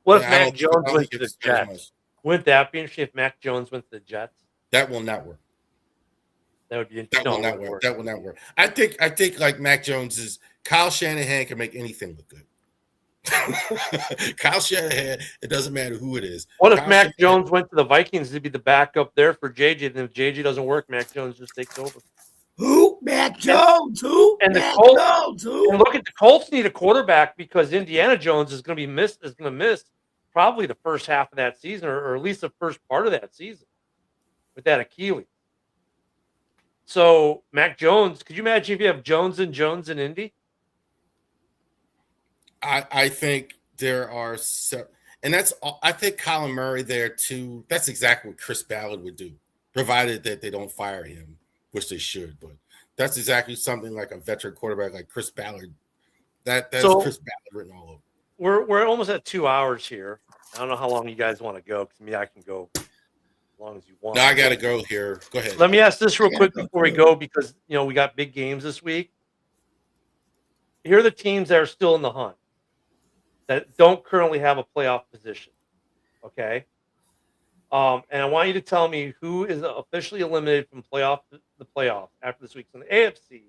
Speaker 4: What if Mac Jones went to the Jets? Wouldn't that be interesting if Mac Jones went to the Jets?
Speaker 1: That will not work.
Speaker 4: That would be interesting.
Speaker 1: That will not work. I think like Mac Jones is Kyle Shanahan can make anything look good. Kyle Shanahan, it doesn't matter who it is.
Speaker 4: What if Mac Jones went to the Vikings to be the backup there for JJ? And if JJ doesn't work, Mac Jones just takes over.
Speaker 3: Who? Mac Jones. Who?
Speaker 4: And the
Speaker 3: Mac
Speaker 4: Colts.
Speaker 3: Jones. Who?
Speaker 4: And look at the Colts need a quarterback because Indiana Jones is going to miss probably the first half of that season, or at least the first part of that season with that Achilles. So Mac Jones, could you imagine if you have Jones in Indy?
Speaker 1: I think there are and I think Colin Murray there too. That's exactly what Chris Ballard would do, provided that they don't fire him, which they should. But that's exactly something like a veteran quarterback like Chris Ballard. That's Chris Ballard written all over.
Speaker 4: We're almost at 2 hours here. I don't know how long you guys want to go. Because me, I can go as long as you want.
Speaker 1: No, I got to go here. Go ahead.
Speaker 4: Let me ask this real quick before we go, because we got big games this week. Here are the teams that are still in the hunt that don't currently have a playoff position. Okay. And I want you to tell me who is officially eliminated from the playoffs after this week. So in the AFC,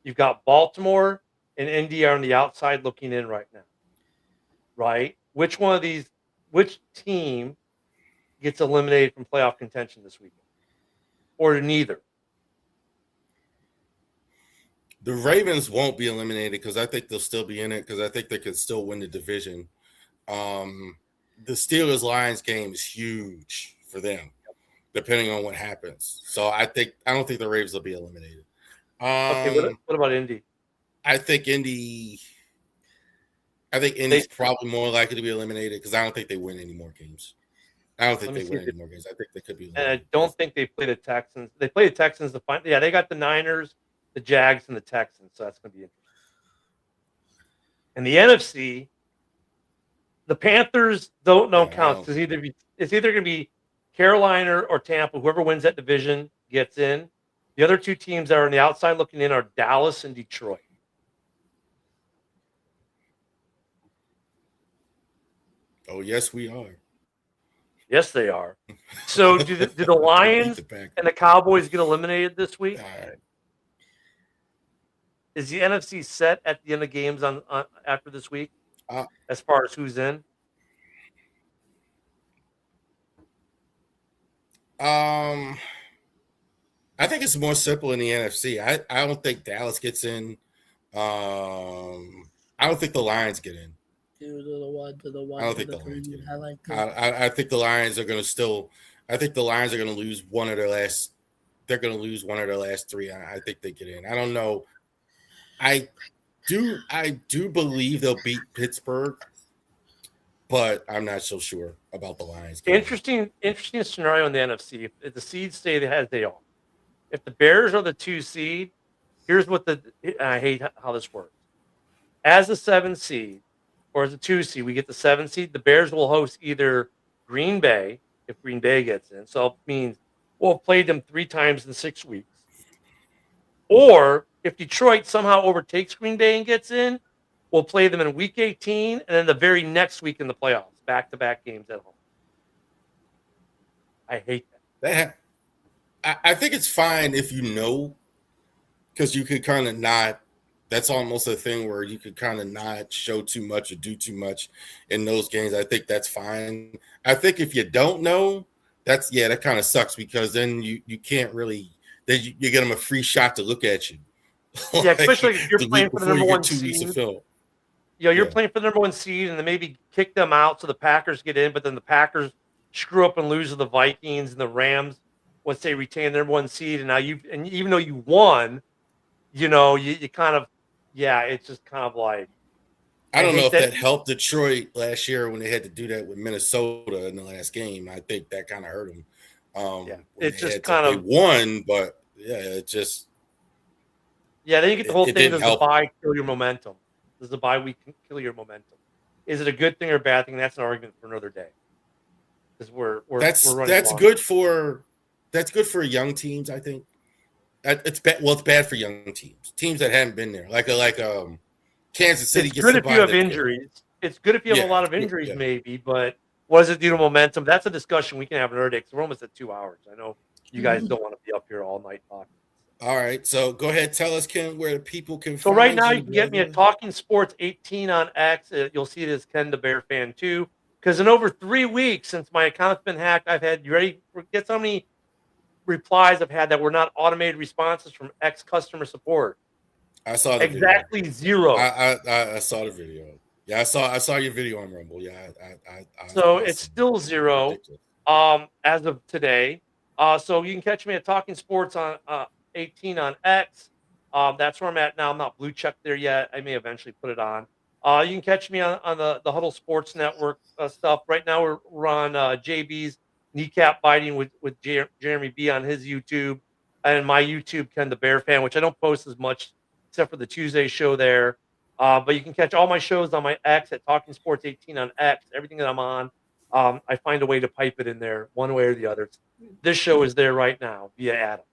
Speaker 4: you've got Baltimore and Indy are on the outside looking in right now. Right? Which team gets eliminated from playoff contention this weekend? Or neither?
Speaker 1: The Ravens won't be eliminated because I think they'll still be in it because I think they could still win the division. The Steelers-Lions game is huge for them, depending on what happens. So I don't think the Ravens will be eliminated.
Speaker 4: Okay, what about Indy?
Speaker 1: I think Indy's probably more likely to be eliminated because I don't think they win any more games. I don't think they win any more games. I think they could be eliminated.
Speaker 4: And I don't think they play the Texans. They play the Texans to find. Yeah, they got the Niners, the Jags, and the Texans. So that's going to be interesting. And the NFC, the Panthers don't count because it's either going to be Carolina or Tampa. Whoever wins that division gets in. The other two teams that are on the outside looking in are Dallas and Detroit.
Speaker 1: Oh, yes, we are.
Speaker 4: Yes, they are. So do the Lions and the Cowboys get eliminated this week?
Speaker 1: All right.
Speaker 4: Is the NFC set at the end of games on after this week as far as who's in?
Speaker 1: I think it's more simple in the NFC. I don't think Dallas gets in. I don't think the Lions get in. I don't think the Lions get in. I think the Lions are going to still. I think the Lions are going to lose one of their last. They're going to lose one of their last three. I think they get in. I don't know. I do believe they'll beat Pittsburgh, but I'm not so sure about the Lions.
Speaker 4: Interesting scenario in the NFC. If the seeds stay as they are, if the Bears are the 2 seed, here's what I hate how this works. As a 7 seed or as a 2 seed, we get the 7 seed. The Bears will host either Green Bay if Green Bay gets in. So it means we'll have played them 3 times in 6 weeks. Or if Detroit somehow overtakes Green Bay and gets in, we'll play them in week 18 and then the very next week in the playoffs, back-to-back games at home. I hate that.
Speaker 1: I think it's fine if you know, because you could kind of not. That's almost a thing where you could kind of not show too much or do too much in those games. I think that's fine. I think if you don't know, that kind of sucks because then you can't really. Then you get them a free shot to look at you.
Speaker 4: Yeah, especially if you're playing for the number 1 seed. You're playing for the number 1 seed and then maybe kick them out so the Packers get in, but then the Packers screw up and lose to the Vikings and the Rams once they retain their number 1 seed. And now even though you won, you kind of, it's just kind of like.
Speaker 1: I don't know if that helped Detroit last year when they had to do that with Minnesota in the last game. I think that kind of hurt them.
Speaker 4: It's just kind of.
Speaker 1: They won, but it just.
Speaker 4: Yeah, then you get the whole thing. Does the bye kill your momentum? Does the bye week kill your momentum? Is it a good thing or a bad thing? That's an argument for another day. Because we're running.
Speaker 1: That's good for young teams. I think it's bad. Well, it's bad for young teams that haven't been there, like Kansas City.
Speaker 4: It's good if you have injuries. It's good if you have a lot of injuries, maybe. But what does it do to momentum? That's a discussion we can have another day. Because we're almost at 2 hours. I know you guys don't want to be up here all night talking.
Speaker 1: All right, so go ahead, tell us, Ken, where the people can.
Speaker 4: So right now you can get me at Talking Sports 18 on X. You'll see it as Ken the Bear Fan 2. Because in over 3 weeks since my account's been hacked, I've had, you ready? Guess how many replies I've had that were not automated responses from ex customer support.
Speaker 1: I saw the
Speaker 4: exactly
Speaker 1: video.
Speaker 4: zero.
Speaker 1: I saw the video. Yeah, I saw your video on Rumble. Yeah,
Speaker 4: so it's still zero.
Speaker 1: Ridiculous.
Speaker 4: As of today. So you can catch me at Talking Sports on 18 on X. That's where I'm at now. I'm not blue checked there yet. I may eventually put it on. You can catch me on the Huddle Sports Network stuff. Right now we're on JB's kneecap biting with Jeremy B on his YouTube, and my YouTube, Ken the Bear Fan, which I don't post as much except for the Tuesday show there. But you can catch all my shows on my X at Talking Sports 18 on X. Everything that I'm on. I find a way to pipe it in there one way or the other. This show is there right now via Adam.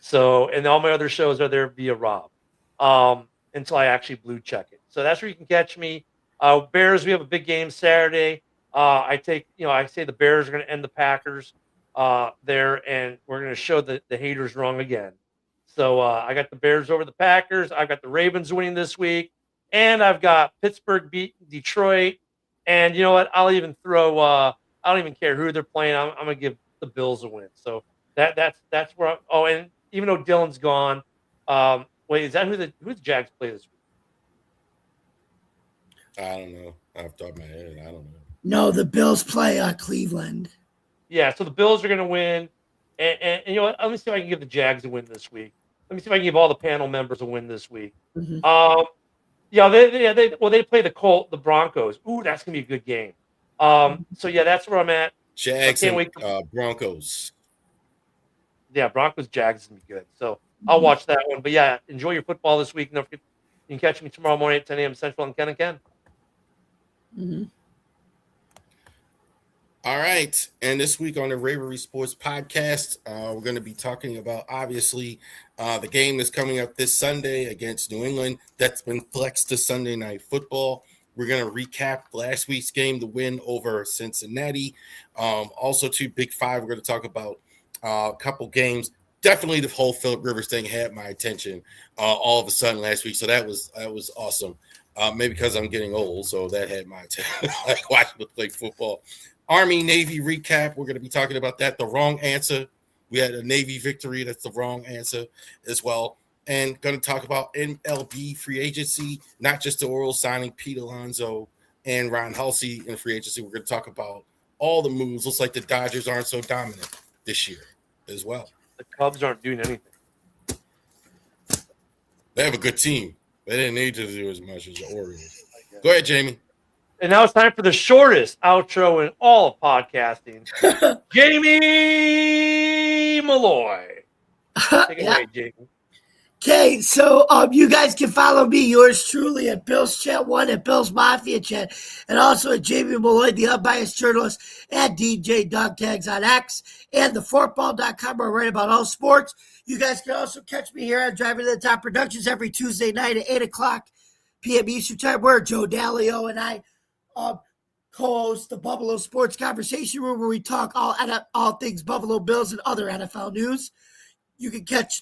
Speaker 4: So, and all my other shows are there via Rob until I actually blue check it. So that's where you can catch me. Bears, we have a big game Saturday. I say the Bears are going to end the Packers there, and we're going to show the haters wrong again. So I got the Bears over the Packers. I've got the Ravens winning this week, and I've got Pittsburgh beating Detroit. And you know what? I'll even throw. I don't even care who they're playing. I'm going to give the Bills a win. So that's where. And even though Dylan's gone, wait, is that who the Jags play this week?
Speaker 1: I don't know. Off the top of my head, I don't know.
Speaker 3: No, the Bills play Cleveland.
Speaker 4: Yeah, so the Bills are going to win. And you know what? Let me see if I can give the Jags a win this week. Let me see if I can give all the panel members a win this week.
Speaker 3: Mm-hmm.
Speaker 4: Yeah, they play the Broncos. Ooh, that's gonna be a good game. So yeah, that's where I'm at.
Speaker 1: Jags and Broncos.
Speaker 4: Yeah, Broncos Jags is gonna be good. So I'll watch that one. But yeah, enjoy your football this week. And don't forget, you can catch me tomorrow morning at 10 a.m. Central on Ken and Ken.
Speaker 3: Mm-hmm.
Speaker 1: All right, and this week on the Ravery Sports Podcast, we're going to be talking about, obviously, the game that's coming up this Sunday against New England. That's been flexed to Sunday Night Football. We're going to recap last week's game, the win over Cincinnati. Also, too, Big Five, we're going to talk about a couple games. Definitely the whole Phillip Rivers thing had my attention all of a sudden last week, so that was awesome. Maybe because I'm getting old, so that had my attention, like watching them play football. Army Navy recap. We're going to be talking about that. The wrong answer. We had a Navy victory. That's the wrong answer as well. And going to talk about MLB free agency, not just the Orioles signing Pete Alonso and Ron Halsey in free agency. We're going to talk about all the moves. Looks like the Dodgers aren't so dominant this year as well.
Speaker 4: The Cubs aren't doing anything.
Speaker 1: They have a good team. They didn't need to do as much as the Orioles. Go ahead, Jamie.
Speaker 4: And now it's time for the shortest outro in all of podcasting. Jamie Malloy. Take it away, Jamie.
Speaker 3: Okay, so you guys can follow me, yours truly, at Bill's Chat 1, at Bill's Mafia Chat, and also at Jamie Malloy, the unbiased journalist, at DJ Dog Tags on X, and theforkball.com, where I write about all sports. You guys can also catch me here on Driving to the Top Productions every Tuesday night at 8 o'clock p.m. Eastern Time, where Joe Dalio and I co-host the Buffalo Sports Conversation Room, where we talk all things Buffalo Bills and other NFL news. You can catch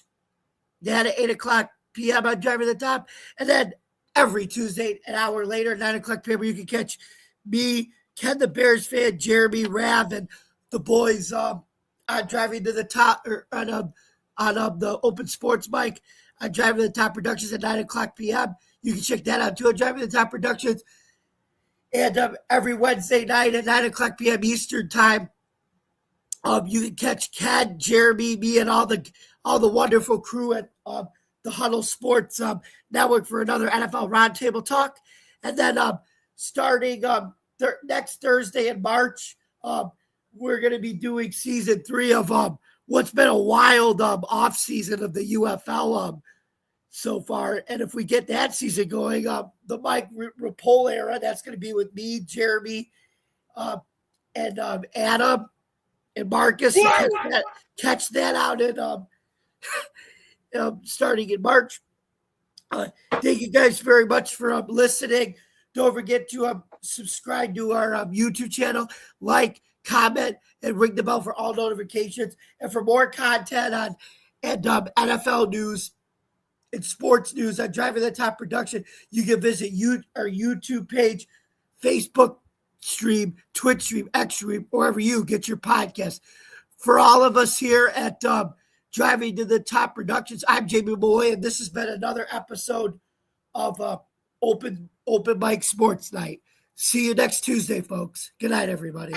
Speaker 3: that at 8 o'clock p.m. on Driving the Top. And then every Tuesday, an hour later, 9 o'clock p.m., you can catch me, Ken the Bears Fan, Jeremy, Rav, and the boys on Driving to the Top, or on the Open Sports Mic on Driving to the Top Productions at 9 o'clock p.m. You can check that out too on Driving to the Top Productions. And every Wednesday night at 9 o'clock p.m. Eastern Time, you can catch Ken, Jeremy, me, and all the wonderful crew at the Huddle Sports Network for another NFL Roundtable Talk. And then starting next Thursday in March, we're going to be doing season 3 of what's been a wild off season of the UFL so far. And if we get that season going, the Mike Rapole era, that's going to be with me, Jeremy, and Adam and Marcus. Catch that out in starting in March. Thank you guys very much for listening. Don't forget to subscribe to our YouTube channel, like, comment, and ring the bell for all notifications. And for more content on NFL news and sports news on Driving the Top Production, you can visit our YouTube page, Facebook stream, Twitch stream, X stream, wherever you get your podcast. For all of us here at Driving to the Top Productions, I'm Jamie Malloy, and this has been another episode of Open Mic Sports Night. See you next Tuesday, folks. Good night, everybody.